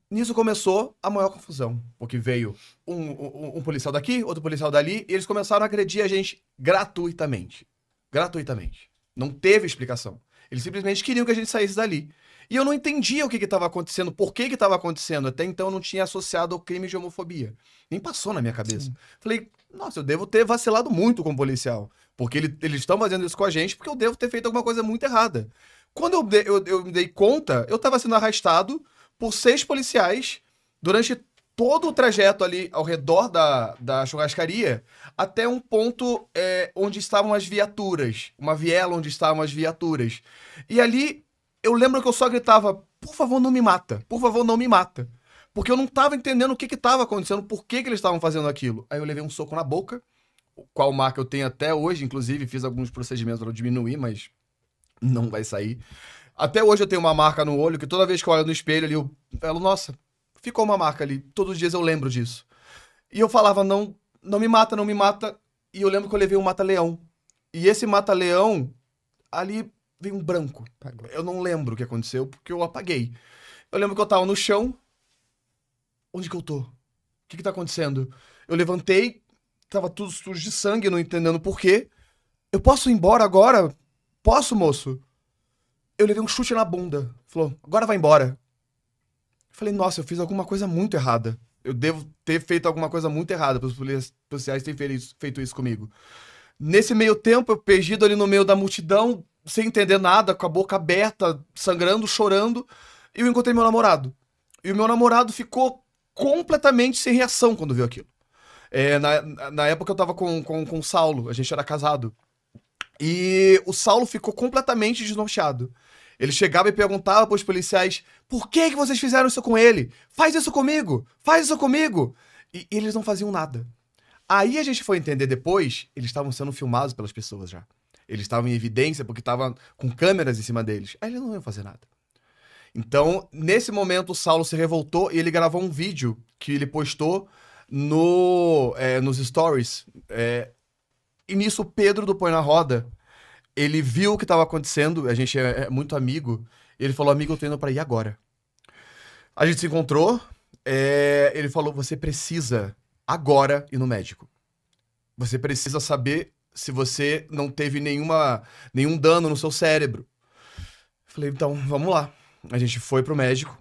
Nisso começou a maior confusão, porque veio um policial daqui, outro policial dali, e eles começaram a agredir a gente gratuitamente. Gratuitamente. Não teve explicação. Eles simplesmente queriam que a gente saísse dali. E eu não entendia o que estava acontecendo, por que estava acontecendo. Até então eu não tinha associado ao crime de homofobia. Nem passou na minha cabeça. Sim. Falei, nossa, eu devo ter vacilado muito como policial. Porque eles estão fazendo isso com a gente porque eu devo ter feito alguma coisa muito errada. Quando eu me dei conta, eu estava sendo arrastado por 6 policiais durante todo o trajeto ali ao redor da churrascaria até um ponto onde estavam as viaturas. Uma viela onde estavam as viaturas. E ali eu lembro que eu só gritava: por favor, não me mata. Por favor, não me mata. Porque eu não tava entendendo o que tava acontecendo, por que eles estavam fazendo aquilo. Aí eu levei um soco na boca, qual marca eu tenho até hoje, inclusive fiz alguns procedimentos para diminuir, mas não vai sair. Até hoje eu tenho uma marca no olho, que toda vez que eu olho no espelho ali, eu falo, nossa, ficou uma marca ali. Todos os dias eu lembro disso. E eu falava, não me mata, não me mata. E eu lembro que eu levei um mata-leão. E esse mata-leão, ali veio um branco. Eu não lembro o que aconteceu, porque eu apaguei. Eu lembro que eu tava no chão. Onde que eu tô? O que tá acontecendo? Eu levantei, tava tudo sujo de sangue, não entendendo por quê. Eu posso ir embora agora? Posso, moço? Eu levei um chute na bunda. Falou, agora vai embora. Eu falei, nossa, eu fiz alguma coisa muito errada. Eu devo ter feito alguma coisa muito errada para os policiais terem feito isso comigo. Nesse meio tempo, eu perdido ali no meio da multidão, sem entender nada, com a boca aberta, sangrando, chorando, e eu encontrei meu namorado. E o meu namorado ficou completamente sem reação quando viu aquilo. Na época eu tava com o Saulo, a gente era casado. E o Saulo ficou completamente desnorteado. Ele chegava e perguntava pros policiais, por que vocês fizeram isso com ele? Faz isso comigo! Faz isso comigo! E eles não faziam nada. Aí a gente foi entender depois, eles estavam sendo filmados pelas pessoas já. Eles estavam em evidência porque estavam com câmeras em cima deles. Aí eles não iam fazer nada. Então, nesse momento, o Saulo se revoltou e ele gravou um vídeo que ele postou nos stories. E nisso, o Pedro do Põe na Roda, ele viu o que estava acontecendo, a gente é muito amigo, e ele falou, amigo, eu tô indo pra ir agora. A gente se encontrou, ele falou, você precisa agora ir no médico. Você precisa saber se você não teve nenhum dano no seu cérebro. Falei, então, vamos lá. A gente foi pro médico,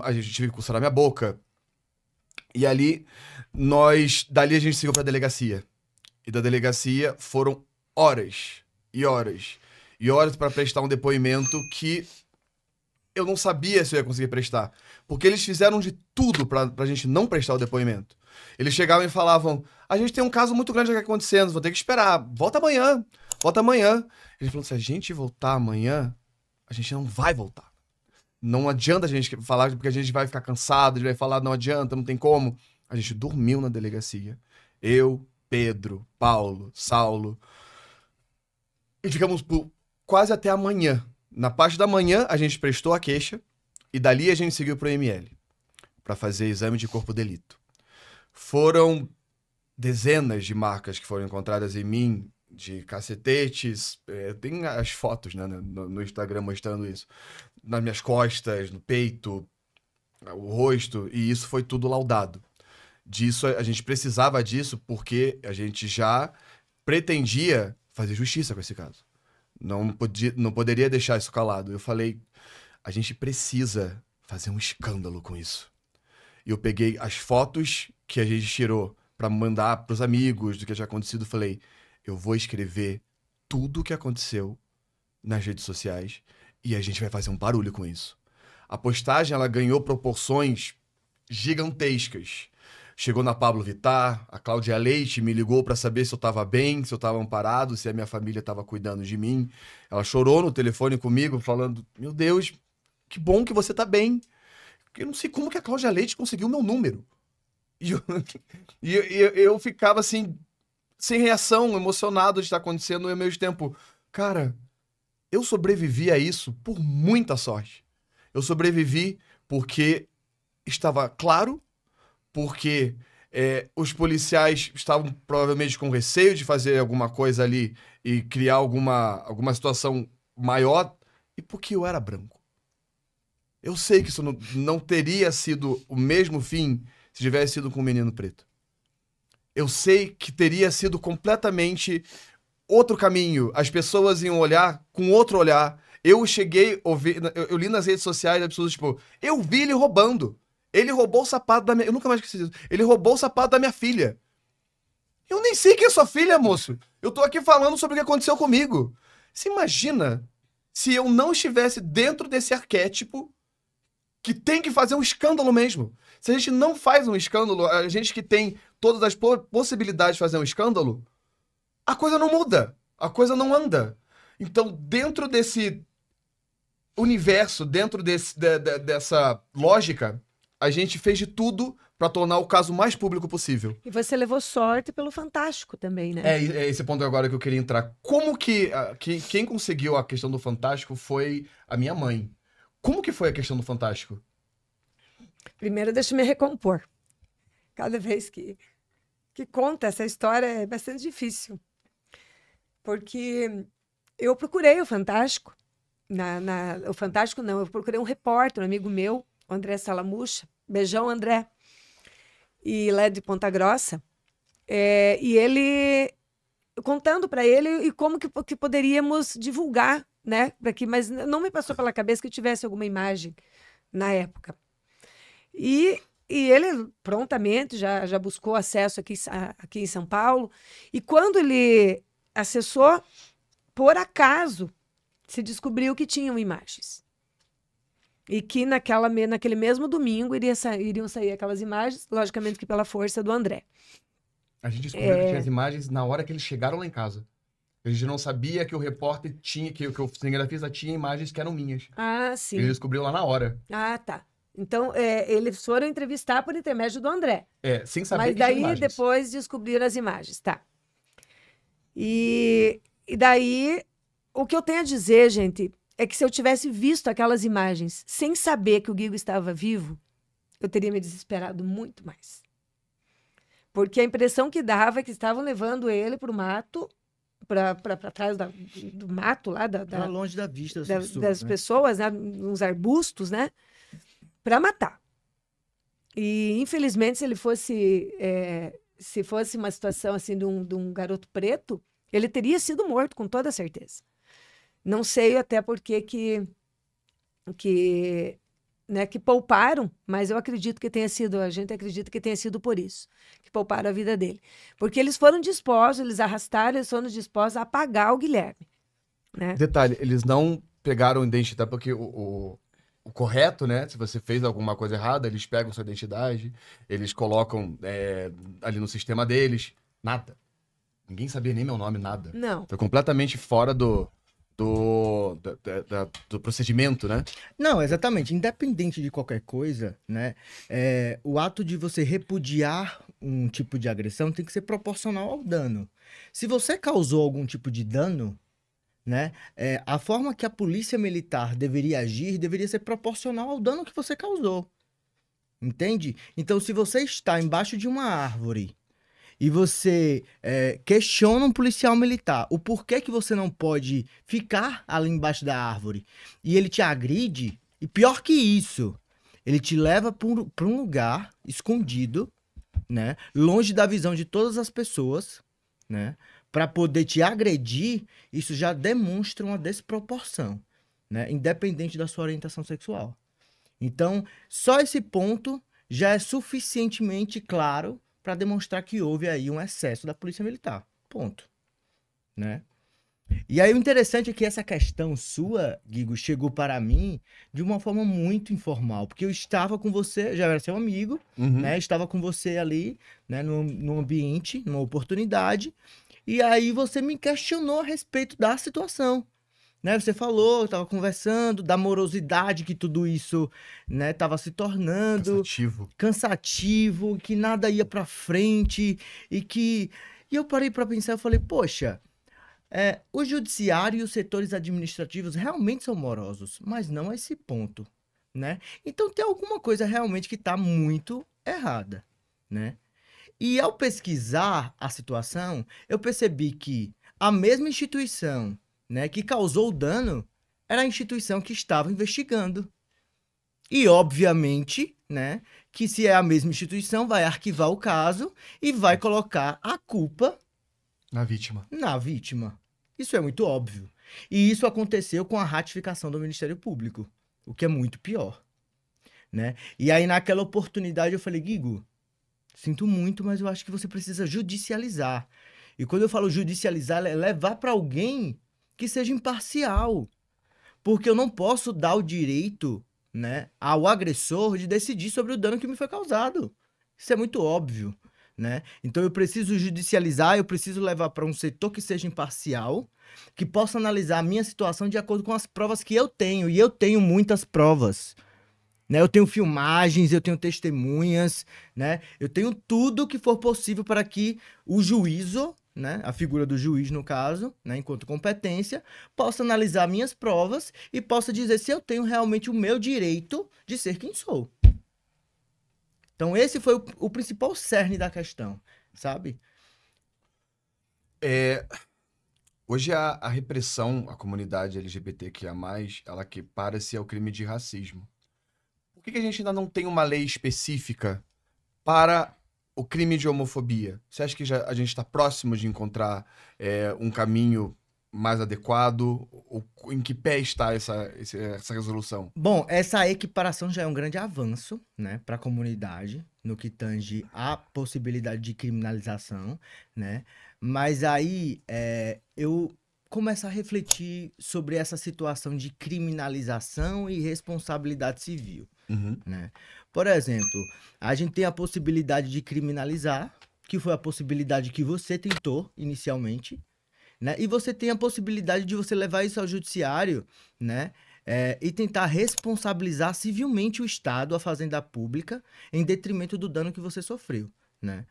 a gente tive que costurar minha boca. E dali a gente seguiu pra delegacia. E da delegacia foram horas e horas e horas pra prestar um depoimento que eu não sabia se eu ia conseguir prestar. Porque eles fizeram de tudo pra gente não prestar o depoimento. Eles chegavam e falavam, a gente tem um caso muito grande aqui acontecendo, vou ter que esperar, volta amanhã. Ele falou, se a gente voltar amanhã, a gente não vai voltar. Não adianta a gente falar, porque a gente vai ficar cansado, a gente vai falar, não adianta, não tem como. A gente dormiu na delegacia. Eu, Pedro, Paulo, Saulo. E ficamos por quase até amanhã. Na parte da manhã, a gente prestou a queixa e dali a gente seguiu pro ML para fazer exame de corpo de delito. Foram dezenas de marcas que foram encontradas em mim, de cacetetes. Tem as fotos, né, no Instagram mostrando isso. Nas minhas costas, no peito, o rosto, e isso foi tudo laudado. Disso, a gente precisava disso porque a gente já pretendia fazer justiça com esse caso. Não poderia deixar isso calado. Eu falei, a gente precisa fazer um escândalo com isso. E eu peguei as fotos que a gente tirou pra mandar pros amigos do que tinha acontecido. Falei, eu vou escrever tudo o que aconteceu nas redes sociais e a gente vai fazer um barulho com isso. A postagem, ela ganhou proporções gigantescas. chegou na Pablo Vittar, a Cláudia Leite me ligou para saber se eu estava bem, se eu estava amparado, se a minha família estava cuidando de mim. Ela chorou no telefone comigo, falando, meu Deus, que bom que você tá bem. Eu não sei como que a Cláudia Leite conseguiu o meu número. E eu ficava assim, sem reação, emocionado de estar acontecendo, e ao mesmo tempo, cara, eu sobrevivi a isso por muita sorte. Eu sobrevivi porque estava claro, porque os policiais estavam provavelmente com receio de fazer alguma coisa ali e criar alguma situação maior, e porque eu era branco. Eu sei que isso não teria sido o mesmo fim se tivesse sido com um menino preto. Eu sei que teria sido completamente outro caminho. As pessoas iam olhar com outro olhar. Eu cheguei, eu li nas redes sociais as pessoas, tipo, eu vi ele roubando. Ele roubou o sapato da minha... Eu nunca mais esqueci disso. Ele roubou o sapato da minha filha. Eu nem sei quem é sua filha, moço. Eu tô aqui falando sobre o que aconteceu comigo. Você imagina se eu não estivesse dentro desse arquétipo que tem que fazer um escândalo mesmo. Se a gente não faz um escândalo, a gente que tem todas as possibilidades de fazer um escândalo, a coisa não muda, a coisa não anda. Então, dentro desse universo, dentro dessa lógica, a gente fez de tudo para tornar o caso mais público possível. E você levou sorte pelo Fantástico também, né? É esse ponto agora que eu queria entrar. Como que quem conseguiu a questão do Fantástico foi a minha mãe. Como que foi a questão do Fantástico? Primeiro, deixa eu me recompor. Cada vez que conta essa história é bastante difícil. Porque eu procurei o Fantástico. O Fantástico não, eu procurei um repórter, um amigo meu, o André Salamucha. Beijão, André. E lá de Ponta Grossa. E ele... contando para ele e como que poderíamos divulgar, né? Mas não me passou pela cabeça que tivesse alguma imagem na época. E ele prontamente já buscou acesso aqui em São Paulo. E quando ele acessou, por acaso, se descobriu que tinham imagens. E que naquele mesmo domingo iriam sair aquelas imagens, logicamente que pela força do André. A gente descobriu que tinha as imagens na hora que eles chegaram lá em casa. A gente não sabia que o repórter tinha, que o cinegrafista tinha imagens que eram minhas. Ah, sim. Ele descobriu lá na hora. Ah, tá. Então, eles foram entrevistar por intermédio do André. Sem saber Mas que tinha daí, imagens. depois, descobriram as imagens, tá. E daí, o que eu tenho a dizer, gente, é que se eu tivesse visto aquelas imagens sem saber que o Guigo estava vivo, eu teria me desesperado muito mais. Porque a impressão que dava é que estavam levando ele para o mato, para trás do mato lá, Pra longe da vista das pessoas, né? Uns arbustos, né? Para matar. E, infelizmente, se fosse uma situação assim de um garoto preto, ele teria sido morto, com toda certeza. Não sei até por que pouparam, mas eu acredito que a gente acredita que tenha sido por isso, que pouparam a vida dele. Porque eles foram dispostos, eles foram dispostos a apagar o Guilherme. Né? Detalhe, eles não pegaram identidade, porque o correto, né? Se você fez alguma coisa errada, eles pegam sua identidade, eles colocam ali no sistema deles. Nada. Ninguém sabia nem meu nome, nada. Não. Foi completamente fora do procedimento, né? Não, exatamente. Independente de qualquer coisa, né? O ato de você repudiar um tipo de agressão tem que ser proporcional ao dano. Se você causou algum tipo de dano, né? A forma que a polícia militar deveria agir deveria ser proporcional ao dano que você causou. Entende? Então, se você está embaixo de uma árvore e você questiona um policial militar o porquê que você não pode ficar ali embaixo da árvore e ele te agride, e pior que isso, ele te leva para um lugar escondido, né, longe da visão de todas as pessoas, né, para poder te agredir, isso já demonstra uma desproporção, né, independente da sua orientação sexual. Então, só esse ponto já é suficientemente claro para demonstrar que houve aí um excesso da polícia militar. Ponto. Né? E aí o interessante é que essa questão sua, Guigo, chegou para mim de uma forma muito informal, porque eu estava com você, já era seu amigo, Uhum. né? Estava com você ali, né, no ambiente, numa oportunidade, e aí você me questionou a respeito da situação, né? Você falou, estava conversando da morosidade que tudo isso, né, estava se tornando Cansativo. cansativo, que nada ia para frente e eu parei para pensar, eu falei, poxa, o judiciário e os setores administrativos realmente são morosos, mas não a esse ponto, né? Então tem alguma coisa realmente que está muito errada, né? E ao pesquisar a situação, eu percebi que a mesma instituição, né, que causou o dano era a instituição que estava investigando. E, obviamente, né, que se é a mesma instituição, vai arquivar o caso e vai colocar a culpa Na vítima. na vítima. Isso é muito óbvio. E isso aconteceu com a ratificação do Ministério Público, o que é muito pior, né? E aí, naquela oportunidade, eu falei, Guigo, sinto muito, mas eu acho que você precisa judicializar. E quando eu falo judicializar, é levar para alguém que seja imparcial. Porque eu não posso dar o direito, né, ao agressor de decidir sobre o dano que me foi causado. Isso é muito óbvio, né? Então eu preciso judicializar, eu preciso levar para um setor que seja imparcial, que possa analisar a minha situação de acordo com as provas que eu tenho. E eu tenho muitas provas, né? Eu tenho filmagens, eu tenho testemunhas, né? Eu tenho tudo que for possível para que o juízo, né, a figura do juiz no caso, né, enquanto competência, possa analisar minhas provas e possa dizer se eu tenho realmente o meu direito de ser quem sou. Então esse foi o principal cerne da questão, sabe? Hoje a repressão à comunidade LGBTQIA+, ela equipara-se ao crime de racismo. Por que a gente ainda não tem uma lei específica para o crime de homofobia? Você acha que a gente está próximo de encontrar um caminho mais adequado? Em que pé está essa resolução? Bom, essa equiparação já é um grande avanço, né, para a comunidade, no que tange a possibilidade de criminalização, né? Mas aí eu começo a refletir sobre essa situação de criminalização e responsabilidade civil, né? Por exemplo, a gente tem a possibilidade de criminalizar, que foi a possibilidade que você tentou inicialmente, né? E você tem a possibilidade de você levar isso ao judiciário, né? E tentar responsabilizar civilmente o Estado, a fazenda pública, em detrimento do dano que você sofreu, né?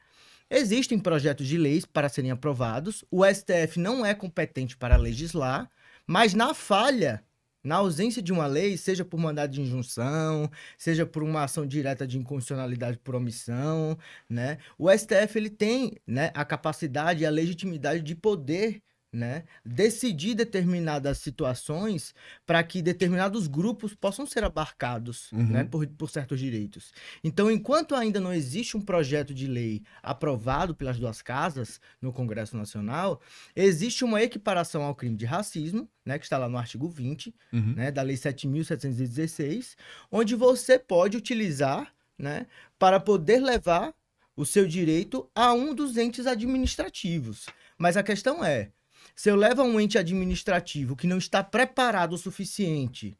Existem projetos de leis para serem aprovados, o STF não é competente para legislar, mas na falha, na ausência de uma lei, seja por mandado de injunção, seja por uma ação direta de inconstitucionalidade por omissão, né? O STF ele tem, né, a capacidade e a legitimidade de poder, né, decidir determinadas situações para que determinados grupos possam ser abarcados, né, por certos direitos. Então, enquanto ainda não existe um projeto de lei aprovado pelas duas casas no Congresso Nacional, existe uma equiparação ao crime de racismo, né, que está lá no artigo 20, né, da Lei 7.716, onde você pode utilizar, né, para poder levar o seu direito a um dos entes administrativos. Mas a questão é, se eu levo a um ente administrativo que não está preparado o suficiente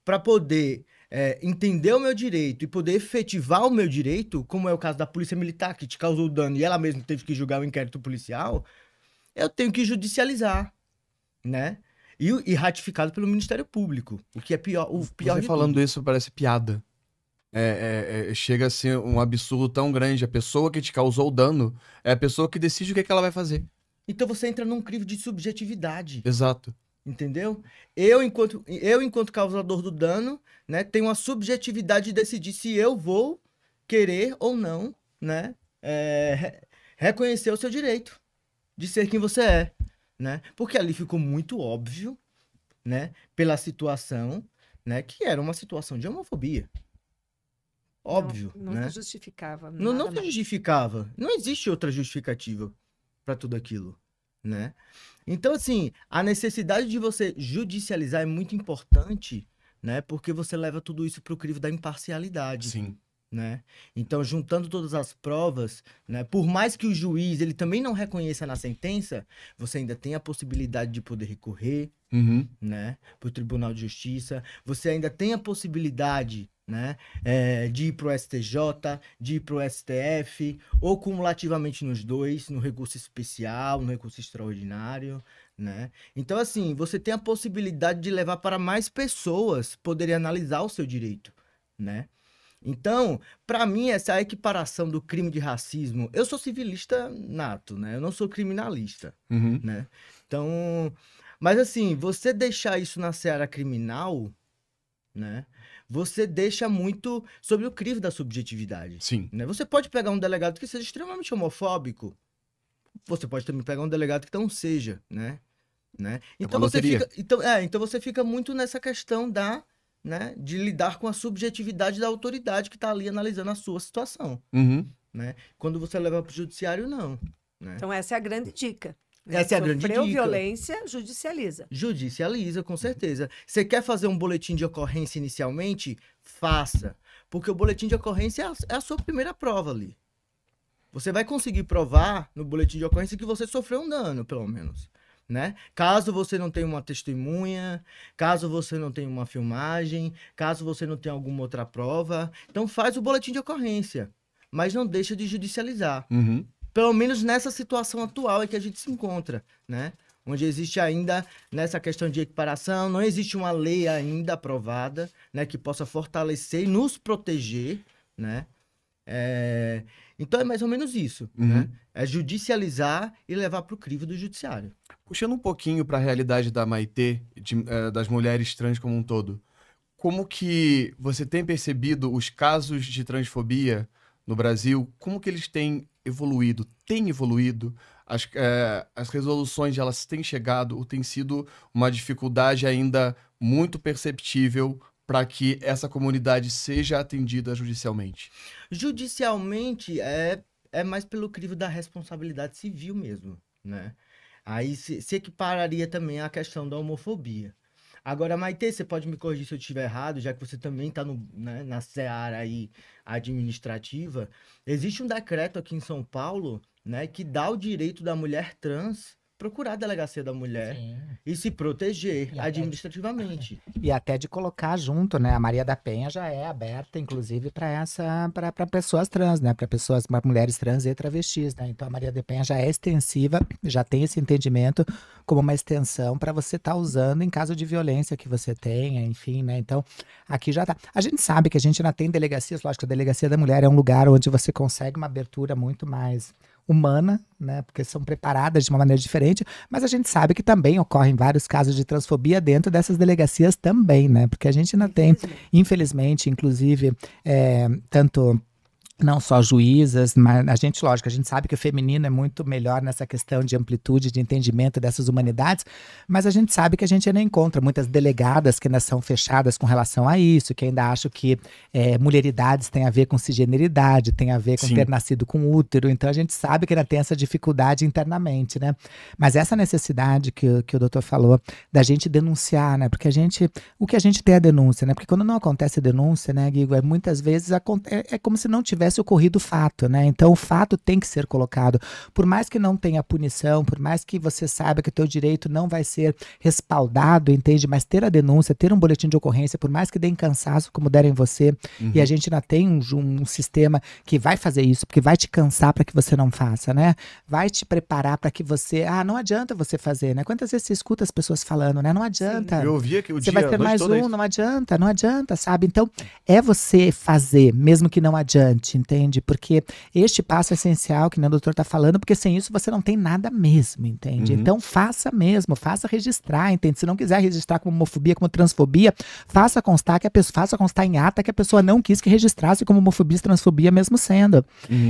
para poder entender o meu direito e poder efetivar o meu direito, como é o caso da Polícia Militar, que te causou dano e ela mesma teve que julgar o inquérito policial, eu tenho que judicializar, né? E ratificado pelo Ministério Público, o que é pior, o pior Você de falando tudo. isso parece piada. Chega a ser um absurdo tão grande. A pessoa que te causou o dano é a pessoa que decide o que ela vai fazer. Então você entra num crivo de subjetividade. Exato. Entendeu? Eu, enquanto causador do dano, né, tenho a subjetividade de decidir se eu vou querer ou não, né, reconhecer o seu direito de ser quem você é, né? Porque ali ficou muito óbvio, né, pela situação, né, que era uma situação de homofobia. Óbvio, não né? se justificava. Não nada se mais. justificava. Não existe outra justificativa para tudo aquilo, né? Então, assim, a necessidade de você judicializar é muito importante, né? Porque você leva tudo isso para o crivo da imparcialidade, Sim. né? Então, juntando todas as provas, né? Por mais que o juiz ele também não reconheça na sentença, você ainda tem a possibilidade de poder recorrer, né? Para o Tribunal de Justiça. Você ainda tem a possibilidade, né? De ir para o STJ, de ir para o STF, ou cumulativamente nos dois, no recurso especial, no recurso extraordinário, né? Então, assim, você tem a possibilidade de levar para mais pessoas poderem analisar o seu direito, né? Então, para mim, essa equiparação do crime de racismo... Eu sou civilista nato, né? Eu não sou criminalista, né? Então... Mas, assim, você deixar isso na seara criminal, né? Você deixa muito sobre o crivo da subjetividade. Sim. Né? Você pode pegar um delegado que seja extremamente homofóbico. Você pode também pegar um delegado que não seja, né? Então, então você fica muito nessa questão né, de lidar com a subjetividade da autoridade que está ali analisando a sua situação. Né? Quando você leva para o judiciário, não. Né? Então, essa é a grande dica. Né? Essa é a grande dica. Sofreu violência, judicializa. Judicializa, com certeza. Você quer fazer um boletim de ocorrência inicialmente? Faça. Porque o boletim de ocorrência é a sua primeira prova ali. Você vai conseguir provar no boletim de ocorrência que você sofreu um dano, pelo menos. Né? Caso você não tenha uma testemunha, caso você não tenha uma filmagem, caso você não tenha alguma outra prova, então faz o boletim de ocorrência, mas não deixa de judicializar. Pelo menos nessa situação atual em que a gente se encontra, né? Onde existe ainda, nessa questão de equiparação, não existe uma lei ainda aprovada, né, que possa fortalecer e nos proteger, né? Então é mais ou menos isso, né? É judicializar e levar para o crivo do judiciário. Puxando um pouquinho para a realidade da Maitê, das mulheres trans como um todo, como que você tem percebido os casos de transfobia no Brasil? Como que eles têm evoluído? Tem evoluído? As resoluções elas têm chegado ou tem sido uma dificuldade ainda muito perceptível para que essa comunidade seja atendida judicialmente? Judicialmente é mais pelo crivo da responsabilidade civil mesmo, né? Aí se equipararia também à questão da homofobia. Agora, Maitê, você pode me corrigir se eu estiver errado, já que você também está né, na seara aí administrativa. Existe um decreto aqui em São Paulo, né, que dá o direito da mulher trans procurar a delegacia da mulher e se proteger administrativamente. E até de colocar junto, né? A Maria da Penha já é aberta, inclusive, para pessoas trans, né? Para mulheres trans e travestis, né? Então a Maria da Penha já é extensiva, já tem esse entendimento como uma extensão para você estar usando em caso de violência que você tenha, enfim, né? Então aqui já tá. A gente sabe que a gente ainda tem delegacias, lógico, a delegacia da mulher é um lugar onde você consegue uma abertura muito mais humana, né, porque são preparadas de uma maneira diferente, mas a gente sabe que também ocorrem vários casos de transfobia dentro dessas delegacias também, né, porque a gente ainda tem, infelizmente, inclusive, tanto... não só juízas, mas a gente, lógico, a gente sabe que o feminino é muito melhor nessa questão de amplitude, de entendimento dessas humanidades, mas a gente sabe que a gente ainda encontra muitas delegadas que ainda são fechadas com relação a isso, que ainda acham que mulheridades tem a ver com cisgeneridade, tem a ver com ter nascido com útero, então a gente sabe que ainda tem essa dificuldade internamente, né? Mas essa necessidade que o doutor falou, da gente denunciar, né? Porque o que a gente tem é a denúncia, né? Porque quando não acontece a denúncia, né, Guigo, muitas vezes é como se não tivesse ocorrido o fato, né? Então o fato tem que ser colocado. Por mais que não tenha punição, por mais que você saiba que o teu direito não vai ser respaldado, entende? Mas ter a denúncia, ter um boletim de ocorrência, por mais que dê cansaço, como der em você, e a gente ainda tem um sistema que vai fazer isso, porque vai te cansar para que você não faça, né? Vai te preparar para que você... não adianta você fazer, né? Quantas vezes você escuta as pessoas falando, né? Não adianta. Eu ouvia que você vai ter mais não adianta, sabe? Então, é você fazer, mesmo que não adiante, entende? Porque este passo é essencial, que nem o doutor está falando, porque sem isso você não tem nada mesmo, entende? Então faça mesmo, faça registrar, entende? Se não quiser registrar como homofobia, como transfobia, faça constar em ata que a pessoa não quis que registrasse como homofobia e transfobia mesmo sendo,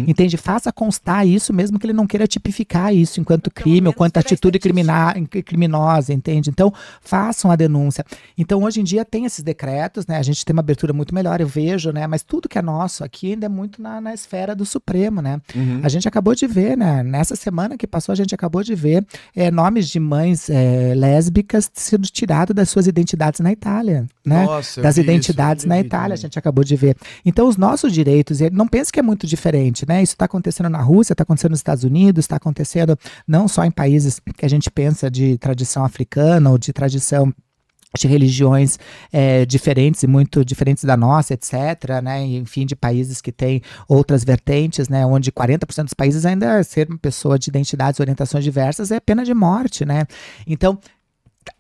entende? Faça constar isso mesmo que ele não queira tipificar isso enquanto crime ou quanto atitude criminosa, entende? Então façam a denúncia. Então hoje em dia tem esses decretos, né? A gente tem uma abertura muito melhor, eu vejo, né? Mas tudo que é nosso aqui ainda é muito quanto na esfera do Supremo, né? Uhum. A gente acabou de ver, né? Nessa semana que passou, a gente acabou de ver nomes de mães lésbicas sendo tirados das suas identidades na Itália, né? Nossa, eu Das vi isso. identidades na Itália, a gente acabou de ver. Então, os nossos direitos, não pense que é muito diferente, né? Isso está acontecendo na Rússia, está acontecendo nos Estados Unidos, está acontecendo não só em países que a gente pensa de tradição africana ou de tradição de religiões diferentes e muito diferentes da nossa, etc., né? E, enfim, de países que têm outras vertentes, né? Onde 40% dos países ainda ser uma pessoa de identidades e orientações diversas é pena de morte, né? Então,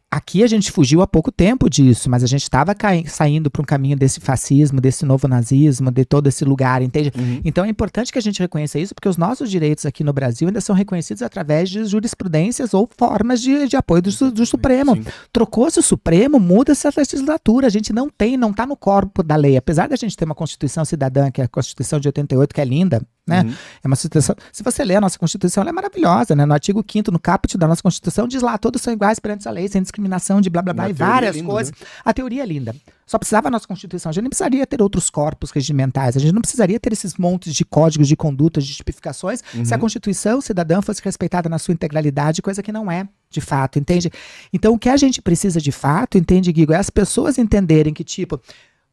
aqui a gente fugiu há pouco tempo disso, mas a gente estava saindo para um caminho desse fascismo, desse novo nazismo, de todo esse lugar, entende? Uhum. Então é importante que a gente reconheça isso, porque os nossos direitos aqui no Brasil ainda são reconhecidos através de jurisprudências ou formas de apoio do Supremo. Sim. Trocou-se o Supremo, muda-se a legislatura. A gente não está no corpo da lei. Apesar da gente ter uma Constituição cidadã, que é a Constituição de 88, que é linda, né? Uhum. É uma Constituição. Se você ler a nossa Constituição, ela é maravilhosa, né? No artigo 5º, no caput da nossa Constituição, diz lá: todos são iguais perante a lei, sem discriminação de blá blá blá, Uma e teoria várias linda, coisas. né? A teoria é linda. Só precisava a nossa Constituição. A gente não precisaria ter outros corpos regimentais. A gente não precisaria ter esses montes de códigos de conduta, de tipificações, se a Constituição cidadã fosse respeitada na sua integralidade, coisa que não é, de fato, entende? Então, o que a gente precisa de fato, entende, Guigo, é as pessoas entenderem que, tipo,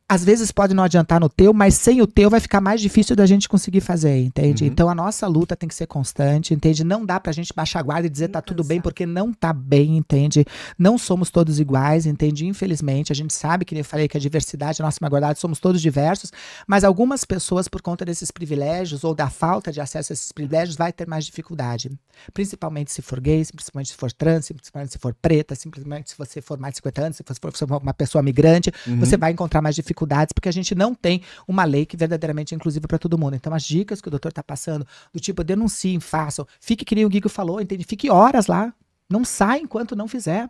às vezes pode não adiantar no teu, mas sem o teu vai ficar mais difícil da gente conseguir fazer, entende? Uhum. Então a nossa luta tem que ser constante, entende? Não dá pra gente baixar a guarda e dizer tá tudo bem, porque não tá bem, entende? Não somos todos iguais, entende? Infelizmente, a gente sabe, que eu falei, que a diversidade é a nossa guardada, somos todos diversos, mas algumas pessoas, por conta desses privilégios ou da falta de acesso a esses privilégios, vai ter mais dificuldade. Principalmente se for gay, principalmente se for trans, principalmente se for preta, simplesmente se você for mais de 50 anos, se você for uma pessoa migrante, você vai encontrar mais dificuldades, porque a gente não tem uma lei que verdadeiramente é inclusiva para todo mundo. Então, as dicas que o doutor está passando, do tipo, denunciem, façam, fique que nem o Guigo falou, entende? Fique horas lá, não sai enquanto não fizer.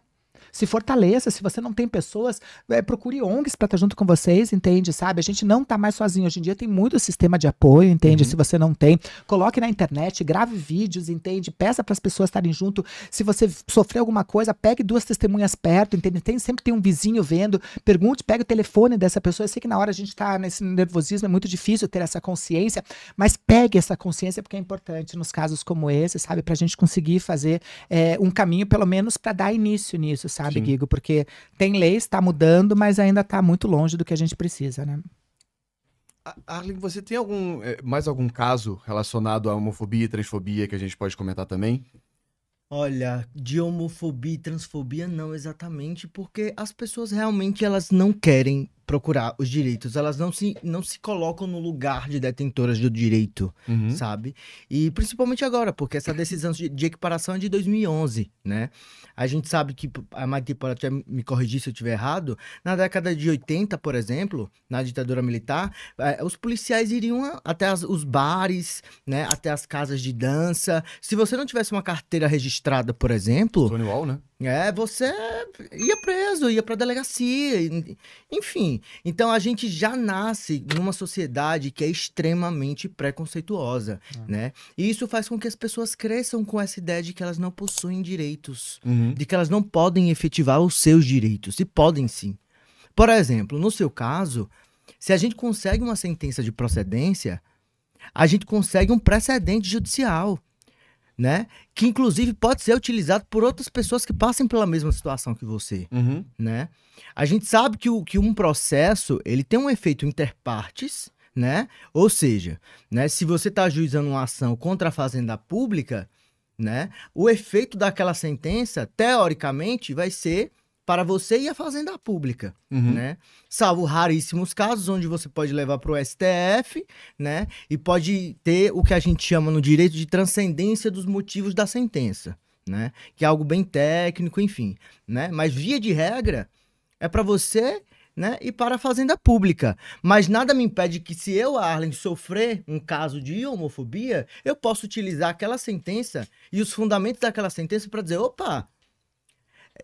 Se fortaleça, se você não tem pessoas, procure ONGs para estar junto com vocês, entende, sabe? A gente não tá mais sozinho, hoje em dia tem muito sistema de apoio, entende? Se você não tem, coloque na internet, grave vídeos, entende? Peça para as pessoas estarem junto. Se você sofreu alguma coisa, pegue 2 testemunhas perto, entende? Sempre tem um vizinho vendo, pergunte, pegue o telefone dessa pessoa. Eu sei que na hora a gente tá nesse nervosismo, é muito difícil ter essa consciência, mas pegue essa consciência, porque é importante nos casos como esse, sabe? Pra gente conseguir fazer um caminho, pelo menos, para dar início nisso, sabe, Sim. Guigo? Porque tem leis, está mudando, mas ainda está muito longe do que a gente precisa, né? Arlen, você tem mais algum caso relacionado à homofobia e transfobia que a gente pode comentar também? Olha, de homofobia e transfobia não exatamente, porque as pessoas realmente elas não querem procurar os direitos, elas não se colocam no lugar de detentoras do direito, sabe? E principalmente agora, porque essa decisão de equiparação é de 2011, né? A gente sabe que, a Maite pode até me corrigir se eu estiver errado, na década de 80, por exemplo, na ditadura militar, os policiais iriam até os bares, né? Até as casas de dança. Se você não tivesse uma carteira registrada, por exemplo... Stonewall, né? Você ia preso, ia pra delegacia, enfim. Então a gente já nasce numa sociedade que é extremamente preconceituosa, né? E isso faz com que as pessoas cresçam com essa ideia de que elas não possuem direitos, de que elas não podem efetivar os seus direitos, e podem sim. Por exemplo, no seu caso, se a gente consegue uma sentença de procedência, a gente consegue um precedente judicial, né? Que inclusive pode ser utilizado por outras pessoas que passem pela mesma situação que você, né? A gente sabe que um processo, ele tem um efeito interpartes, né? Ou seja, né, se você está ajuizando uma ação contra a fazenda pública, né, o efeito daquela sentença, teoricamente, vai ser para você e a fazenda pública, né? Salvo raríssimos casos onde você pode levar para o STF, né? E pode ter o que a gente chama no direito de transcendência dos motivos da sentença, né? Que é algo bem técnico, enfim, né? Mas via de regra é para você, né? E para a fazenda pública. Mas nada me impede que, se eu, Arlen, sofrer um caso de homofobia, eu posso utilizar aquela sentença e os fundamentos daquela sentença para dizer, opa,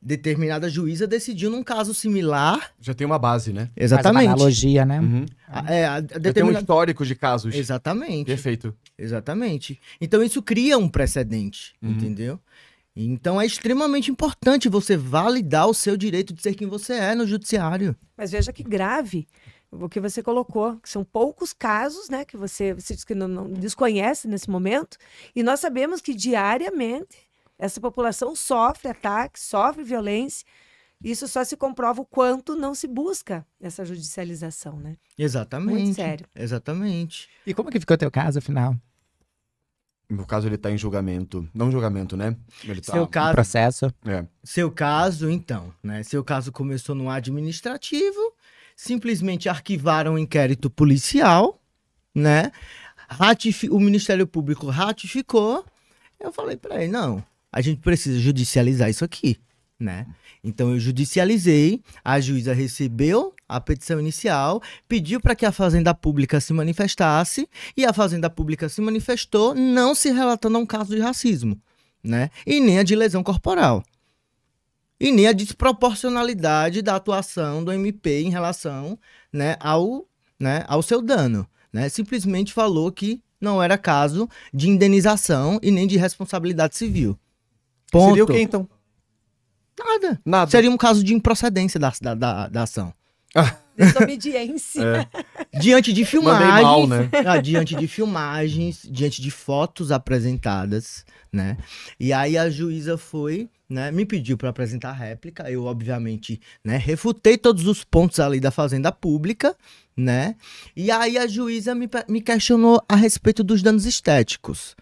determinada juíza decidiu num caso similar. Já tem uma base, né? Exatamente. Faz uma analogia, né? Já tem um histórico de casos. Exatamente. Perfeito. Exatamente. Então isso cria um precedente, entendeu? Então é extremamente importante você validar o seu direito de ser quem você é no judiciário. Mas veja que grave o que você colocou, que são poucos casos, né, que você diz que não desconhece nesse momento, e nós sabemos que diariamente essa população sofre ataques, sofre violência. Isso só se comprova o quanto não se busca essa judicialização, né? Exatamente. Muito sério. Exatamente. E como que ficou o teu caso, afinal? No caso, ele tá em julgamento. Não julgamento, né? Ele tá... Seu O caso, processo? seu caso, então, né? Seu caso começou no administrativo, simplesmente arquivaram um inquérito policial, né? O Ministério Público ratificou. Eu falei para ele, não, a gente precisa judicializar isso aqui, né? Então eu judicializei, a juíza recebeu a petição inicial, pediu para que a Fazenda Pública se manifestasse, e a Fazenda Pública se manifestou, não se relatando a um caso de racismo, né? E nem a de lesão corporal. E nem a desproporcionalidade da atuação do MP em relação, né, ao seu dano, né? Simplesmente falou que não era caso de indenização e nem de responsabilidade civil. Ponto. Seria o quê, então? Nada. Seria um caso de improcedência da ação. Desobediência. Diante de filmagens, Mandei mal, né? diante de filmagens, diante de fotos apresentadas, né? E aí a juíza foi, né, me pediu para apresentar a réplica. Eu, obviamente, né, refutei todos os pontos ali da Fazenda Pública, né? E aí a juíza me questionou a respeito dos danos estéticos.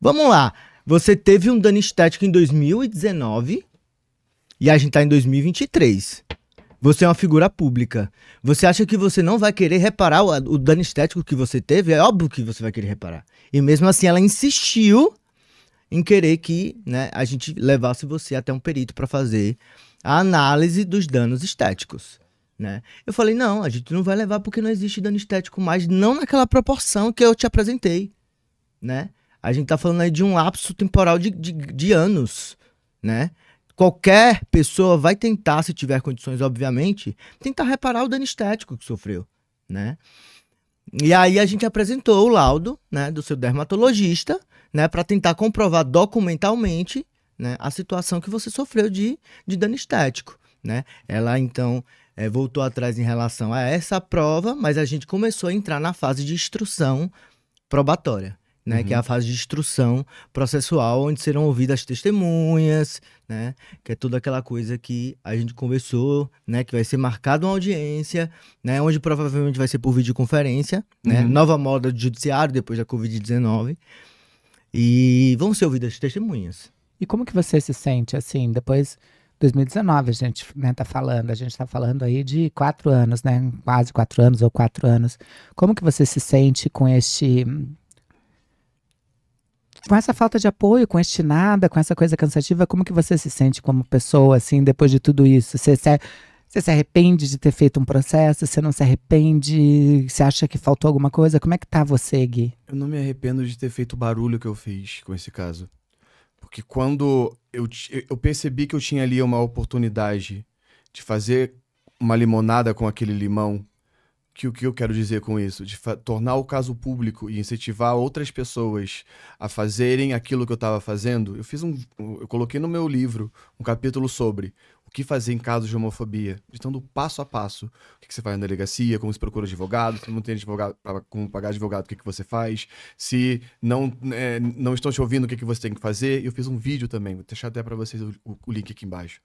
Vamos lá. Você teve um dano estético em 2019 e a gente tá em 2023. Você é uma figura pública. Você acha que você não vai querer reparar o dano estético que você teve? É óbvio que você vai querer reparar. E mesmo assim ela insistiu em querer que, né, a gente levasse você até um perito para fazer a análise dos danos estéticos, né? Eu falei, não, a gente não vai levar porque não existe dano estético mais, não naquela proporção que eu te apresentei, né? A gente tá falando aí de um lapso temporal de anos, né? Qualquer pessoa vai tentar, se tiver condições, obviamente, tentar reparar o dano estético que sofreu, né? E aí a gente apresentou o laudo, né, do seu dermatologista, né, para tentar comprovar documentalmente, né, a situação que você sofreu de dano estético, né? Ela, então, voltou atrás em relação a essa prova, mas a gente começou a entrar na fase de instrução probatória, né, que é a fase de instrução processual, onde serão ouvidas testemunhas, né, que é toda aquela coisa que a gente conversou, né, que vai ser marcada uma audiência, né, onde provavelmente vai ser por videoconferência, né, nova moda do judiciário depois da Covid-19, e vão ser ouvidas testemunhas. E como que você se sente, assim, depois... 2019 a gente, né, a gente tá falando aí de 4 anos, né, quase 4 anos ou 4 anos. Como que você se sente com essa falta de apoio, com este nada, com essa coisa cansativa? Como que você se sente como pessoa, assim, depois de tudo isso? Você se arrepende de ter feito um processo? Você não se arrepende? Você acha que faltou alguma coisa? Como é que tá você, Gui? Eu não me arrependo de ter feito o barulho que eu fiz com esse caso. Porque quando eu percebi que eu tinha ali uma oportunidade de fazer uma limonada com aquele limão, que o que eu quero dizer com isso? De tornar o caso público e incentivar outras pessoas a fazerem aquilo que eu estava fazendo, eu coloquei no meu livro um capítulo sobre o que fazer em casos de homofobia, ditando passo a passo. O que você faz na delegacia, como se procura advogado, se não tem advogado, como pagar advogado, o que você faz, se não estão te ouvindo, o que você tem que fazer. E eu fiz um vídeo também, vou deixar até para vocês o link aqui embaixo.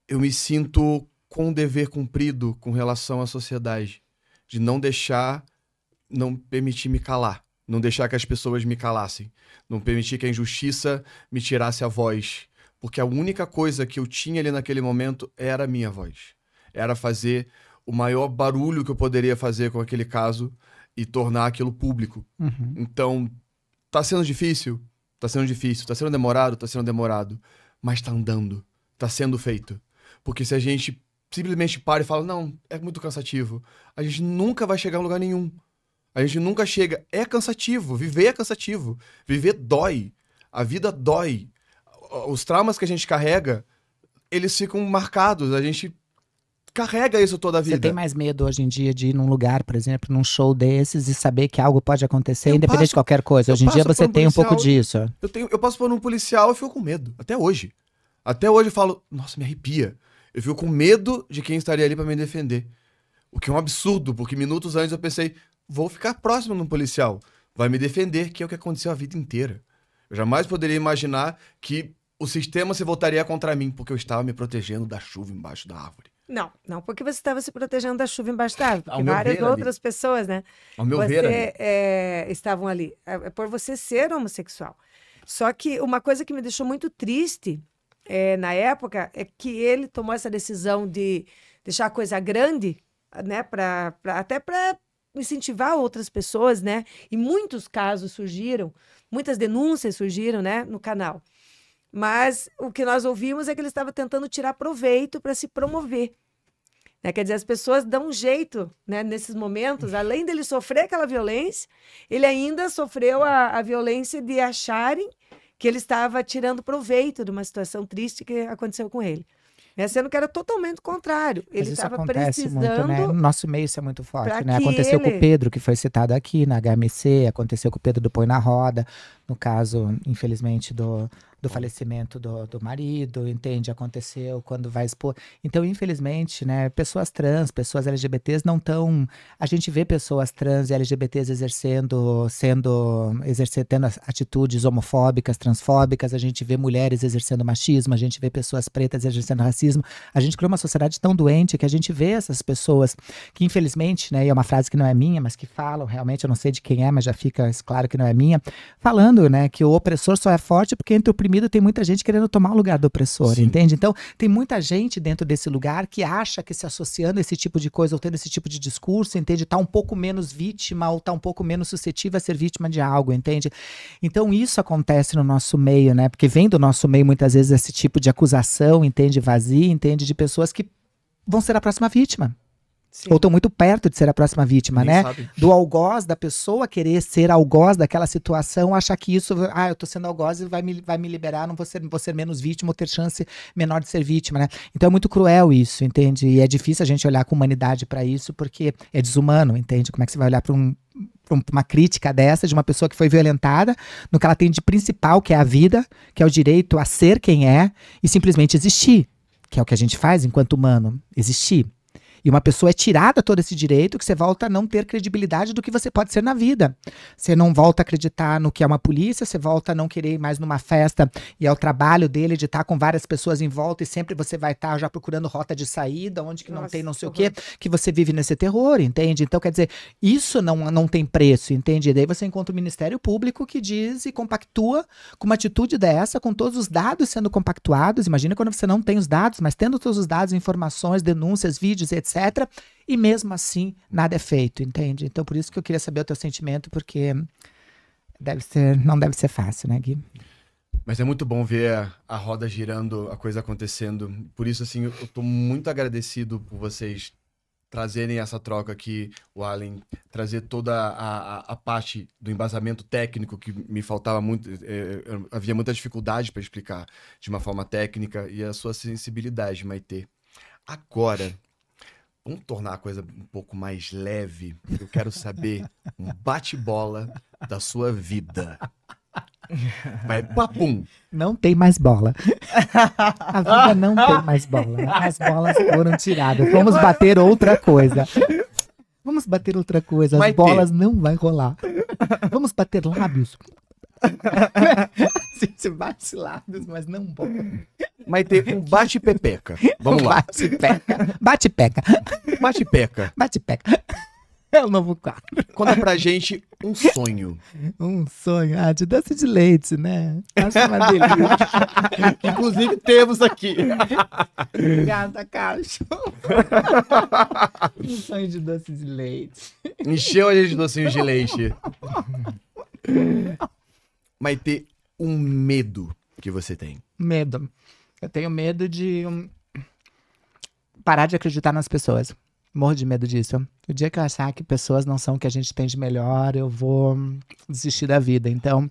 Eu me sinto com um dever cumprido com relação à sociedade, de não permitir me calar, não deixar que as pessoas me calassem, não permitir que a injustiça me tirasse a voz, porque a única coisa que eu tinha ali naquele momento era a minha voz, era fazer o maior barulho que eu poderia fazer com aquele caso e tornar aquilo público. Então, tá sendo difícil, tá sendo demorado, mas tá andando, tá sendo feito, porque se a gente simplesmente para e fala, não, é muito cansativo, a gente nunca vai chegar em lugar nenhum. A gente nunca chega. É cansativo. Viver é cansativo. Viver dói. A vida dói. Os traumas que a gente carrega, eles ficam marcados. A gente carrega isso toda a vida. Você tem mais medo hoje em dia de ir num lugar, por exemplo, num show desses e saber que algo pode acontecer, independente de qualquer coisa? Hoje em dia você tem um pouco disso. Eu passo por um policial e fico com medo. Até hoje. Até hoje eu falo, nossa, me arrepia. Eu fico com medo de quem estaria ali para me defender. O que é um absurdo, porque minutos antes eu pensei, vou ficar próximo de um policial, vai me defender, que é o que aconteceu a vida inteira. Eu jamais poderia imaginar que o sistema se voltaria contra mim, porque eu estava me protegendo da chuva embaixo da árvore. Não, não porque você estava se protegendo da chuva embaixo da árvore, Ao porque meu várias ver ali. outras pessoas, né? Ao meu ver, ali. Estavam ali. É por você ser homossexual. Só que uma coisa que me deixou muito triste na época é que ele tomou essa decisão de deixar a coisa grande, né? Até para incentivar outras pessoas, né? E muitos casos surgiram, muitas denúncias surgiram, né? No canal. Mas o que nós ouvimos é que ele estava tentando tirar proveito para se promover. Né? Quer dizer, as pessoas dão um jeito, né, nesses momentos, além dele sofrer aquela violência, ele ainda sofreu a violência de acharem que ele estava tirando proveito de uma situação triste que aconteceu com ele. Sendo que era totalmente o contrário. Ele estava precisando... muito, né? No nosso meio isso é muito forte, né? que Aconteceu com ele- o Pedro, que foi citado aqui na HMC, aconteceu com o Pedro do Põe na Roda, no caso, infelizmente, do falecimento do marido, entende? Aconteceu quando vai expor. Então, infelizmente, né, pessoas trans, pessoas LGBTs não estão... A gente vê pessoas trans e LGBTs tendo atitudes homofóbicas, transfóbicas, a gente vê mulheres exercendo machismo, a gente vê pessoas pretas exercendo racismo. A gente criou uma sociedade tão doente que a gente vê essas pessoas que, infelizmente, né, e é uma frase que não é minha, mas que falam, realmente, eu não sei de quem é, mas já fica claro que não é minha, falando, né, que o opressor só é forte porque entre o oprimido tem muita gente querendo tomar o lugar do opressor, Sim. entende? Então, tem muita gente dentro desse lugar que acha que se associando a esse tipo de coisa ou tendo esse tipo de discurso, entende? Tá um pouco menos vítima ou tá um pouco menos suscetível a ser vítima de algo, entende? Então, isso acontece no nosso meio, né? Porque vem do nosso meio muitas vezes esse tipo de acusação, entende? Vazia, entende? De pessoas que vão ser a próxima vítima. Sim. Ou estão muito perto de ser a próxima vítima, Nem né? sabe. Do algoz da pessoa querer ser algoz daquela situação, achar que isso, eu tô sendo algoz e vai me liberar, não vou ser menos vítima ou ter chance menor de ser vítima, né? Então é muito cruel isso, entende? E é difícil a gente olhar com humanidade para isso, porque é desumano, entende? Como é que você vai olhar para uma crítica dessa, de uma pessoa que foi violentada, no que ela tem de principal, que é a vida, que é o direito a ser quem é, e simplesmente existir, que é o que a gente faz enquanto humano, existir. E uma pessoa é tirada todo esse direito que você volta a não ter credibilidade do que você pode ser na vida. Você não volta a acreditar no que é uma polícia, você volta a não querer ir mais numa festa e é o trabalho dele de estar com várias pessoas em volta e sempre você vai estar já procurando rota de saída, onde que não Nossa, tem não sei o que quê, que você vive nesse terror, entende? Então, quer dizer, isso não tem preço, entende? E daí você encontra o Ministério Público que diz e compactua com uma atitude dessa, com todos os dados sendo compactuados. Imagina quando você não tem os dados, mas tendo todos os dados, informações, denúncias, vídeos, etc. E mesmo assim, nada é feito, entende? Então, por isso que eu queria saber o teu sentimento, porque não deve ser fácil, né, Gui? Mas é muito bom ver a roda girando, a coisa acontecendo. Por isso, assim, eu tô muito agradecido por vocês trazerem essa troca aqui, o Allen, trazer toda a parte do embasamento técnico que me faltava muito, havia muita dificuldade para explicar de uma forma técnica, e a sua sensibilidade, Maitê. Agora, vamos tornar a coisa um pouco mais leve. Eu quero saber um bate-bola da sua vida. Vai, papum! Não tem mais bola. A vida não tem mais bola. As bolas foram tiradas. Vamos bater outra coisa. Vamos bater outra coisa. As Maitê. bolas não vai rolar. Vamos bater lábios. Se bate lábios, mas não bola. Maitê, um bate-pepeca. Vamos lá. Bate-peca. Bate-peca. Bate-peca. Bate-peca. É o novo quadro. Conta pra gente um sonho. Um sonho. De doce de leite, né? Acho uma delícia. Inclusive, temos aqui. Obrigada, cachorro. Um sonho de doce de leite. Encheu a gente de docinhos de leite. Maitê, um medo que você tem. Medo. Eu tenho medo de parar de acreditar nas pessoas. Morro de medo disso. O dia que eu achar que pessoas não são o que a gente tem de melhor, eu vou desistir da vida. Então,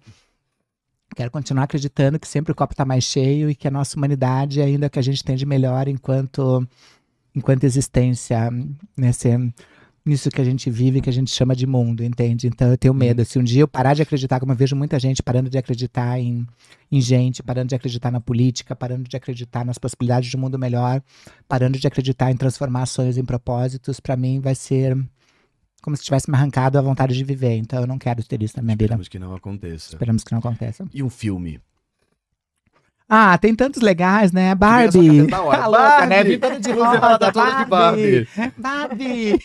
quero continuar acreditando que sempre o copo está mais cheio e que a nossa humanidade é ainda o que a gente tem de melhor enquanto existência nisso que a gente vive, que a gente chama de mundo, entende? Então eu tenho medo. Se um dia eu parar de acreditar, como eu vejo muita gente parando de acreditar em gente, parando de acreditar na política, parando de acreditar nas possibilidades de um mundo melhor, parando de acreditar em transformar sonhos em propósitos, pra mim vai ser como se tivesse me arrancado a vontade de viver. Então eu não quero ter isso na minha vida. Esperamos que não aconteça. Esperamos que não aconteça. E um filme? Ah, tem tantos legais, né? Barbie. Veio na sua cabeça na hora. Tá louca, né? Barbie. Vim todo de Inclusive, ela rosa. tá toda de Barbie. Barbie.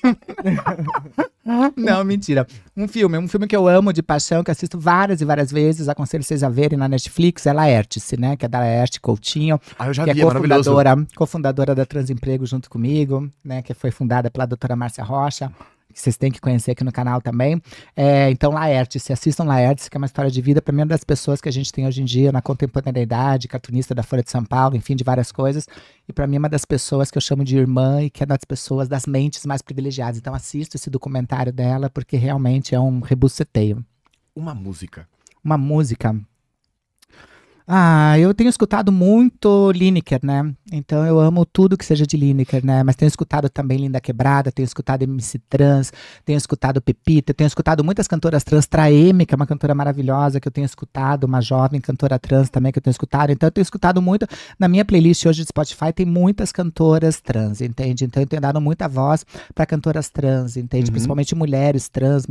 Não, mentira. Um filme que eu amo de paixão, que assisto várias e várias vezes, aconselho vocês a verem na Netflix, é Laertice, né? Que é da Laerte Coutinho, Ah, eu já que vi, é é maravilhoso. cofundadora da Transemprego junto comigo, né? Que foi fundada pela doutora Márcia Rocha, que vocês têm que conhecer aqui no canal também. Então, Laertice, assistam Laertice, que é uma história de vida, para mim, é uma das pessoas que a gente tem hoje em dia na contemporaneidade, cartunista da Folha de São Paulo, enfim, de várias coisas. E para mim, é uma das pessoas que eu chamo de irmã e que é das pessoas, das mentes mais privilegiadas. Então, assisto esse documentário dela, porque realmente é um rebuceteio. Uma música. Uma música. Ah, eu tenho escutado muito Lineker, né? Então eu amo tudo que seja de Lineker, né? Mas tenho escutado também Linda Quebrada, tenho escutado MC Trans, tenho escutado Pepita, tenho escutado muitas cantoras trans, Traeme, que é uma cantora maravilhosa que eu tenho escutado, uma jovem cantora trans também que eu tenho escutado. Então eu tenho escutado muito. Na minha playlist hoje de Spotify tem muitas cantoras trans, entende? Então eu tenho dado muita voz para cantoras trans, entende? Principalmente mulheres trans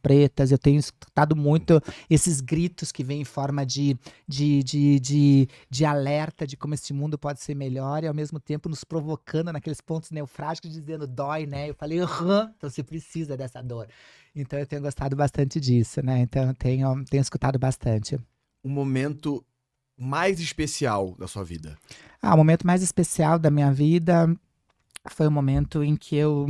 pretas. Eu tenho escutado muito esses gritos que vêm em forma de alerta de como esse mundo pode ser melhor e ao mesmo tempo nos provocando naqueles pontos neurálgicos, dizendo dói, né? Eu falei, então você precisa dessa dor. Então eu tenho gostado bastante disso, né? Então eu tenho escutado bastante. Um momento mais especial da sua vida? O momento mais especial da minha vida foi o momento em que eu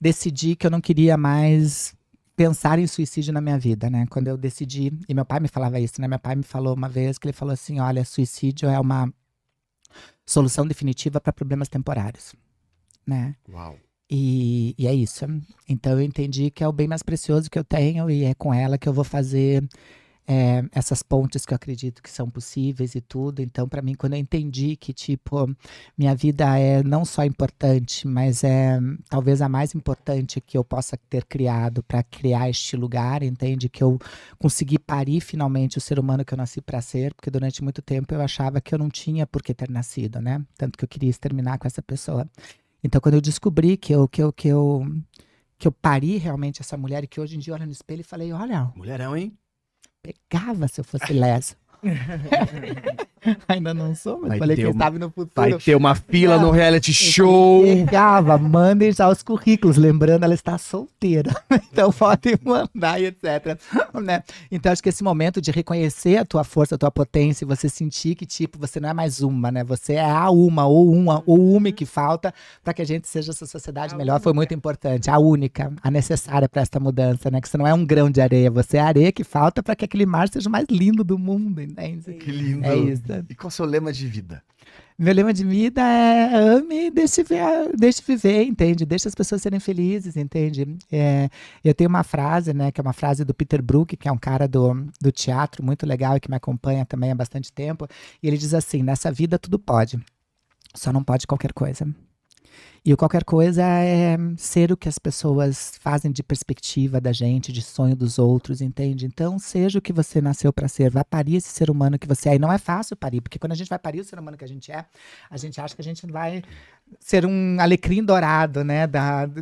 decidi que eu não queria mais pensar em suicídio na minha vida, né? Quando eu decidi, e meu pai me falava isso, né? Meu pai me falou uma vez que ele falou assim, olha, suicídio é uma solução definitiva para problemas temporários, né? Uau. E é isso. Então eu entendi que é o bem mais precioso que eu tenho e é com ela que eu vou fazer essas pontes que eu acredito que são possíveis e tudo. Então, para mim, quando eu entendi que, tipo, minha vida é não só importante, mas é talvez a mais importante que eu possa ter criado para criar este lugar, entende? Que eu consegui parir finalmente o ser humano que eu nasci para ser, porque durante muito tempo eu achava que eu não tinha por que ter nascido, né? Tanto que eu queria exterminar com essa pessoa. Então, quando eu descobri que eu pari realmente essa mulher e que hoje em dia eu olho no espelho e falei, olha, Mulherão, hein? pegava se eu fosse lesa. Ainda não sou, mas Vai falei ter quem uma- sabe no futuro. Vai ter uma fila Não. no reality show. Pegava, mandem já os currículos, lembrando, ela está solteira. Então podem mandar e etc. Né? Então acho que esse momento de reconhecer a tua força, a tua potência, e você sentir que, tipo, você não é mais uma, né? Você é a uma, ou uma que falta para que a gente seja essa sociedade melhor, foi muito importante. A única, a necessária para esta mudança, né? Que você não é um grão de areia, você é a areia que falta para que aquele mar seja o mais lindo do mundo, entende? Que lindo. É isso. E qual é o seu lema de vida? Meu lema de vida é ame e deixe viver, entende? Deixe as pessoas serem felizes, entende? Eu tenho uma frase, né, que é uma frase do Peter Brook, que é um cara do teatro muito legal e que me acompanha também há bastante tempo. E ele diz assim, nessa vida tudo pode, só não pode qualquer coisa. E o qualquer coisa é ser o que as pessoas fazem de perspectiva da gente, de sonho dos outros, entende? Então, seja o que você nasceu para ser, vá parir esse ser humano que você é. E não é fácil parir, porque quando a gente vai parir o ser humano que a gente é, a gente acha que a gente vai ser um alecrim dourado, né?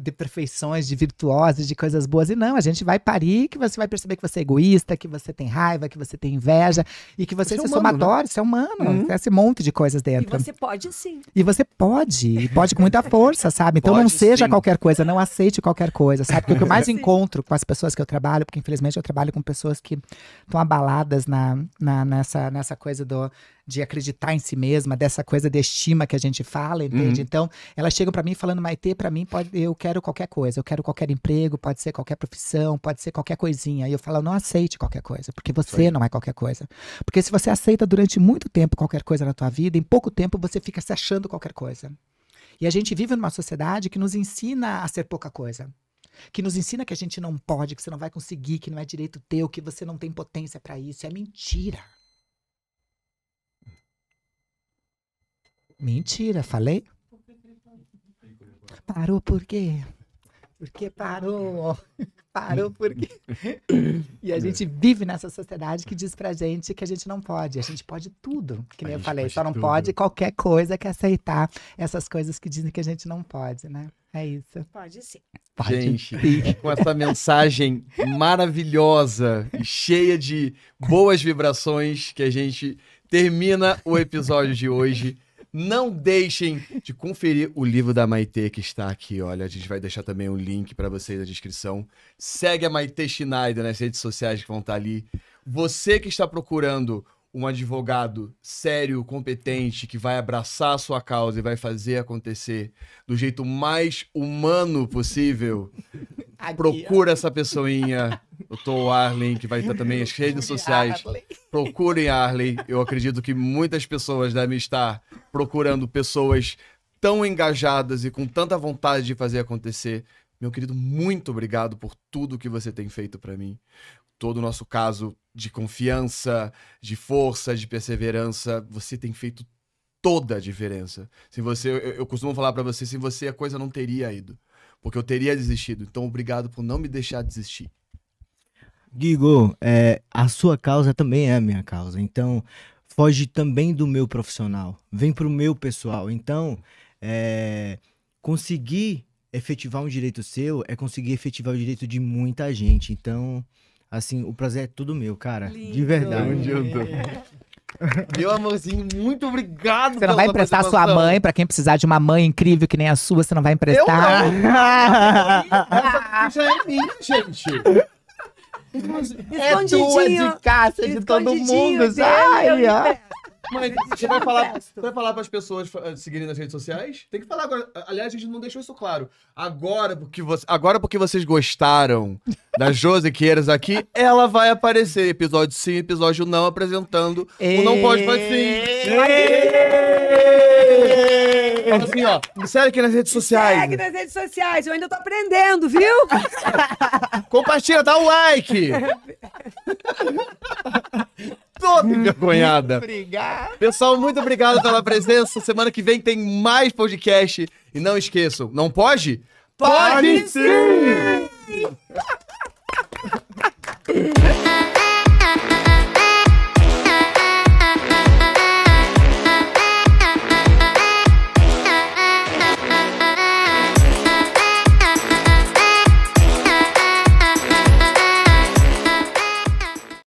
De perfeições, de virtuosas, de coisas boas. E não, a gente vai parir que você vai perceber que você é egoísta, que você tem raiva, que você tem inveja, e que você Você é é humano, somatório, você é humano, tem esse monte de coisas E dentro. você pode sim. E você pode com muita força, sabe? Então Pode, não seja sim. qualquer coisa, não aceite qualquer coisa, sabe? Porque o que eu mais Sim. encontro com as pessoas que eu trabalho, porque infelizmente eu trabalho com pessoas que estão abaladas nessa coisa de acreditar em si mesma, dessa coisa de estima que a gente fala, entende? Então, elas chegam pra mim falando, Maitê, pra mim eu quero qualquer coisa, eu quero qualquer emprego, pode ser qualquer profissão, pode ser qualquer coisinha. E eu falo, não aceite qualquer coisa, porque você não é qualquer coisa. Porque se você aceita durante muito tempo qualquer coisa na tua vida, em pouco tempo você fica se achando qualquer coisa. E a gente vive numa sociedade que nos ensina a ser pouca coisa. Que nos ensina que a gente não pode, que você não vai conseguir, que não é direito teu, que você não tem potência pra isso. É mentira. Mentira, falei? Parou por quê? Porque parou. Parou porque... E a gente vive nessa sociedade que diz pra gente que a gente não pode. A gente pode tudo, que nem eu falei. Só não pode qualquer coisa que aceitar essas coisas que dizem que a gente não pode, né? É isso. Pode sim. Pode Gente, sim. com essa mensagem maravilhosa e cheia de boas vibrações que a gente termina o episódio de hoje. Não deixem de conferir o livro da Maitê que está aqui, olha, a gente vai deixar também um link para vocês na descrição. Segue a Maitê Schneider nas redes sociais que vão estar ali. Você que está procurando um advogado sério, competente, que vai abraçar a sua causa e vai fazer acontecer do jeito mais humano possível, Aqui, procura essa pessoinha, o Arlen, que vai estar também nas redes sociais. Procurem a Arlen. Eu acredito que muitas pessoas devem estar procurando pessoas tão engajadas e com tanta vontade de fazer acontecer. Meu querido, muito obrigado por tudo que você tem feito para mim. Todo o nosso caso de confiança, de força, de perseverança, você tem feito toda a diferença. Sem você, eu costumo falar para você, sem você a coisa não teria ido. Porque eu teria desistido. Então, obrigado por não me deixar desistir. Guigo, a sua causa também é a minha causa. Então, foge também do meu profissional. Vem pro meu pessoal. Então, conseguir efetivar um direito seu é conseguir efetivar o direito de muita gente. Então, assim, o prazer é tudo meu, cara. Lindo. De verdade. Tamo junto. Meu amorzinho, muito obrigado. Você não vai emprestar sua mãe, pra quem precisar de uma mãe incrível que nem a sua, você não vai emprestar? Essa já é minha, gente. É tua de casa de todo mundo, dele, sai, eu ó. empresto. Mas você vai falar para as pessoas seguirem nas redes sociais? Tem que falar agora. Aliás, a gente não deixou isso claro. Agora, porque vocês gostaram da Josi Queiroz aqui, ela vai aparecer. Episódio sim, episódio não, apresentando o Não Pode Mas Sim. Fala assim, ó. Me segue aqui nas redes sociais. Segue nas redes sociais, eu ainda tô aprendendo, viu? Compartilha, dá um like. Toda envergonhada. Obrigado. Pessoal, muito obrigado pela presença. Semana que vem tem mais podcast. E não esqueçam, não pode? Pode sim!